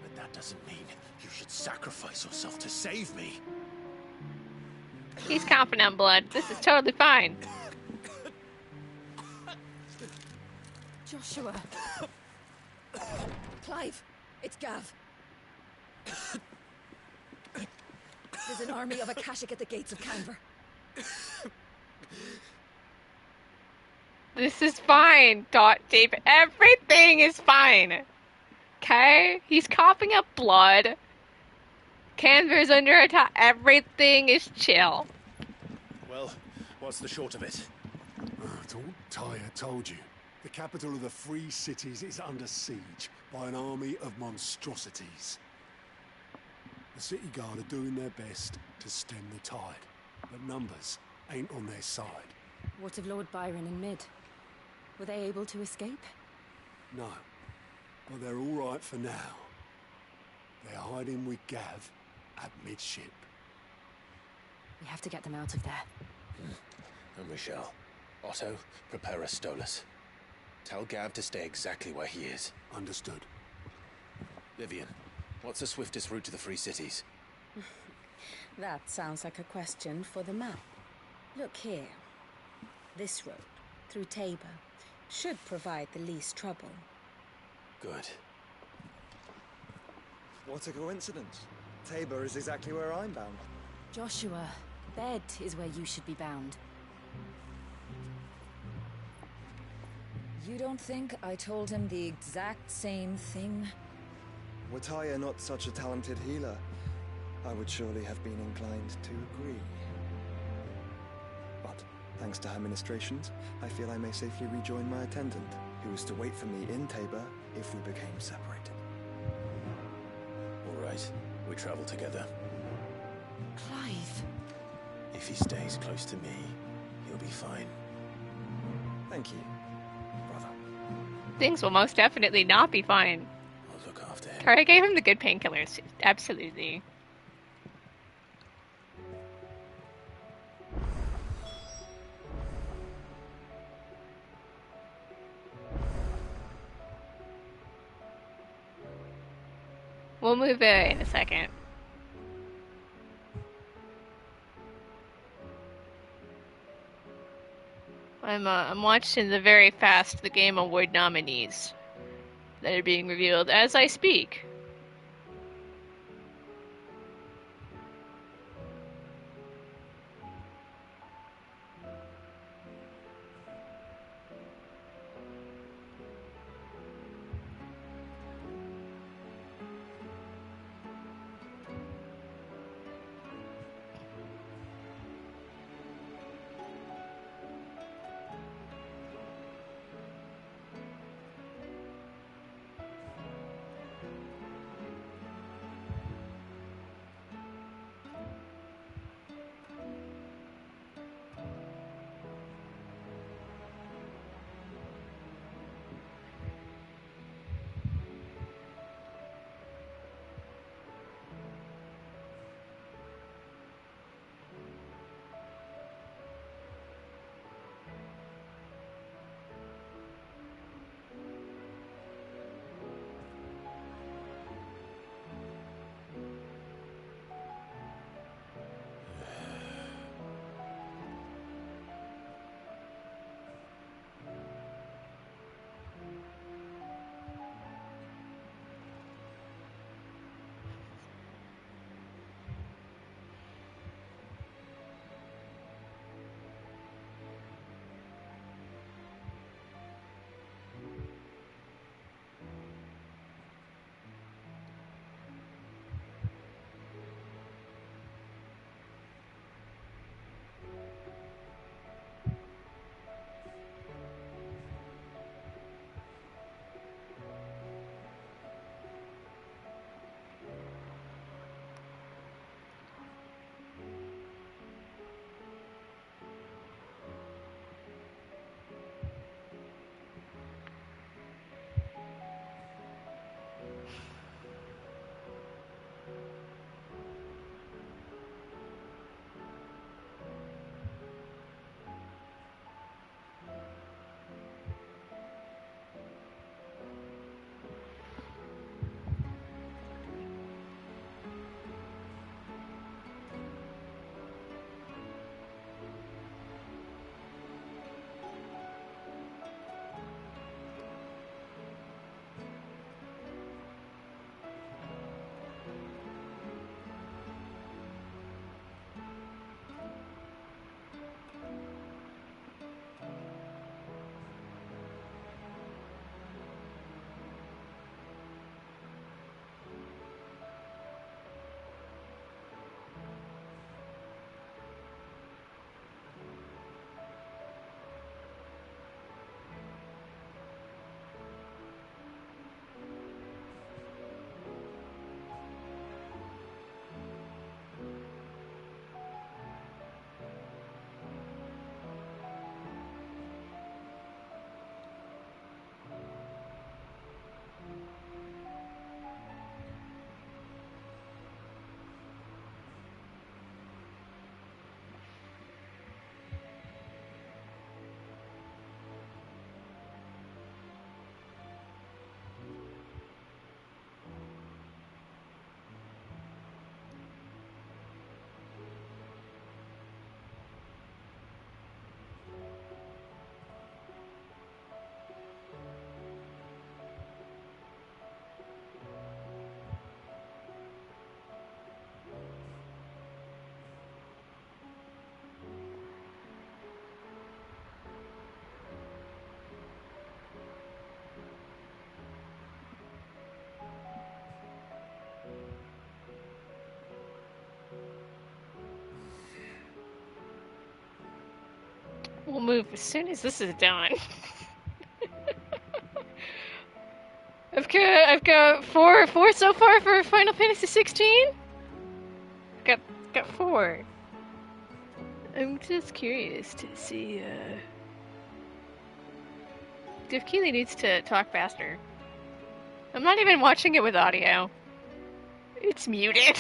But that doesn't mean you should sacrifice yourself to save me. He's coughing out blood. This is totally fine. Joshua. Clive, it's Gav. There's an army of Akashic at the gates of Canver. This is fine, David. Everything is fine. Okay? He's coughing up blood. Canver's under attack. Everything is chill. Well, what's the short of it? Don't Tyre told you. The capital of the Free Cities is under siege by an army of monstrosities. The city guard are doing their best to stem the tide, but numbers ain't on their side. What of Lord Byron and Mid? Were they able to escape? No, but they're all right for now. They're hiding with Gav at midship. We have to get them out of there. And we shall. Otto, prepare a Stolas. Tell Gav to stay exactly where he is. Understood. Vivian, what's the swiftest route to the Free Cities? That sounds like a question for the map. Look here. This road, through Tabor, should provide the least trouble. Good. What a coincidence. Tabor is exactly where I'm bound. Joshua, bed is where you should be bound. You don't think I told him the exact same thing? Were Tyre not such a talented healer, I would surely have been inclined to agree. But, thanks to her ministrations, I feel I may safely rejoin my attendant, who is to wait for me in Tabor if we became separated. All right, we travel together. Clive. If he stays close to me, he'll be fine. Thank you, brother. Things will most definitely not be fine. I'll look after him. Tyra gave him the good painkillers. Absolutely. We'll move it in a second. I'm watching the very fast the Game Award nominees that are being revealed as I speak. We'll move as soon as this is done. I've got four so far for Final Fantasy 16. Got 4. I'm just curious to see if Keely needs to talk faster. I'm not even watching it with audio. It's muted.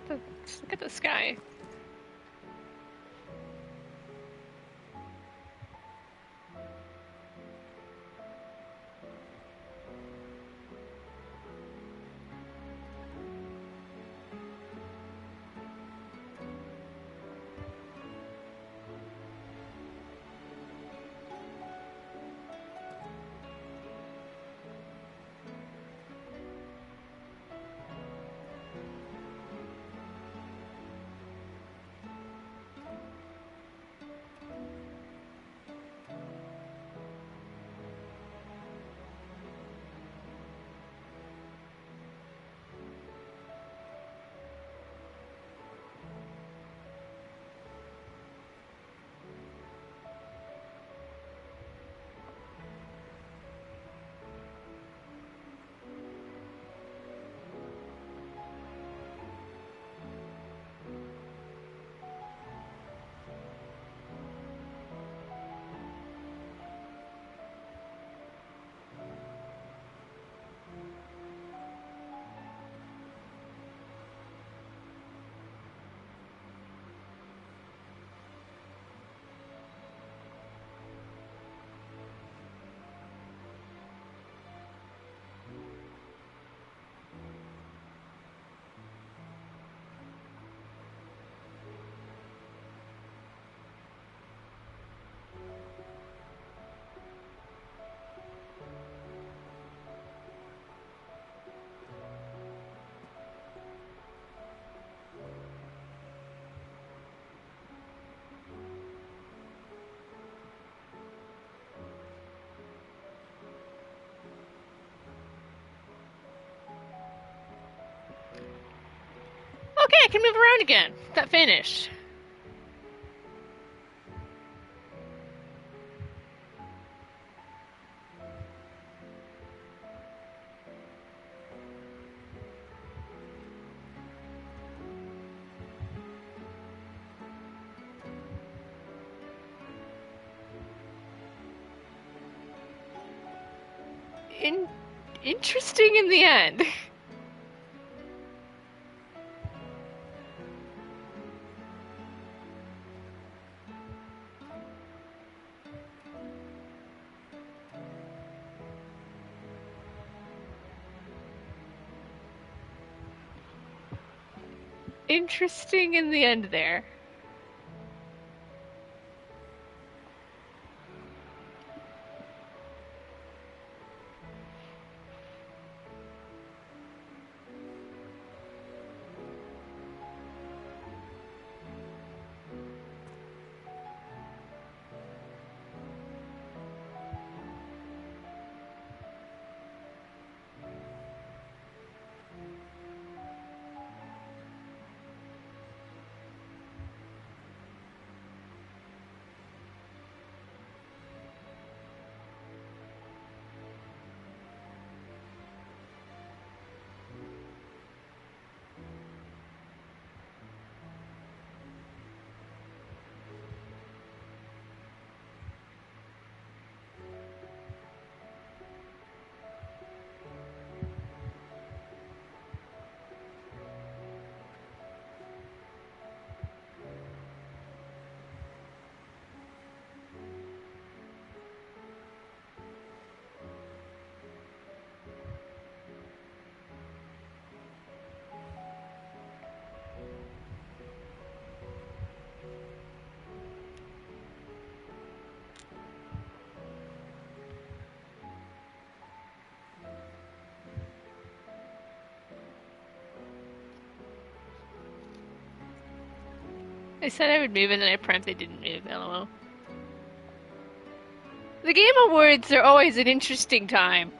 Look at the sky. Okay, I can move around again. That finished. Interesting in the end. Interesting in the end there. I said I would move and then I promptly didn't move, lol. The Game Awards are always an interesting time.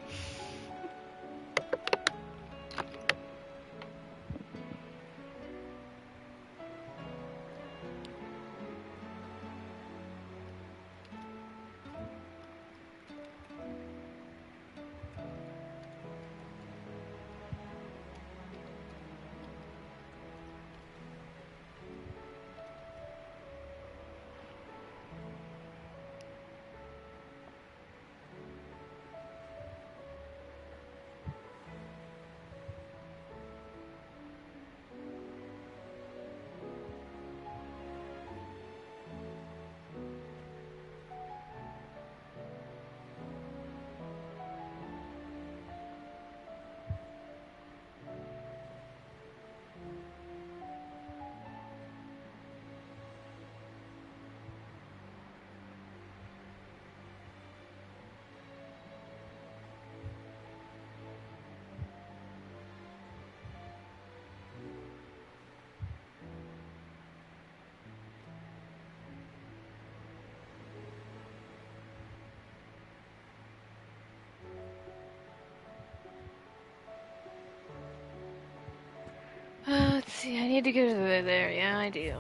see, I need to go to there. Yeah, I do.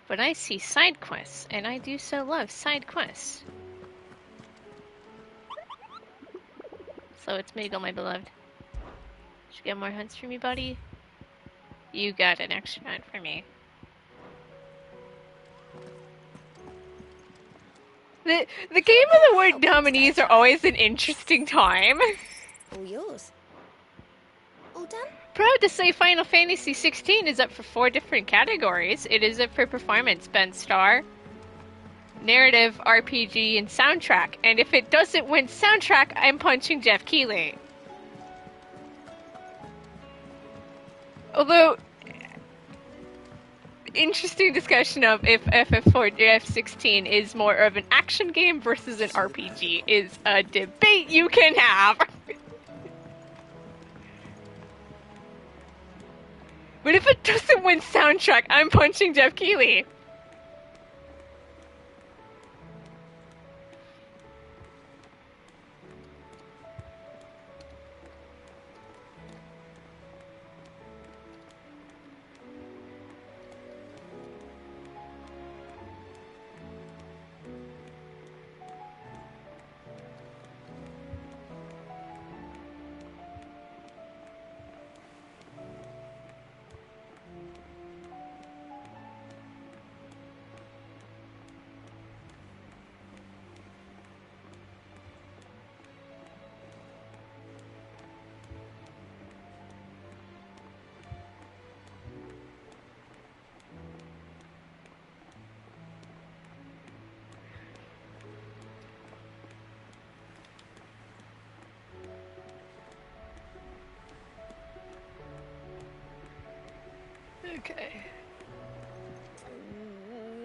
But I see side quests, and I do so love side quests. So it's Meagle, my beloved. Did you get more hunts for me, buddy? You got an extra hunt for me. The Game of the Word nominees are always an interesting time. All yours. All done? Proud to say Final Fantasy XVI is up for 4 different categories. It is up for performance, Ben Star, narrative, RPG, and soundtrack. And if it doesn't win soundtrack, I'm punching Jeff Keighley. Although, interesting discussion of if FF16 is more of an action game versus an RPG is a debate you can have. But if it doesn't win soundtrack, I'm punching Jeff Keighley. Okay.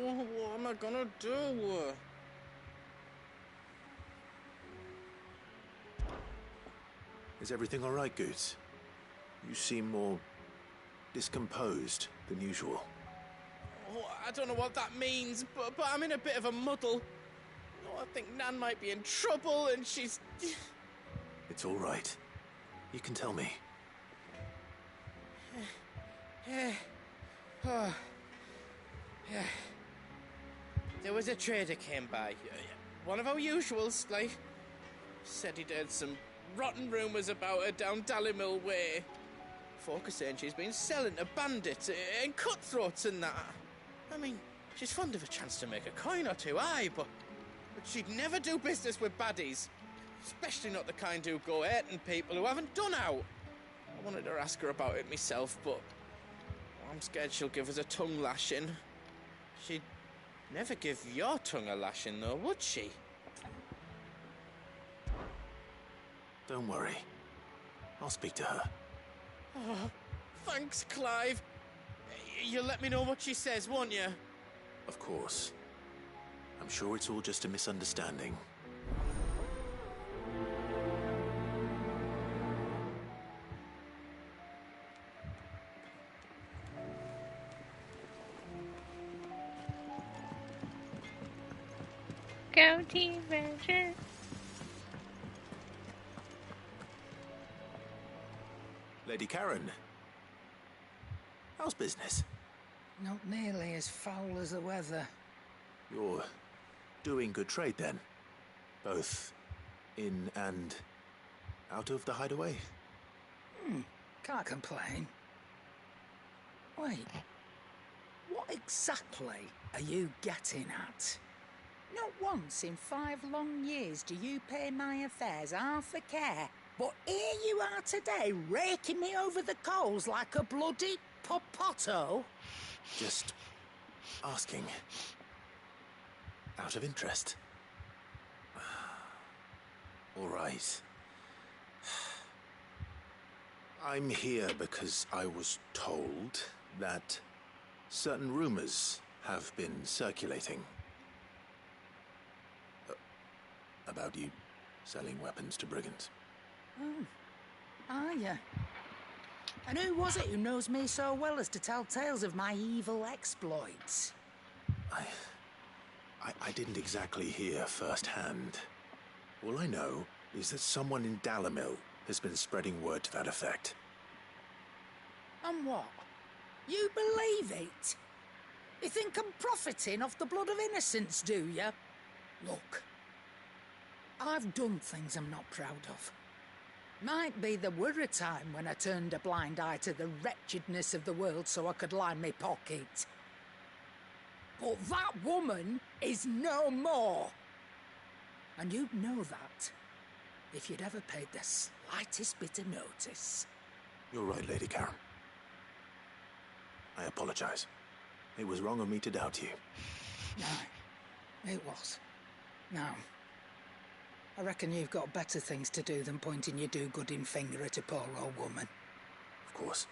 What am I gonna do? Is everything all right, Goots? You seem more discomposed than usual. Oh, I don't know what that means, but I'm in a bit of a muddle. Oh, I think Nan might be in trouble, and she's... It's all right. You can tell me. Oh. Yeah. There was a trader came by. One of our usuals, like. Said he'd heard some rotten rumours about her down Dalimil Way. Folk are saying she's been selling to bandits and cutthroats and that. I mean, she's fond of a chance to make a coin or two, aye, but she'd never do business with baddies. Especially not the kind who go hurting people who haven't done out. I wanted to ask her about it myself, but I'm scared she'll give us a tongue lashing. She'd never give your tongue a lashing, though, would she? Don't worry. I'll speak to her. Oh, thanks, Clive. You'll let me know what she says, won't you? Of course. I'm sure it's all just a misunderstanding. Go Team Venture. Lady Karen. How's business? Not nearly as foul as the weather. You're doing good trade then? Both in and out of the hideaway? Can't complain. Wait. What exactly are you getting at? Not once in 5 long years do you pay my affairs half a care. But here you are today, raking me over the coals like a bloody popoto. Just asking. Out of interest. All right. I'm here because I was told that certain rumors have been circulating. About you selling weapons to brigands. Oh, are ya? And who was it who knows me so well as to tell tales of my evil exploits? I didn't exactly hear firsthand. All I know is that someone in Dalimil has been spreading word to that effect. And what? You believe it? You think I'm profiting off the blood of innocents, do you? Look, I've done things I'm not proud of. Might be there were a time when I turned a blind eye to the wretchedness of the world so I could line my pocket. But that woman is no more. And you'd know that if you'd ever paid the slightest bit of notice. You're right, Lady Karen. I apologize. It was wrong of me to doubt you. No, it was. Now, I reckon you've got better things to do than pointing your do-gooding finger at a poor old woman. Of course.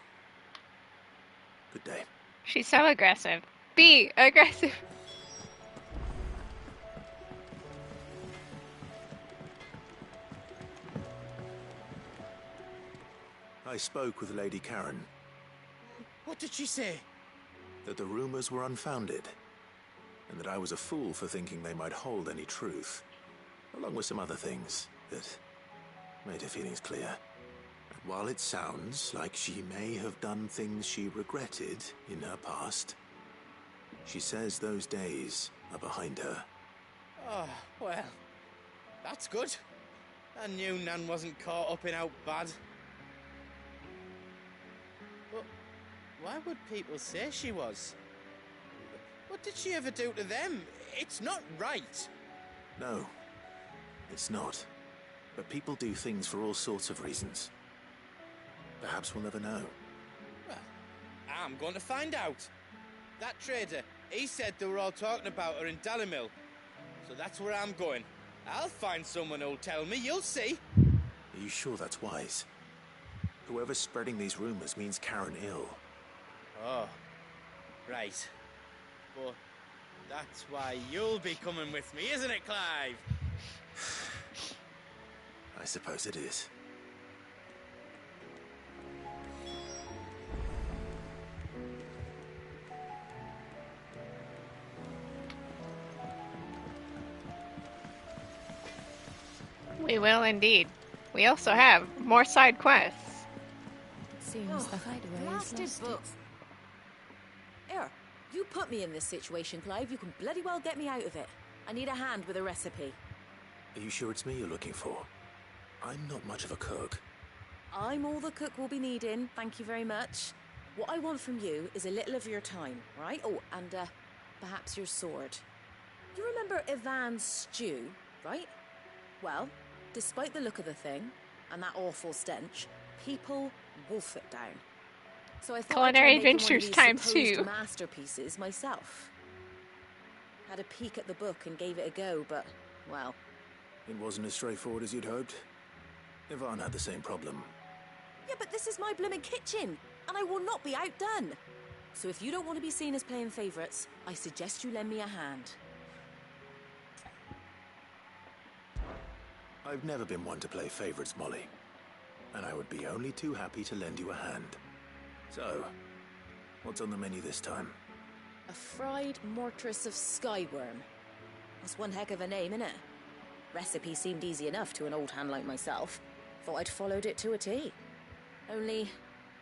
Good day. She's so aggressive. Be aggressive. I spoke with Lady Karen. What did she say? That the rumors were unfounded, and that I was a fool for thinking they might hold any truth, along with some other things that made her feelings clear. And while it sounds like she may have done things she regretted in her past, she says those days are behind her. Oh, well, that's good. I knew Nan wasn't caught up in out bad. But why would people say she was? What did she ever do to them? It's not right. No, it's not. But people do things for all sorts of reasons. Perhaps we'll never know. Well, I'm going to find out. That trader, he said they were all talking about her in Dalimil. So that's where I'm going. I'll find someone who'll tell me, you'll see. Are you sure that's wise? Whoever's spreading these rumors means Karen ill. Oh, right. But that's why you'll be coming with me, isn't it, Clive? I suppose it is. We will indeed. We also have more side quests. Seems the hideaway is Blasted lost books. Here, you put me in this situation, Clive. You can bloody well get me out of it. I need a hand with a recipe. Are you sure it's me you're looking for? I'm not much of a cook. I'm all the cook will be needing, thank you very much. What I want from you is a little of your time, right? Oh, and perhaps your sword. You remember Ivan's stew, right? Well, despite the look of the thing, and that awful stench, people wolf it down. So I thought Culinary I'd try making one of Adventures these times supposed 2. masterpieces myself. Had a peek at the book and gave it a go, but, well... It wasn't as straightforward as you'd hoped. Ivan had the same problem. Yeah, but this is my blooming kitchen, and I will not be outdone. So if you don't want to be seen as playing favourites, I suggest you lend me a hand. I've never been one to play favorites, Molly. And I would be only too happy to lend you a hand. So, what's on the menu this time? A fried mortress of skyworm. That's one heck of a name, innit? Recipe seemed easy enough to an old hand like myself. Thought I'd followed it to a T. Only,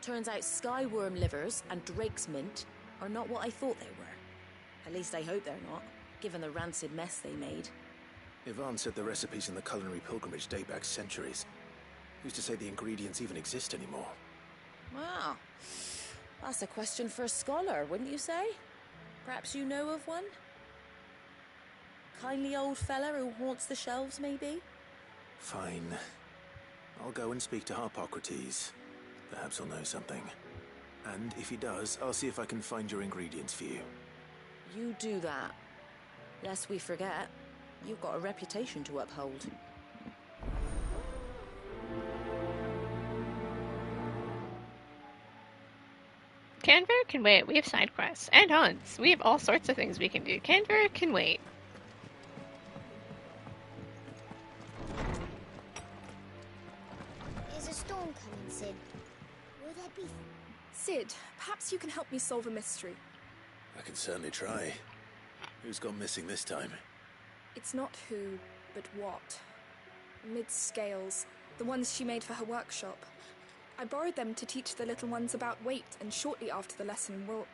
turns out skyworm livers and drake's mint are not what I thought they were. At least I hope they're not, given the rancid mess they made. Ivan said the recipes in the culinary pilgrimage date back centuries. Who's to say the ingredients even exist anymore? Wow. That's a question for a scholar, wouldn't you say? Perhaps you know of one? Kindly old fella who haunts the shelves, maybe? Fine. I'll go and speak to Harpocrates. Perhaps he'll know something. And if he does, I'll see if I can find your ingredients for you. You do that. Lest we forget, you've got a reputation to uphold. Canberra can wait. We have side quests and hunts. We have all sorts of things we can do. Canberra can wait. Is a storm coming, Sid? Will there be... Sid, perhaps you can help me solve a mystery. I can certainly try. Who's gone missing this time? It's not who, but what. Mid-scales, the ones she made for her workshop. I borrowed them to teach the little ones about weight, and shortly after the lesson, well,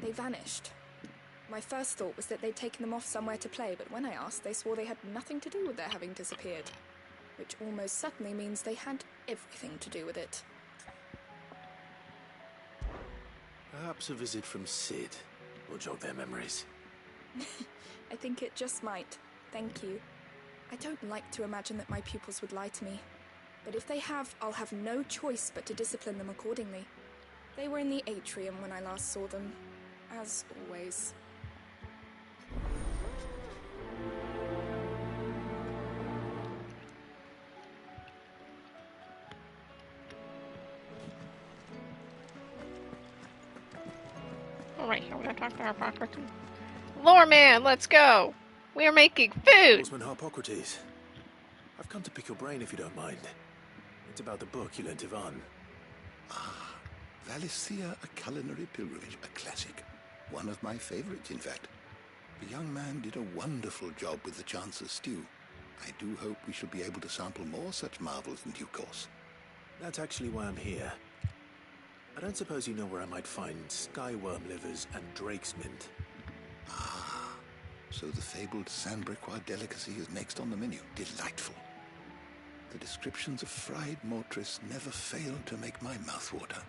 they vanished. My first thought was that they'd taken them off somewhere to play, but when I asked, they swore they had nothing to do with their having disappeared. Which almost certainly means they had everything to do with it. Perhaps a visit from Sid will jog their memories. I think it just might. Thank you. I don't like to imagine that my pupils would lie to me. But if they have, I'll have no choice but to discipline them accordingly. They were in the atrium when I last saw them, as always. Alright, here we're gonna talk to Harpocrates. Lore man, let's go! We are making food! Horseman Harpocrates, I've come to pick your brain if you don't mind. It's about the book you lent Ivan. Ah, Valicia, a culinary pilgrimage, a classic. One of my favorites, in fact. The young man did a wonderful job with the Chance's stew. I do hope we shall be able to sample more such marvels in due course. That's actually why I'm here. I don't suppose you know where I might find skyworm livers and drake's mint. Ah, so the fabled Sandbrequois delicacy is next on the menu. Delightful. The descriptions of fried mortress never fail to make my mouth water.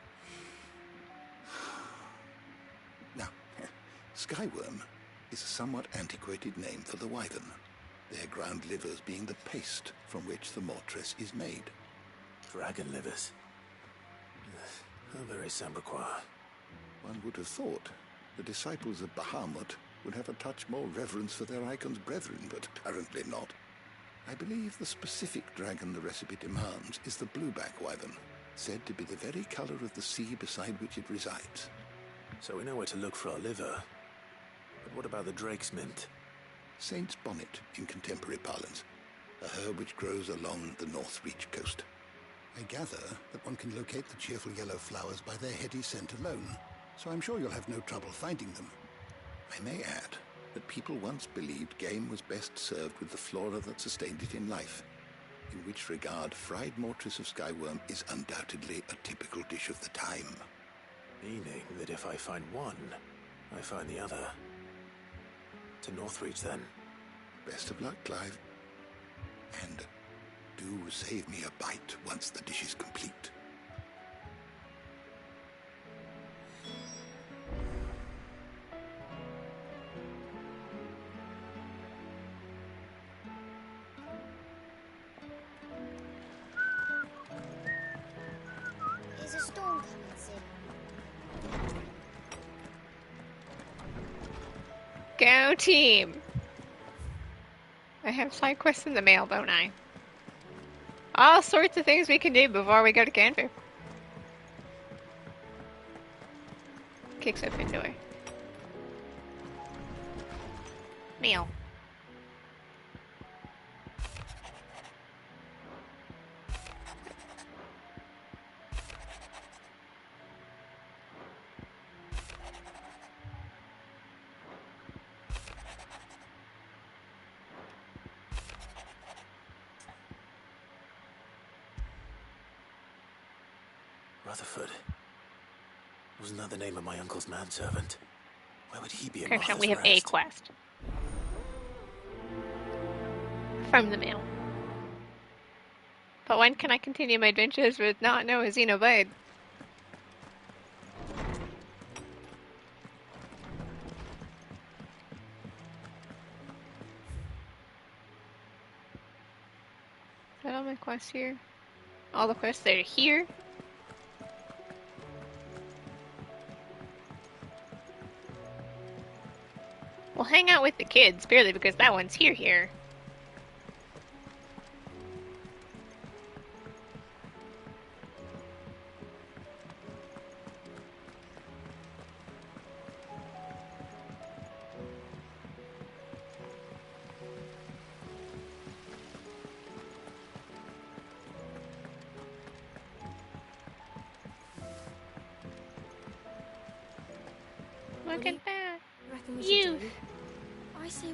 Now, skyworm is a somewhat antiquated name for the wyvern, their ground livers being the paste from which the mortress is made. Dragon livers. How very Sandbrequois. One would have thought the disciples of Bahamut would have a touch more reverence for their icon's brethren, but apparently not. I believe the specific dragon the recipe demands is the blueback wyvern, said to be the very color of the sea beside which it resides. So we know where to look for our liver. But what about the drake's mint? Saint's bonnet in contemporary parlance, a herb which grows along the North Reach coast. I gather that one can locate the cheerful yellow flowers by their heady scent alone, so I'm sure you'll have no trouble finding them. I may add that people once believed game was best served with the flora that sustained it in life, in which regard fried mortress of skyworm is undoubtedly a typical dish of the time. Meaning that if I find one, I find the other. To Northreach, then. Best of luck, Clive. And do save me a bite once the dish is complete. Is a storm coming, Sid? Go team! I have side quests in the mail, don't I? All sorts of things we can do before we go to Canfu. Kicks open door. Mail. Rutherford. Wasn't that the name of my uncle's manservant? Why would he be in Correction, Martha's we have a Rest? quest. From the mail. But when can I continue my adventures with not Noah Xenoblade? Is that all my quests here? All the quests that are here? We'll hang out with the kids, purely because that one's here. Look at that. Reckon we should Youth. do? I say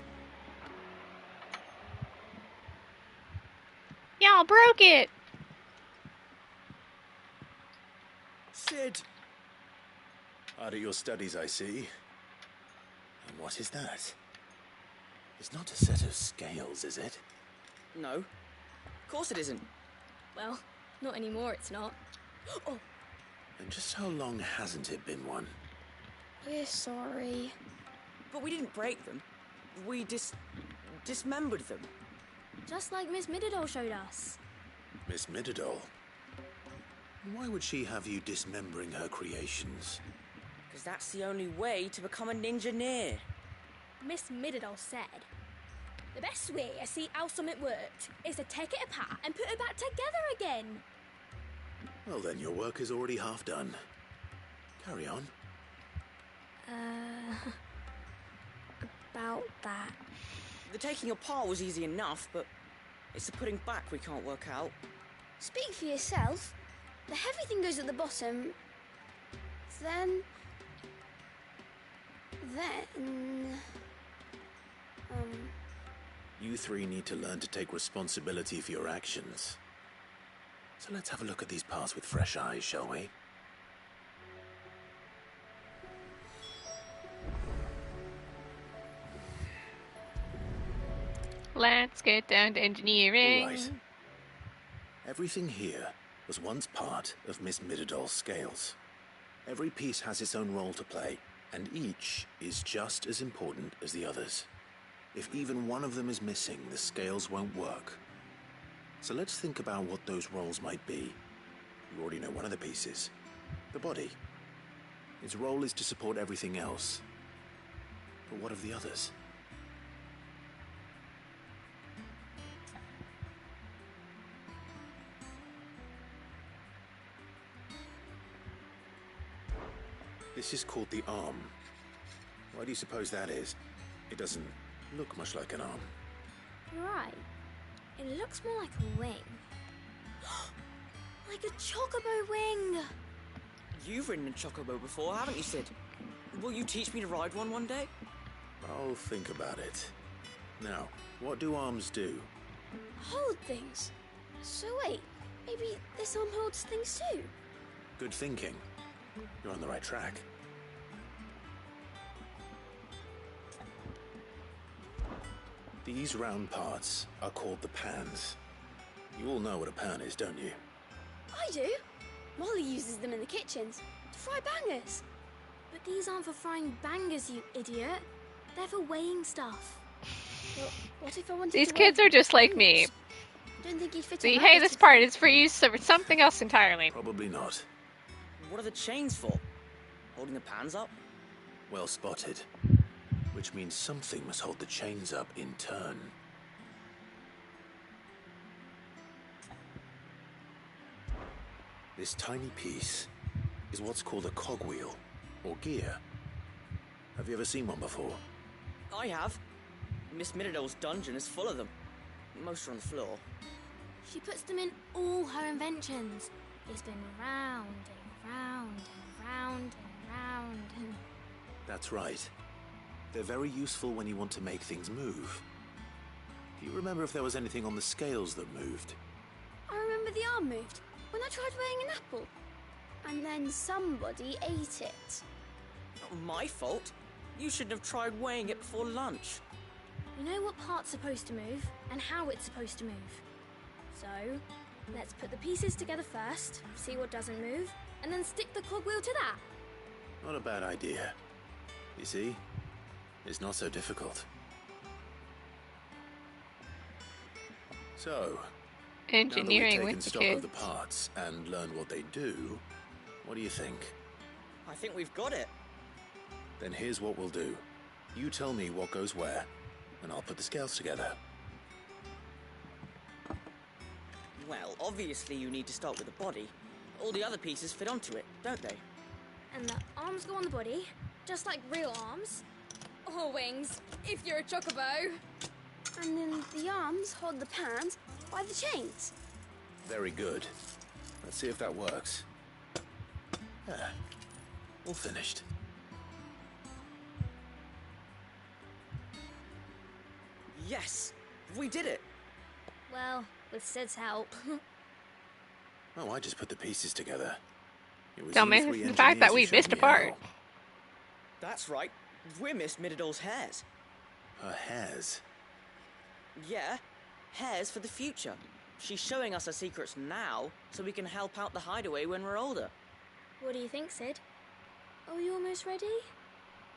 Y'all broke it! Sid! Hard at your studies, I see. And what is that? It's not a set of scales, is it? No. Of course it isn't. Well, not anymore, it's not. Oh, And just how long hasn't it been one? we're sorry. But we didn't break them. We dismembered them. Just like Miss Mididol showed us. Miss Mididol? Why would she have you dismembering her creations? Because that's the only way to become a ninja-neer. Miss Mididol said, the best way to see how something worked is to take it apart and put it back together again. Well then, your work is already half done. Carry on. About that. The taking apart was easy enough, but it's the putting back we can't work out. Speak for yourself. The heavy thing goes at the bottom. Then... You three need to learn to take responsibility for your actions. So let's have a look at these parts with fresh eyes, shall we? Let's get down to engineering. All right. Everything here was once part of Miss Mididol's scales. Every piece has its own role to play, and each is just as important as the others. If even one of them is missing, the scales won't work. So let's think about what those roles might be. You already know one of the pieces. The body. Its role is to support everything else. But what of the others? This is called the arm. Why do you suppose that is? It doesn't look much like an arm. You're right. It looks more like a wing. Like a chocobo wing! You've ridden a chocobo before, haven't you, Sid? Will you teach me to ride one day? I'll think about it. Now, what do arms do? Hold things. So wait, maybe this arm holds things too? Good thinking. You're on the right track. These round parts are called the pans. You all know what a pan is, don't you? I do. Molly uses them in the kitchens to fry bangers. But these aren't for frying bangers, you idiot. They're for weighing stuff. Well, what if I wanted These to kids weigh are just like me. bangers? Don't think you'd fit See, in hey, that this little part thing. is for use for something else entirely. Probably not. What are the chains for? Holding the pans up? Well spotted. Which means something must hold the chains up in turn. This tiny piece is what's called a cogwheel, or gear. Have you ever seen one before? I have. Miss Mididol's dungeon is full of them. Most are on the floor. She puts them in all her inventions. They spin round and round and round and round and... That's right. They're very useful when you want to make things move. Do you remember if there was anything on the scales that moved? I remember the arm moved when I tried weighing an apple. And then somebody ate it. Not my fault. You shouldn't have tried weighing it before lunch. You know what part's supposed to move and how it's supposed to move. So, let's put the pieces together first, see what doesn't move, and then stick the cogwheel to that. Not a bad idea. You see? It's not so difficult. So, Engineering now that we've taken with the stock kids. of the parts and learned what they do, what do you think? I think we've got it. Then here's what we'll do. You tell me what goes where, and I'll put the scales together. Well, obviously you need to start with the body. All the other pieces fit onto it, don't they? And the arms go on the body, just like real arms. Or wings, if you're a chocobo. And then the arms hold the pans by the chains. Very good. Let's see if that works. There. All finished. Yes! We did it! Well, with Sid's help. Oh, I just put the pieces together. It was Don't you miss three the fact that engineers who we showed missed a me part. how. That's right. We missed Mididol's hairs. Her hairs? Yeah, hairs for the future. She's showing us her secrets now, so we can help out the hideaway when we're older. What do you think, Sid? Are we almost ready?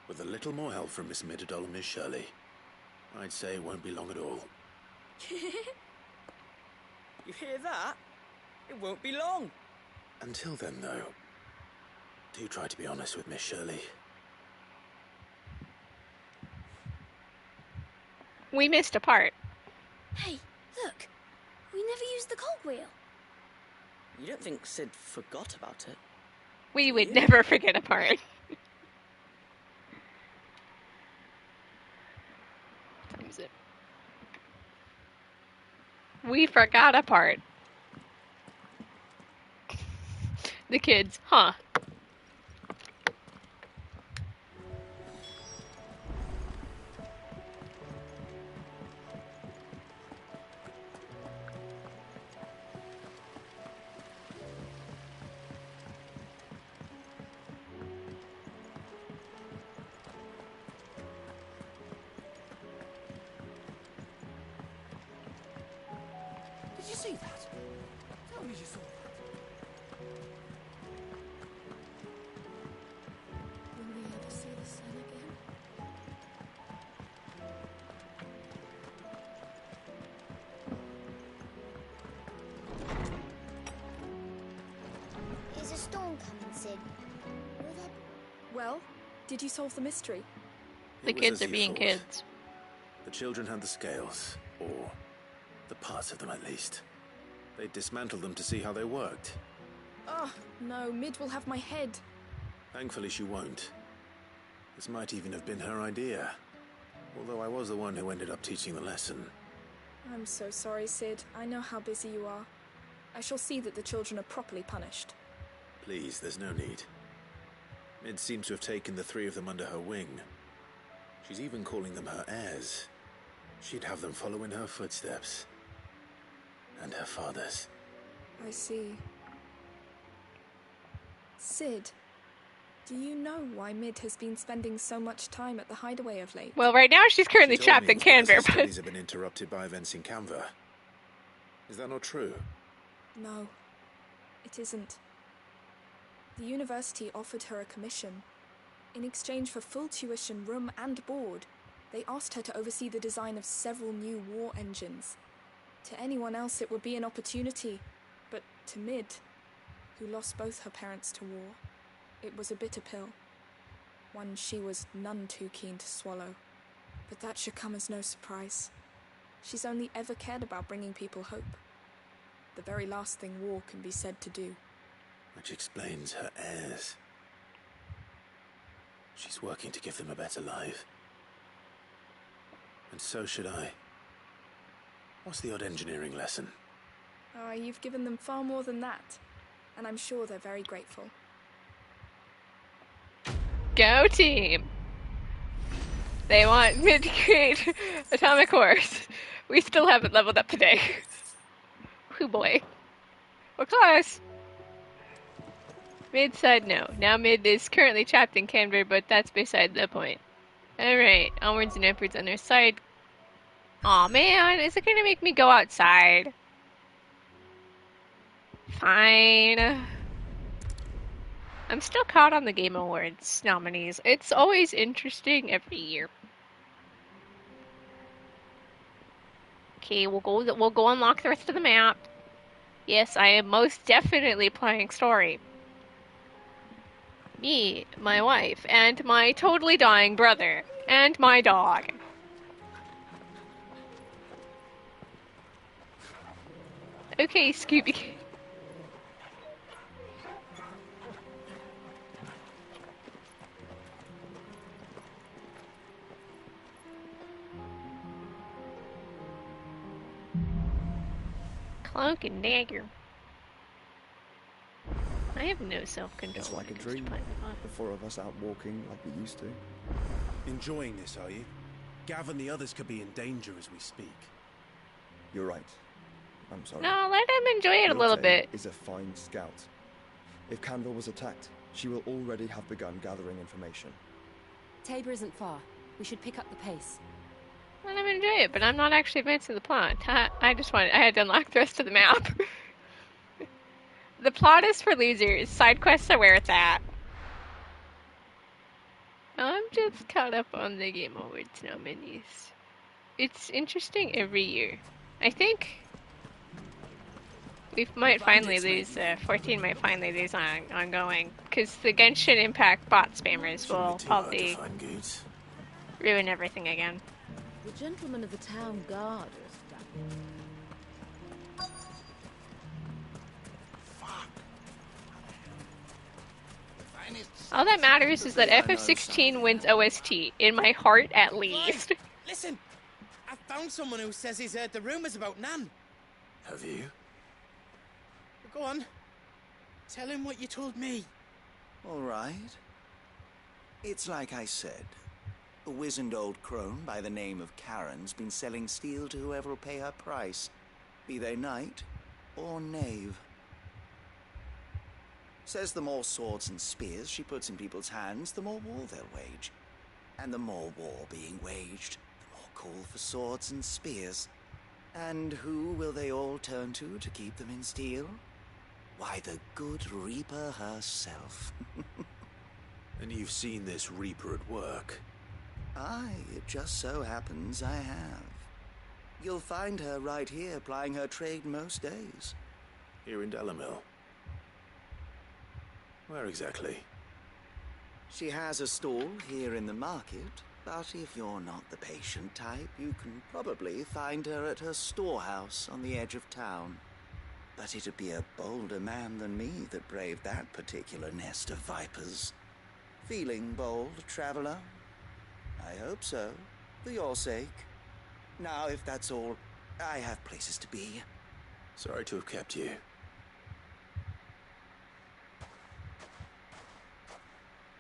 With a little more help from Miss Mididol and Miss Shirley, I'd say it won't be long at all. You hear that? It won't be long. Until then, though, do try to be honest with Miss Shirley. We missed a part. Hey, look. We never used the cogwheel. You don't think Sid forgot about it? We would never forget a part. What time is it? We forgot a part. The kids, huh? Did you see that? Tell me you saw that. Will we ever see the sun again? Is a storm coming, Sid? Well, did you solve the mystery? The It was kids as are you being thought. kids. The children had the scales, or the parts of them at least. They dismantled them to see how they worked. Oh, no, Mid will have my head. Thankfully she won't. This might even have been her idea. Although I was the one who ended up teaching the lesson. I'm so sorry, Sid. I know how busy you are. I shall see that the children are properly punished. Please, there's no need. Mid seems to have taken the three of them under her wing. She's even calling them her heirs. She'd have them follow in her footsteps. And her father's. I see. Sid, do you know why Mid has been spending so much time at the hideaway of late? Well, right now she's currently She told trapped me in it was because her Canberra, but studies have been interrupted by events in Canva. Is that not true? No, it isn't. The university offered her a commission. In exchange for full tuition, room and board, they asked her to oversee the design of several new war engines. To anyone else it would be an opportunity, but to Mid, who lost both her parents to war, it was a bitter pill. One she was none too keen to swallow. But that should come as no surprise. She's only ever cared about bringing people hope. The very last thing war can be said to do. Which explains her heirs. She's working to give them a better life. And so should I. What's the odd engineering lesson? You've given them far more than that, and I'm sure they're very grateful. go team! They want Mid to create atomic cores. We still haven't leveled up today. Whew boy. We're close! Mid said no. Now Mid is currently trapped in Canberra, but that's beside the point. Alright, onwards and upwards on their side. Aw man, is it gonna make me go outside? Fine. I'm still caught on the Game Awards nominees. It's always interesting every year. Okay, we'll go unlock the rest of the map. Yes, I am most definitely playing story. Me, my wife, and my totally dying brother, and my dog. Okay, Scooby. Cloak and dagger. I have no self-control. It's like a dream. The four of us out walking like we used to. Enjoying this, are you? Gav and the others could be in danger as we speak. You're right. I'm sorry. No, let him enjoy it a little Lotte bit. is a fine scout. If Canville was attacked, she will already have begun gathering information. Tabor isn't far. We should pick up the pace. Well, I'm enjoying it, but I'm not actually advancing the plot. I had to unlock the rest of the map. The plot is for losers. Side quests are where it's at. I'm just caught up on the Game Awards nominees. It's interesting every year. I think we might finally lose, 14 might finally lose ongoing, because the Genshin Impact bot spammers will probably ruin everything again. The gentleman of the town guard is All that matters is that FF16 wins OST, in my heart at least. Listen! I found someone who says he's heard the rumors about Nan. Have you? Go on. Tell him what you told me. All right. It's like I said. A wizened old crone by the name of Karen's been selling steel to whoever will pay her price, be they knight or knave. Says the more swords and spears she puts in people's hands, the more war they'll wage. And the more war being waged, the more call for swords and spears. And who will they all turn to keep them in steel? Why, the good Reaper herself. And you've seen this Reaper at work? Aye, it just so happens I have. You'll find her right here plying her trade most days. Here in Dalimil? Where exactly? She has a stall here in the market, but if you're not the patient type, you can probably find her at her storehouse on the edge of town. But it'd be a bolder man than me that braved that particular nest of vipers. Feeling bold, traveler? I hope so, for your sake. Now, if that's all, I have places to be. Sorry to have kept you.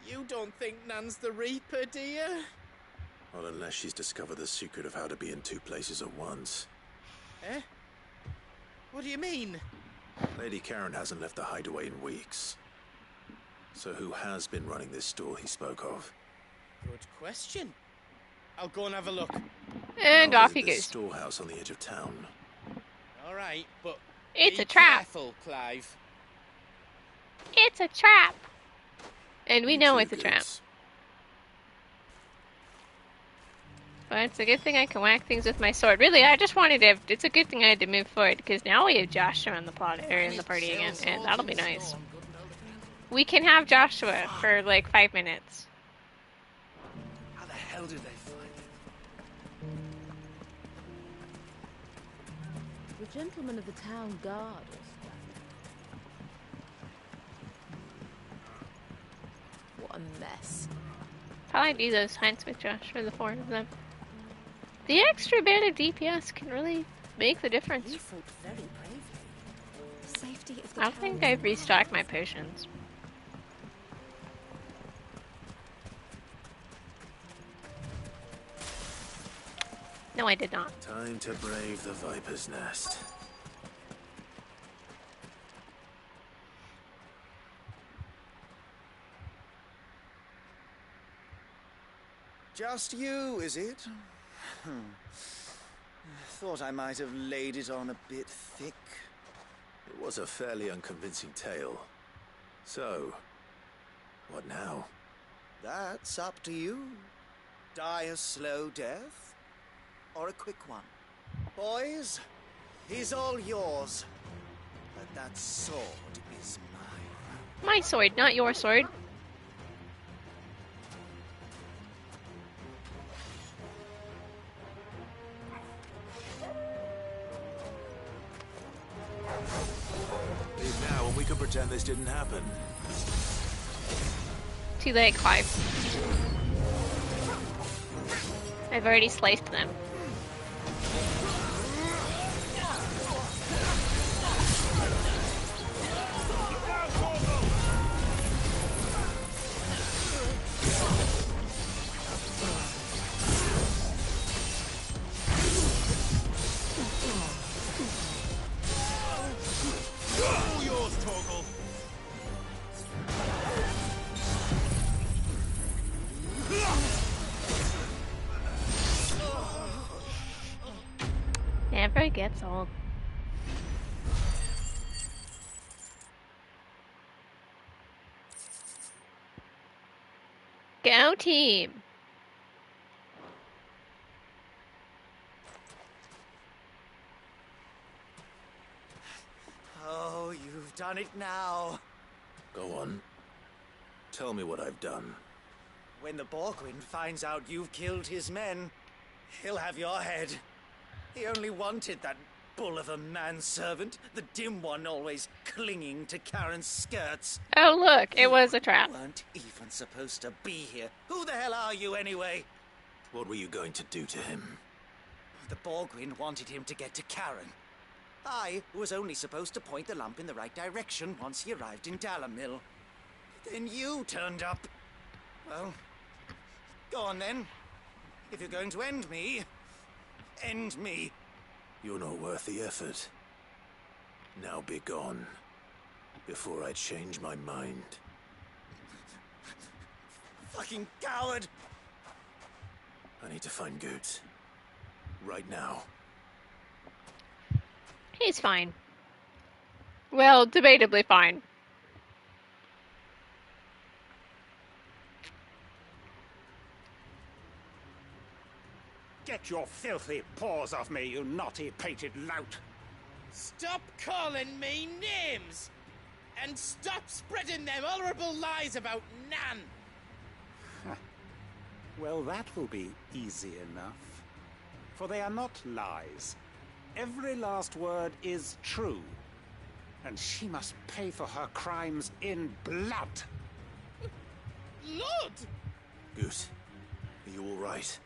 You don't think Nan's the Reaper, do you? Well, unless she's discovered the secret of how to be in two places at once. Eh? What do you mean? Lady Karen hasn't left the hideaway in weeks. So who has been running this store he spoke of? Good question. I'll go and have a look. And off he This goes. storehouse on the edge of town. All right, but It's be a trap. Careful, Clive. It's a trap. And we know it's a trap. But it's a good thing I can whack things with my sword. Really, I just wanted to. It's a good thing I had to move forward because now we have Joshua in the plot or in the party again, and that'll be nice. We can have Joshua for like 5 minutes. How the hell did they find it? the gentleman of the town guard is What a mess. Probably do those hunts with Joshua, the 4 of them. The extra bit of DPS can really make the difference. He fought very bravely. The safety of the I don't think I've restocked my potions. No, I did not. Time to brave the Viper's Nest. Just you, is it? Thought I might have laid it on a bit thick. It was a fairly unconvincing tale. So, what now? That's up to you. Die a slow death, or a quick one. Boys, he's all yours. But that sword is mine. My sword, not your sword. Leave now and we can pretend this didn't happen. Too late, Clive. I've already sliced them. never gets old. Go team! Oh, you've done it now. Go on. Tell me what I've done. When the Borgwind finds out you've killed his men, he'll have your head. He only wanted that bull of a manservant, the dim one always clinging to Karen's skirts. Oh look, it was a trap. You weren't even supposed to be here. Who the hell are you anyway? What were you going to do to him? The Borgwind wanted him to get to Karen. I was only supposed to point the lamp in the right direction once he arrived in Dalamil. Then you turned up. Well, go on then. If you're going to end me, end me. You're not worth the effort. Now be gone, before I change my mind. Fucking coward! I need to find Goots. Right now. He's fine. Well, debatably fine. Get your filthy paws off me, you naughty-pated lout! Stop calling me names! And stop spreading them horrible lies about Nan! Well, that will be easy enough. For they are not lies. Every last word is true. And she must pay for her crimes in blood. Lord! Goose, are you all right?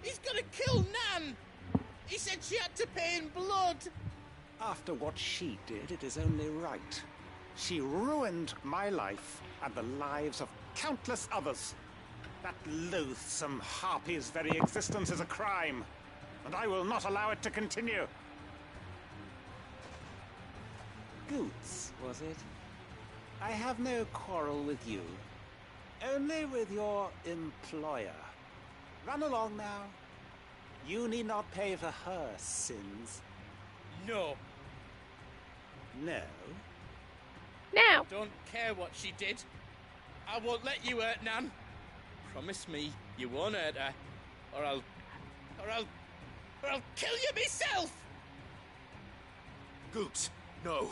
He's gonna kill Nan! He said she had to pay in blood! After what she did, it is only right. She ruined my life and the lives of countless others. That loathsome harpy's very existence is a crime, and I will not allow it to continue. Goots, was it? I have no quarrel with you. Only with your employer. Run along now. You need not pay for her sins. No. No? No. Don't care what she did. I won't let you hurt Nan. Promise me you won't hurt her, or I'll kill you myself! Goots, no.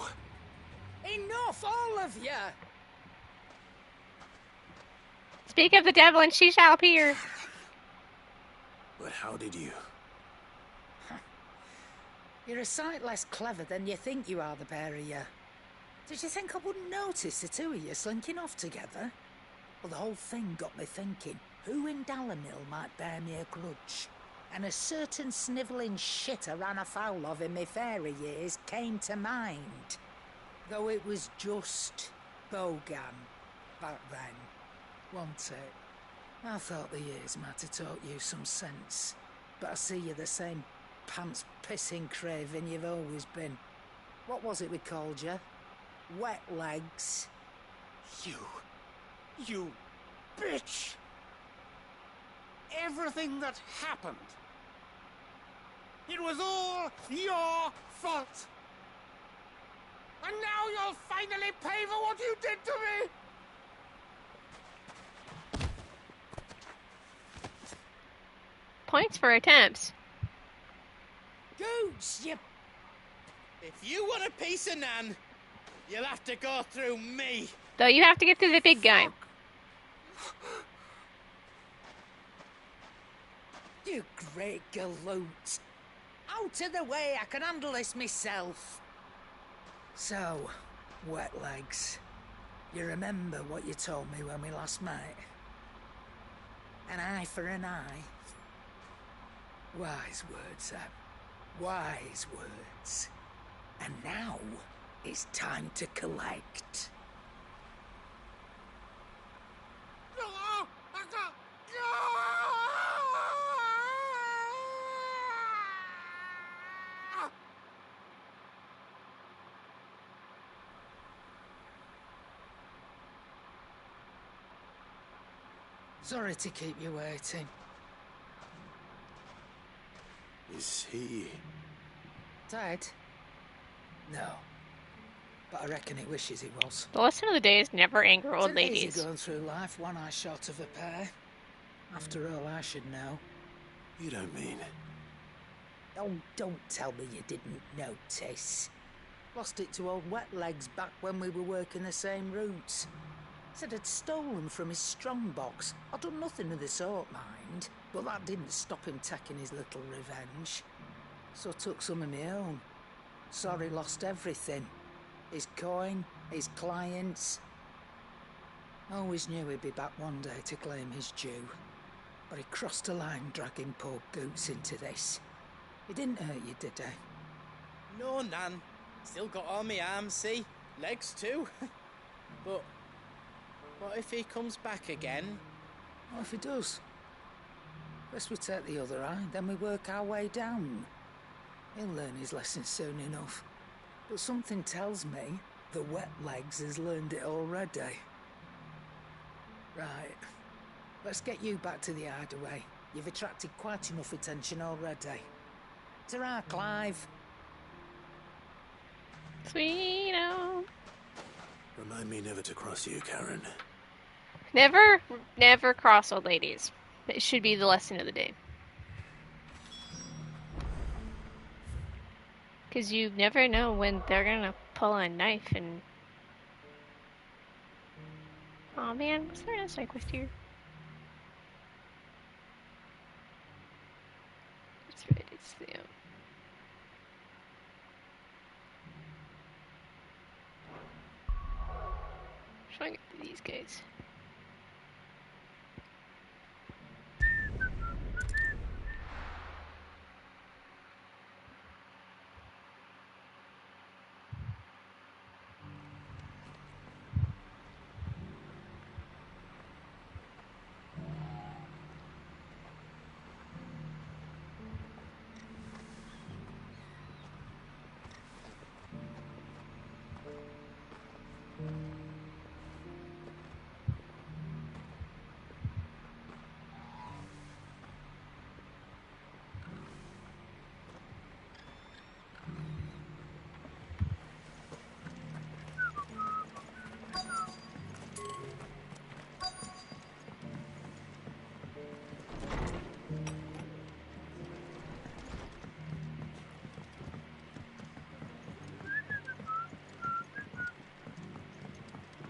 Enough, all of you! Speak of the devil and she shall appear. But how did you? You're a sight less clever than you think you are, the pair of you. Did you think I wouldn't notice the two of you slinking off together? Well, the whole thing got me thinking, who in Dalamil might bear me a grudge? And a certain snivelling shit I ran afoul of in my fairy years came to mind. Though it was just Bogan back then, wasn't it? I thought the years might have taught you some sense, but I see you're the same pants-pissing craven you've always been. What was it we called you? Wet legs? You bitch! Everything that happened, it was all your fault! And now you'll finally pay for what you did to me! Points for attempts. Goots, you... If you want a piece of Nan, you'll have to go through me. Though you have to get through the big guy. You great galoot. Out of the way, I can handle this myself. So, wet legs. You remember what you told me when we last met? An eye for an eye. Wise words, Sam. Wise words. And now, it's time to collect. Sorry to keep you waiting. Is he... Dead? No. But I reckon he wishes he was. The lesson of the day is never anger old It's easy ladies. going through life, one eye short of a pair. After all, I should know. You don't mean... Oh, don't tell me you didn't notice. Lost it to old Wet Legs back when we were working the same routes. Said I'd stolen from his strongbox. I'd done nothing of the sort, mind, but that didn't stop him taking his little revenge. So I took some of my own. Sorry, lost everything. His coin, his clients. Always knew he'd be back one day to claim his due. But he crossed a line dragging poor Goots into this. He didn't hurt you, did he? No, Nan. Still got all my arms, see? Legs too. But what if he comes back again? What if he does? First we take the other eye, then we work our way down. He'll learn his lesson soon enough. But something tells me the Wet Legs has learned it already. Right. Let's get you back to the hideaway. You've attracted quite enough attention already. Ta-ra, Clive. Sweeto. Remind me never to cross you, Karen. Never cross old ladies. It should be the lesson of the day. Because you never know when they're gonna pull a knife and... Aw, man, was there a side quest here? That's right, it's them. Trying to get to these guys.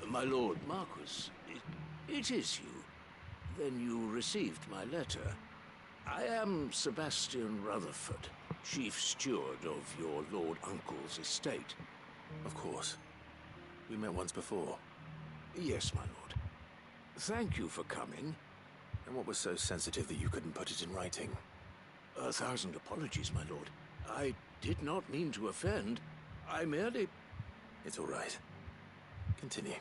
My lord Marquis, it is you. Then you received my letter. I am Sebastian Rutherford, chief steward of your lord uncle's estate. Of course. We met once before. Yes, my lord. Thank you for coming. And what was so sensitive that you couldn't put it in writing? 1,000 apologies, my lord. I did not mean to offend. I merely... It's all right. Continue.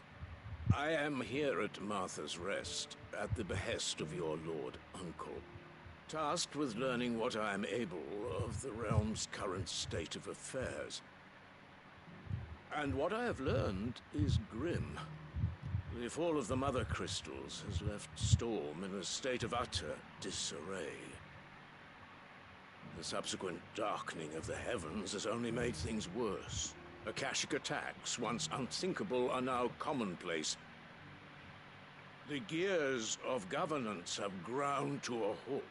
I am here at Martha's Rest, at the behest of your lord uncle, tasked with learning what I am able of the realm's current state of affairs. And what I have learned is grim. The fall of the Mother Crystals has left Storm in a state of utter disarray. The subsequent darkening of the heavens has only made things worse. Akashic attacks, once unthinkable, are now commonplace. The gears of governance have ground to a halt,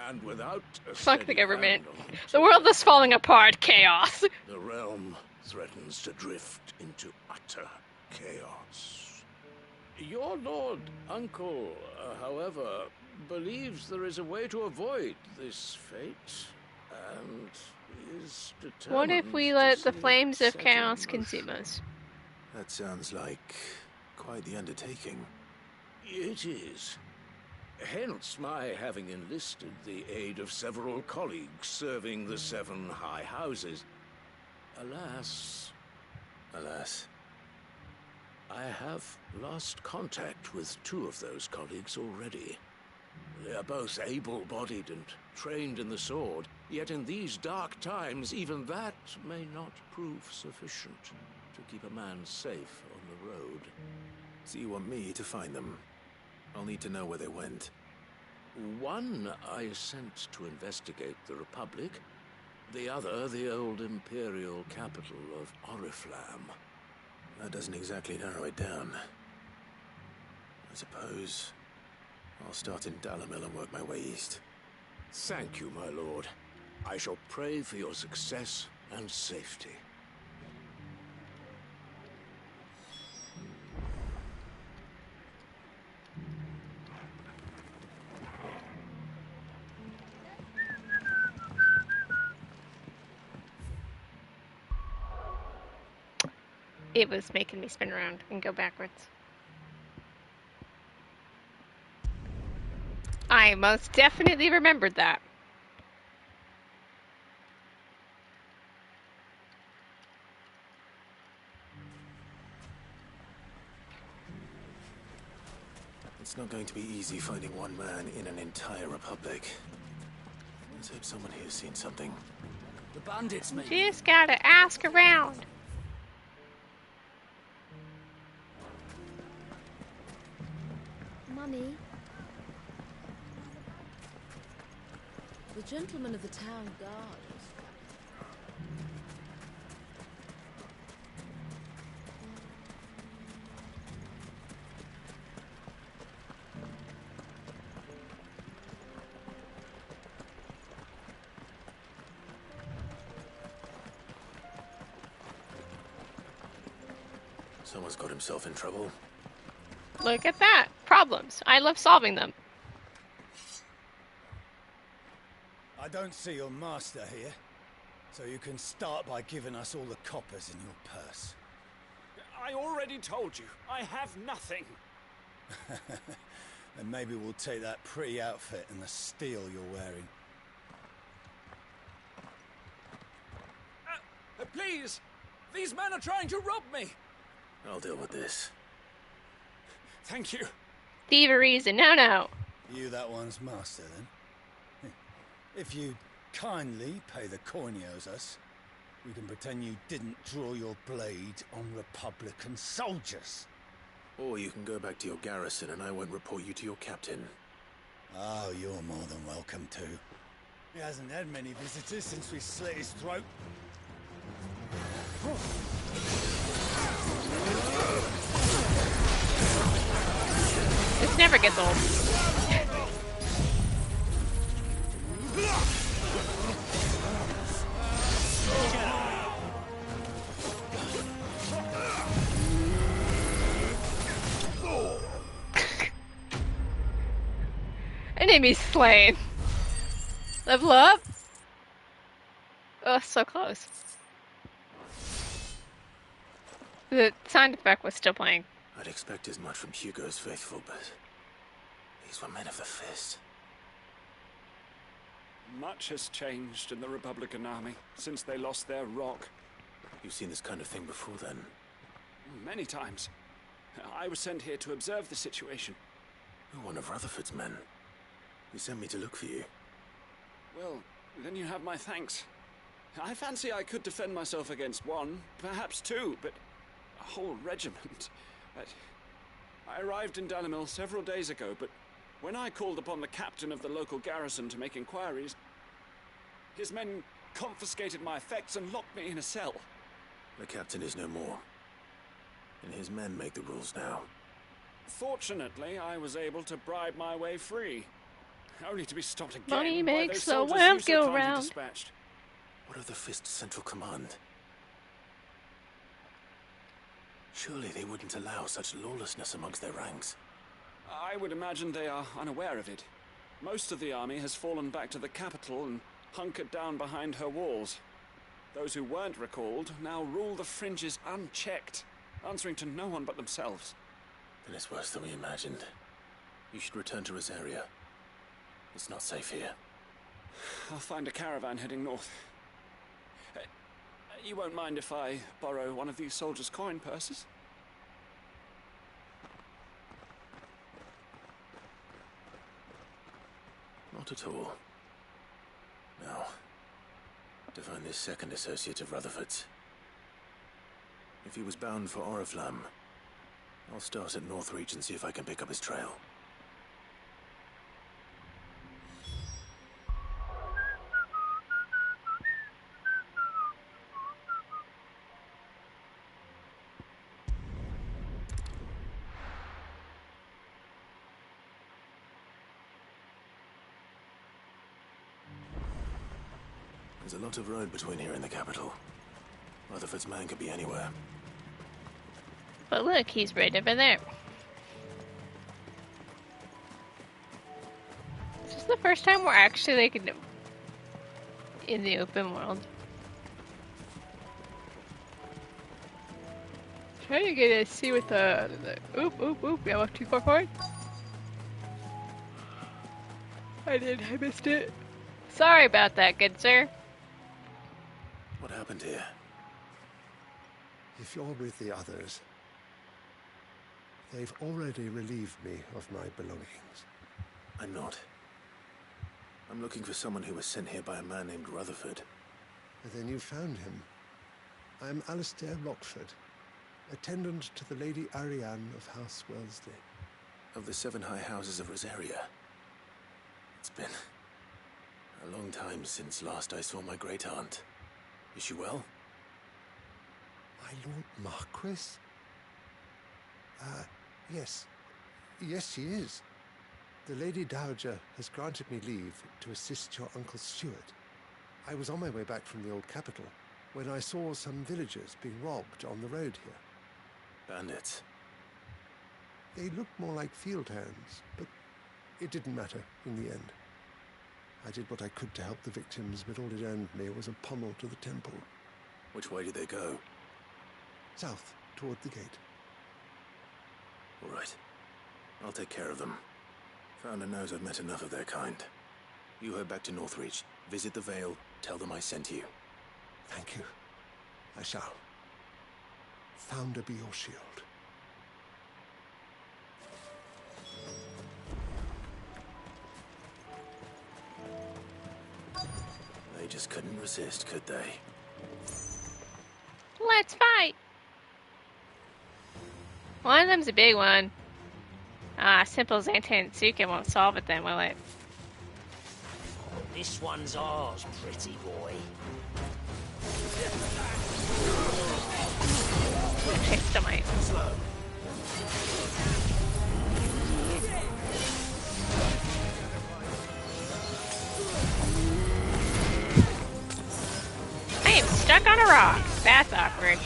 and without a Fuck the government. The world is falling apart. Chaos. The realm threatens to drift into utter chaos. Your lord uncle, however, believes there is a way to avoid this fate, and is determined. What if we let the flames of chaos consume us? That sounds like quite the undertaking. It is. Hence my having enlisted the aid of several colleagues serving the 7 high houses. Alas, I have lost contact with 2 of those colleagues already. They are both able-bodied and trained in the sword, yet in these dark times even that may not prove sufficient to keep a man safe on the road. So you want me to find them? I'll need to know where they went. One I sent to investigate the Republic, the other the old imperial capital of Oriflamme. That doesn't exactly narrow it down. I suppose I'll start in Dalimil and work my way east. Thank you, my lord. I shall pray for your success and safety. It was making me spin around and go backwards. I most definitely remembered that. It's not going to be easy finding one man in an entire republic. Let's hope someone here's seen something. The bandits, mate. Just gotta ask around. Mummy? The gentleman of the town guard. Someone's got himself in trouble. Look at that. Problems. I love solving them. I don't see your master here, so you can start by giving us all the coppers in your purse. I already told you, I have nothing. And maybe we'll take that pretty outfit and the steel you're wearing. Please! These men are trying to rob me! I'll deal with this. Thank you. Thievery's a no-no. You that one's master, then? If you kindly pay the coin he owes us, we can pretend you didn't draw your blade on Republican soldiers. Or you can go back to your garrison and I won't report you to your captain. Oh, you're more than welcome to. He hasn't had many visitors since we slit his throat. This never gets old. Enemy slain. Level up. Oh, so close. The sound effect was still playing. I'd expect as much from Hugo's faithful, but these were men of the fist. Much has changed in the Republican army since they lost their rock. You've seen this kind of thing before, then? Many times. I was sent here to observe the situation. You're one of Rutherford's men. He sent me to look for you. Well, then you have my thanks. I fancy I could defend myself against one, perhaps two, but a whole regiment. I arrived in Dalimil several days ago, but when I called upon the captain of the local garrison to make inquiries, his men confiscated my effects and locked me in a cell. The captain is no more, and his men make the rules now. Fortunately, I was able to bribe my way free, only to be stopped again Money by makes those the soldiers world you so go kindly round. dispatched. What of the Fist's central command? Surely they wouldn't allow such lawlessness amongst their ranks. I would imagine they are unaware of it. Most of the army has fallen back to the capital and hunkered down behind her walls. Those who weren't recalled now rule the fringes unchecked, answering to no one but themselves. Then it's worse than we imagined. You should return to Rosaria. It's not safe here. I'll find a caravan heading north. You won't mind if I borrow one of these soldiers' coin purses? Not at all. Now, to find this second associate of Rutherford's. If he was bound for Oriflamme, I'll start at Northreach and see if I can pick up his trail. There's a lot of road between here and the capital. Rutherford's man could be anywhere. But look, he's right over there. This is the first time we're actually like in the open world. Trying to get to see what the oop. I walked too far forward. I missed it. Sorry about that, good sir. What happened here? If you're with the others, they've already relieved me of my belongings. I'm not. I'm looking for someone who was sent here by a man named Rutherford. Then you found him. I'm Alistair Rockford, attendant to the Lady Ariane of House Wellesley. Of the 7 high houses of Rosaria. It's been a long time since last I saw my great-aunt. Is she well? My Lord Marquis? Yes. Yes, she is. The Lady Dowager has granted me leave to assist your Uncle Stuart. I was on my way back from the old capital when I saw some villagers being robbed on the road here. Bandits? They looked more like field hands, but it didn't matter in the end. I did what I could to help the victims, but all it earned me was a pommel to the temple. Which way did they go? South, toward the gate. All right. I'll take care of them. Founder knows I've met enough of their kind. You head back to Northreach, visit the Vale, tell them I sent you. Thank you. I shall. Founder be your shield. They just couldn't resist, could they? Let's fight! One of them's a big one. Simple Xanta and Tsuka won't solve it then, will it? This one's ours, pretty boy. Okay, still might. Slow. I am stuck on a rock. That's awkward.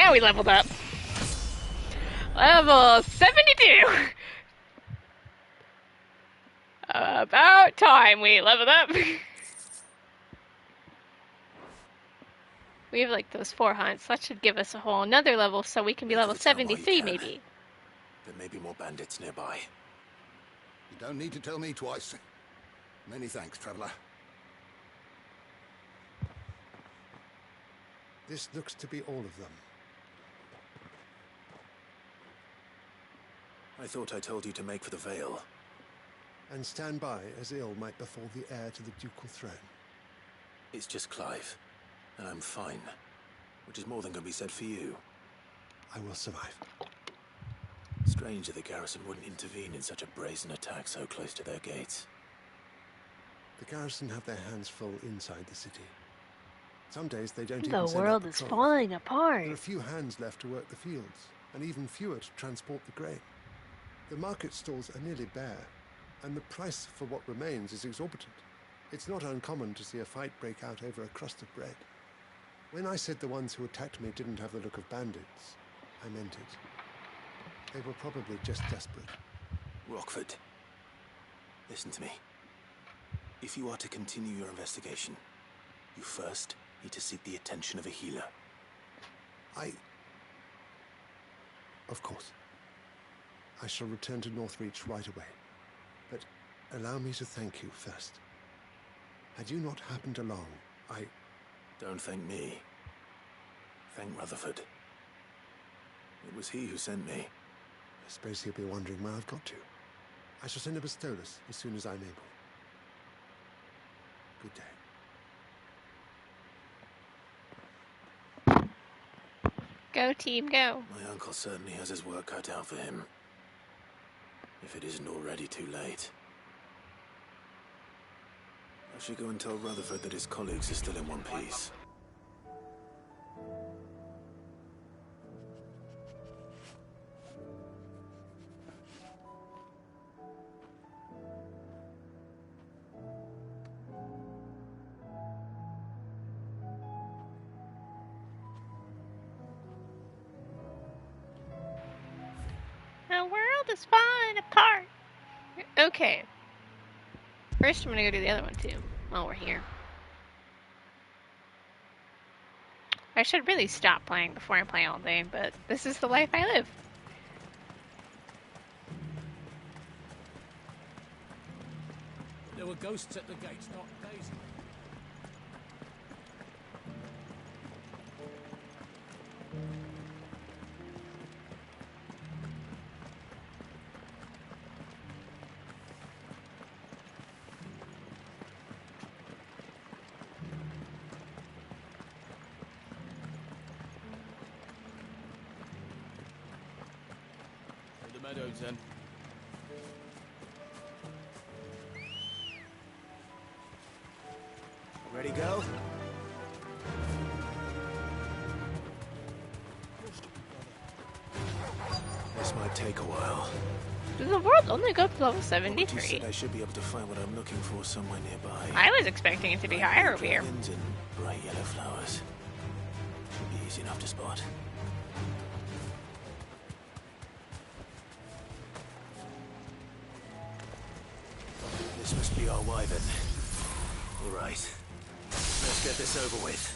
Now we leveled up. Level 72! About time we leveled up. We have like those 4 hunts. That should give us a whole another level so we can be level 73 maybe. There may be more bandits nearby. You don't need to tell me twice. Many thanks, traveler. This looks to be all of them. I thought I told you to make for the Vale. And stand by as ill might befall the heir to the ducal throne. It's just Clive, and I'm fine. Which is more than can be said for you. I will survive. Strange that the garrison wouldn't intervene in such a brazen attack so close to their gates. The garrison have their hands full inside the city. Some days they don't The even send out world is patrols. falling apart. There are few hands left to work the fields, and even fewer to transport the grain. The market stalls are nearly bare, and the price for what remains is exorbitant. It's not uncommon to see a fight break out over a crust of bread. When I said the ones who attacked me didn't have the look of bandits, I meant it. They were probably just desperate. Rockford, listen to me. If you are to continue your investigation, you first need to seek the attention of a healer. Of course. I shall return to Northreach right away. But allow me to thank you first. Had you not happened along, Don't thank me. Thank Rutherford. It was he who sent me. I suppose he'll be wondering where I've got to. I shall send a Bastolus as soon as I'm able. Good day. Go team, go. My uncle certainly has his work cut out for him. If it isn't already too late. I should go and tell Rutherford that his colleagues are still in one piece. The world is falling apart. Okay. First, I'm gonna go do the other one too, while we're here. I should really stop playing before I play all day, but this is the life I live. There were ghosts at the gates, not Daisy. Meadows then. Ready, go? This might take a while. Does the world only go to level You 73? said I should be able to find what I'm looking for somewhere nearby. I was expecting it to be higher over here. Dragons and bright yellow flowers. Should be easy enough to spot. This must be our wyvern. All right. Let's get this over with.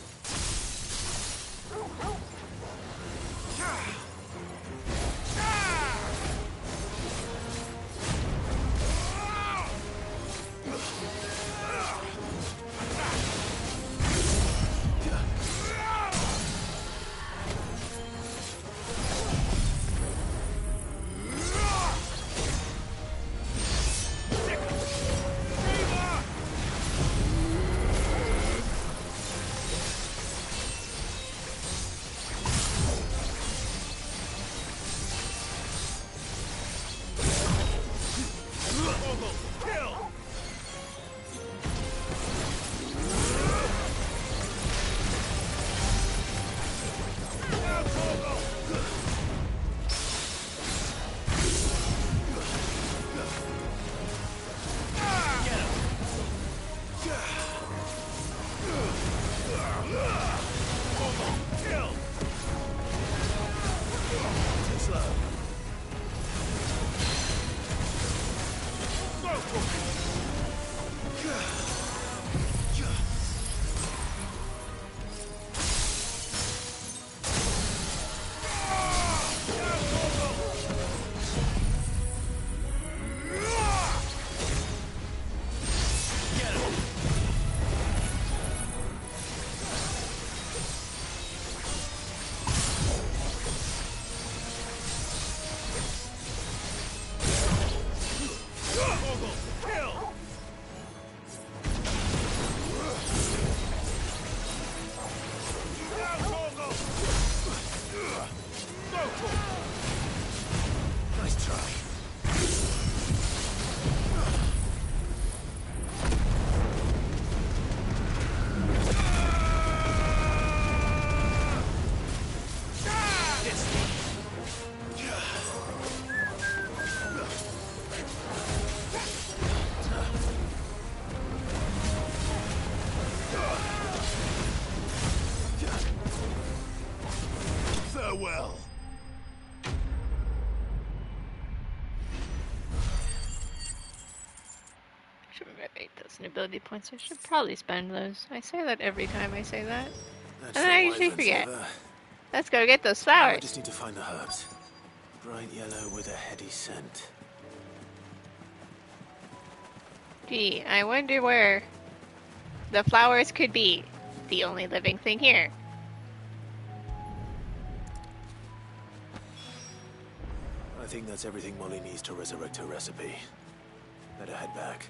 Farewell. Should have 8,000 ability points. I should probably spend those. I say that every time I say that. That's And then I the usually wyvern's forget. liver. Let's go get those Now flowers. I just need to find the herbs. Bright yellow with a heady scent. Gee, I wonder where the flowers could be. The only living thing here. I think that's everything Molly needs to resurrect her recipe. Better head back.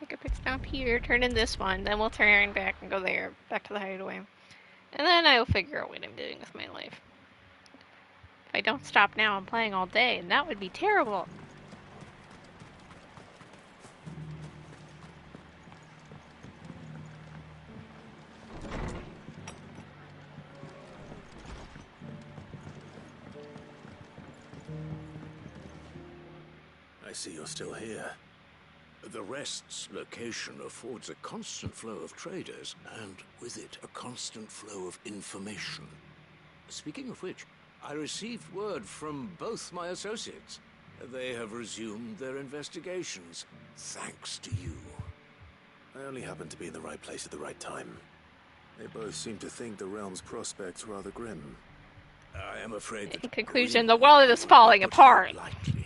Take a pit stop here, turn in this one, then we'll turn back and go there, back to the hideaway. And then I will figure out what I'm doing with my life. If I don't stop now, I'm playing all day, and that would be terrible. I see you're still here. The Rest's location affords a constant flow of traders, and with it, a constant flow of information. Speaking of which, I received word from both my associates. They have resumed their investigations, thanks to you. I only happened to be in the right place at the right time. They both seem to think the realm's prospects rather grim. I am afraid that... In conclusion, the world is falling apart. Lightly.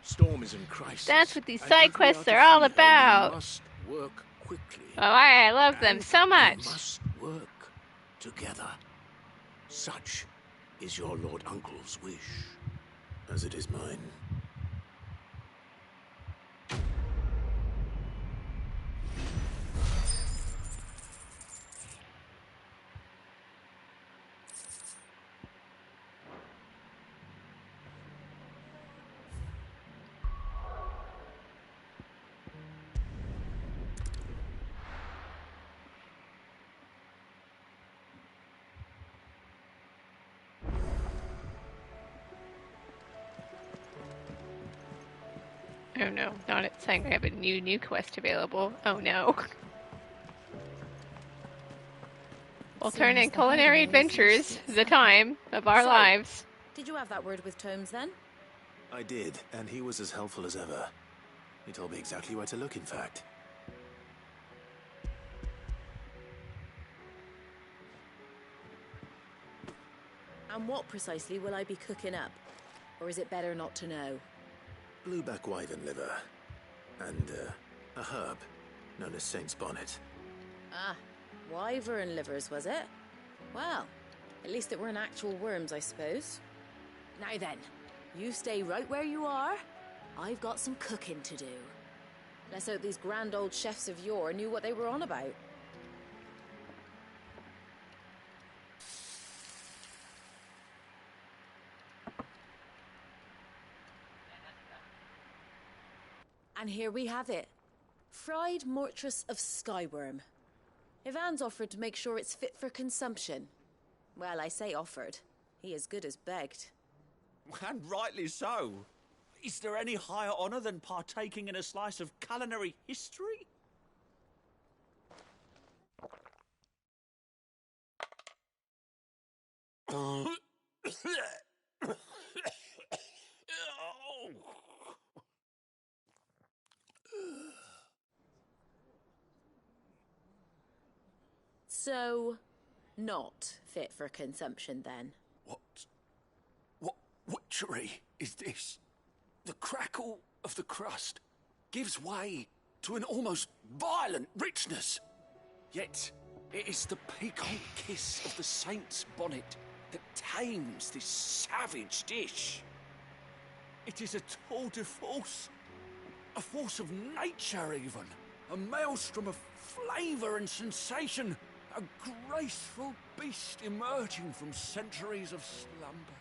Storm is in crisis. That's what these side quests are all about. We must work quickly. Oh, I love them so much. We must work together. Such is your Lord Uncle's wish. As it is mine. Oh no, not it saying I have a new quest available. Oh no. We'll turn in culinary adventures, the time of our lives. Did you have that word with Tomes then? I did, and he was as helpful as ever. He told me exactly where to look, in fact. And what precisely will I be cooking up? Or is it better not to know? Blueback wyvern liver. And, a herb known as Saint's Bonnet. Ah, wyvern livers, was it? Well, at least it weren't actual worms, I suppose. Now then, you stay right where you are. I've got some cooking to do. Let's hope these grand old chefs of yore knew what they were on about. And here we have it. Fried mortress of skyworm. Ivan's offered to make sure it's fit for consumption. Well, I say offered. He as good as begged. And rightly so. Is there any higher honour than partaking in a slice of culinary history? So, not fit for consumption then? What witchery is this? The crackle of the crust gives way to an almost violent richness. Yet, it is the piquant kiss of the saint's bonnet that tames this savage dish. It is a tour de force, a force of nature even, a maelstrom of flavour and sensation, a graceful beast emerging from centuries of slumber.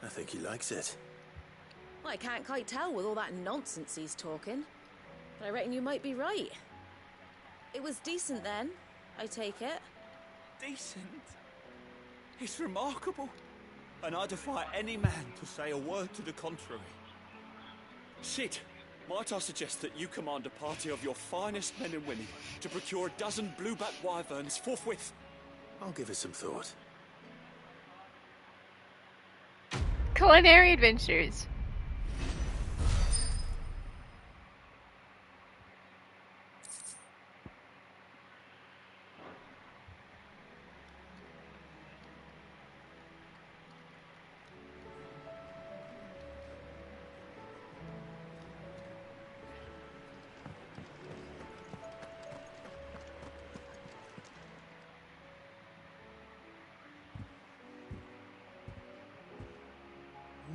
I think he likes it. Well, I can't quite tell with all that nonsense he's talking. But I reckon you might be right. It was decent then, I take it. Decent? It's remarkable. And I defy any man to say a word to the contrary. Sid, might I suggest that you command a party of your finest men and women to procure a dozen blueback wyverns forthwith? I'll give it some thought. Culinary adventures.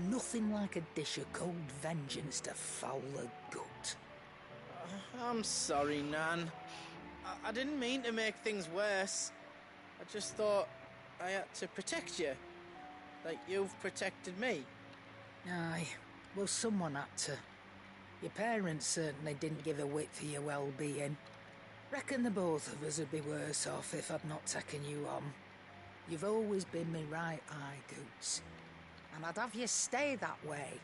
Nothing like a dish of cold vengeance to foul the gut. I'm sorry, Nan. I didn't mean to make things worse. I just thought I had to protect you. Like you've protected me. Aye, well, someone had to. Your parents certainly didn't give a whit for your well-being. Reckon the both of us would be worse off if I'd not taken you on. You've always been me right eye, Goots. And I'd have you stay that way.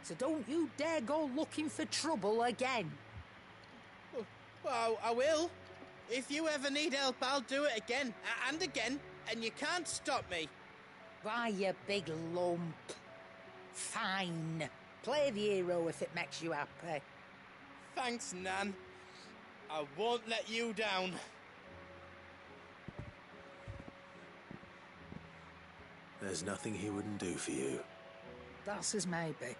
So don't you dare go looking for trouble again. Well, I will. If you ever need help, I'll do it again and again, and you can't stop me. Why, you big lump. Fine. Play the hero if it makes you happy. Thanks, Nan. I won't let you down. There's nothing he wouldn't do for you. That's as maybe.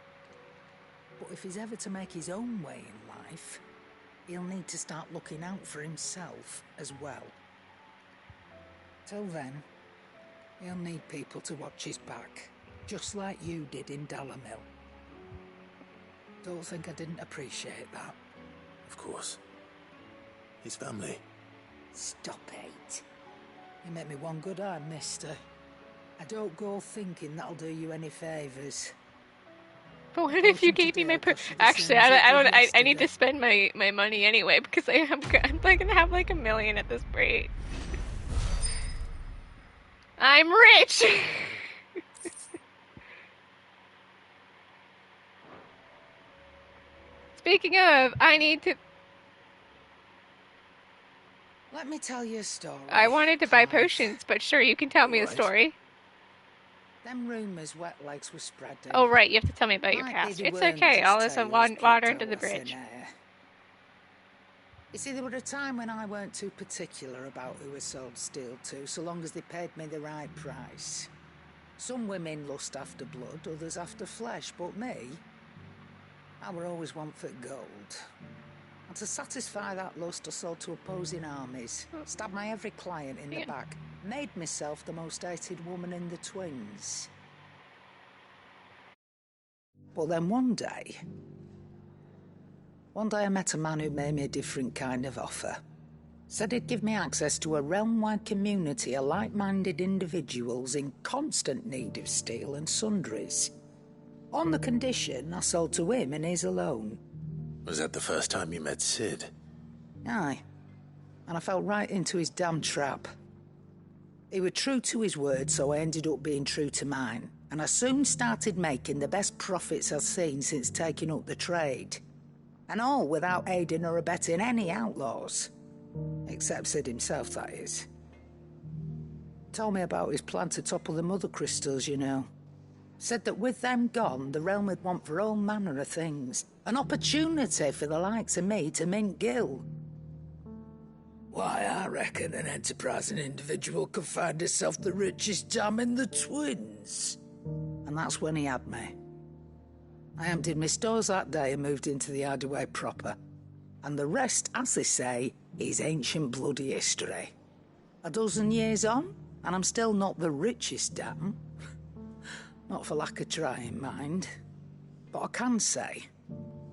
But if he's ever to make his own way in life, he'll need to start looking out for himself as well. Till then, he'll need people to watch his back, just like you did in Dalamil. Don't think I didn't appreciate that. Of course. His family. Stop it. You make me one good eye, mister. I don't go thinking that'll do you any favours. But what if you gave me my Actually, I need to spend my money anyway because I'm like gonna have like $1 million at this rate. I'm rich. Speaking of, I need to. Let me tell you a story. I wanted to buy potions, but sure, you can tell me a story. Them rumours wet legs were spreading. Oh right, you have to tell me about your past. It's okay. All this water under the bridge. You see, there were a time when I weren't too particular about who I sold steel to, so long as they paid me the right price. Some women lust after blood, others after flesh, but me, I were always one for gold. And to satisfy that lust, I sold to opposing armies, stabbed my every client in the back, made myself the most hated woman in the twins. But then one day I met a man who made me a different kind of offer. Said he'd give me access to a realm-wide community of like-minded individuals in constant need of steel and sundries. On the condition I sold to him and his alone. Was that the first time you met Sid? Aye. And I fell right into his damn trap. He was true to his word, so I ended up being true to mine. And I soon started making the best profits I've seen since taking up the trade. And all without aiding or abetting any outlaws. Except Sid himself, that is. Told me about his plan to topple the mother crystals, you know. Said that with them gone, the realm would want for all manner of things. An opportunity for the likes of me to mint Gil. Why, I reckon an enterprising individual could find himself the richest dam in the Twins. And that's when he had me. I emptied my stores that day and moved into the hideaway proper. And the rest, as they say, is ancient bloody history. A dozen years on, and I'm still not the richest dam. Not for lack of trying, mind. But I can say,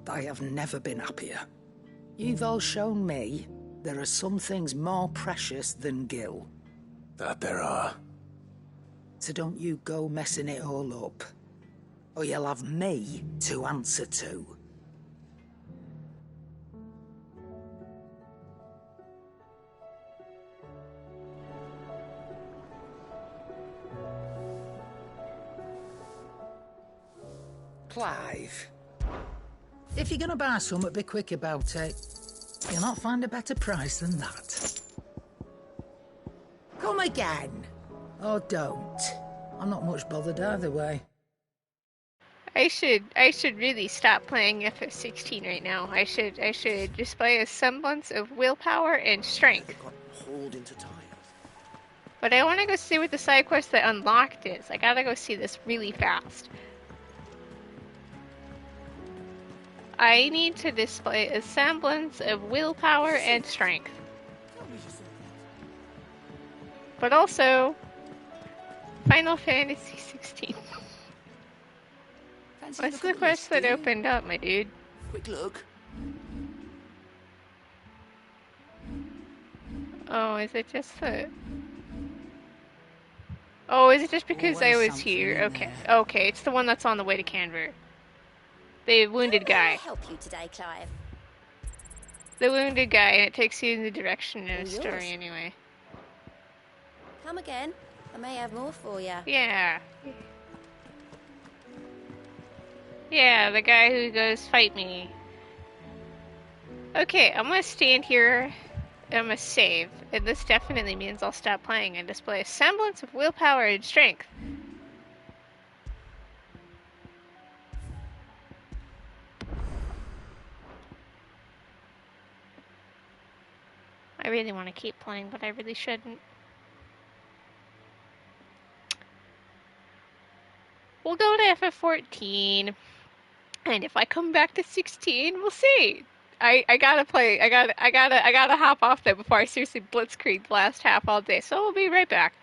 I have never been happier. You've all shown me there are some things more precious than Gil. That there are. So don't you go messing it all up. Or you'll have me to answer to. Clive, if you're gonna buy something, be quick about it. You'll not find a better price than that. Come again. Or don't. I'm not much bothered either way. I should really stop playing FF16 right now. I should display a semblance of willpower and strength. Hauled into tiles. But I want to go see what the side quest that unlocked is. I gotta go see this really fast. I need to display a semblance of willpower and strength. But also, Final Fantasy 16. What's the quest that opened up, my dude? Quick look. Oh, is it just the... Oh, is it just because I was here? Okay, okay, it's the one that's on the way to Canver. The wounded guy. How may I help you today, Clive? The wounded guy, and it takes you in the direction of the All story yours. anyway. Come again. I may have more for you. Yeah. Yeah, the guy who goes, fight me. Okay, I'm gonna stand here. I'm gonna save. And this definitely means I'll stop playing and display a semblance of willpower and strength. I really want to keep playing, but I really shouldn't. We'll go to FF14, and if I come back to 16, we'll see. I gotta play. I gotta hop off there before I seriously blitzkrieg the last half all day. So we'll be right back.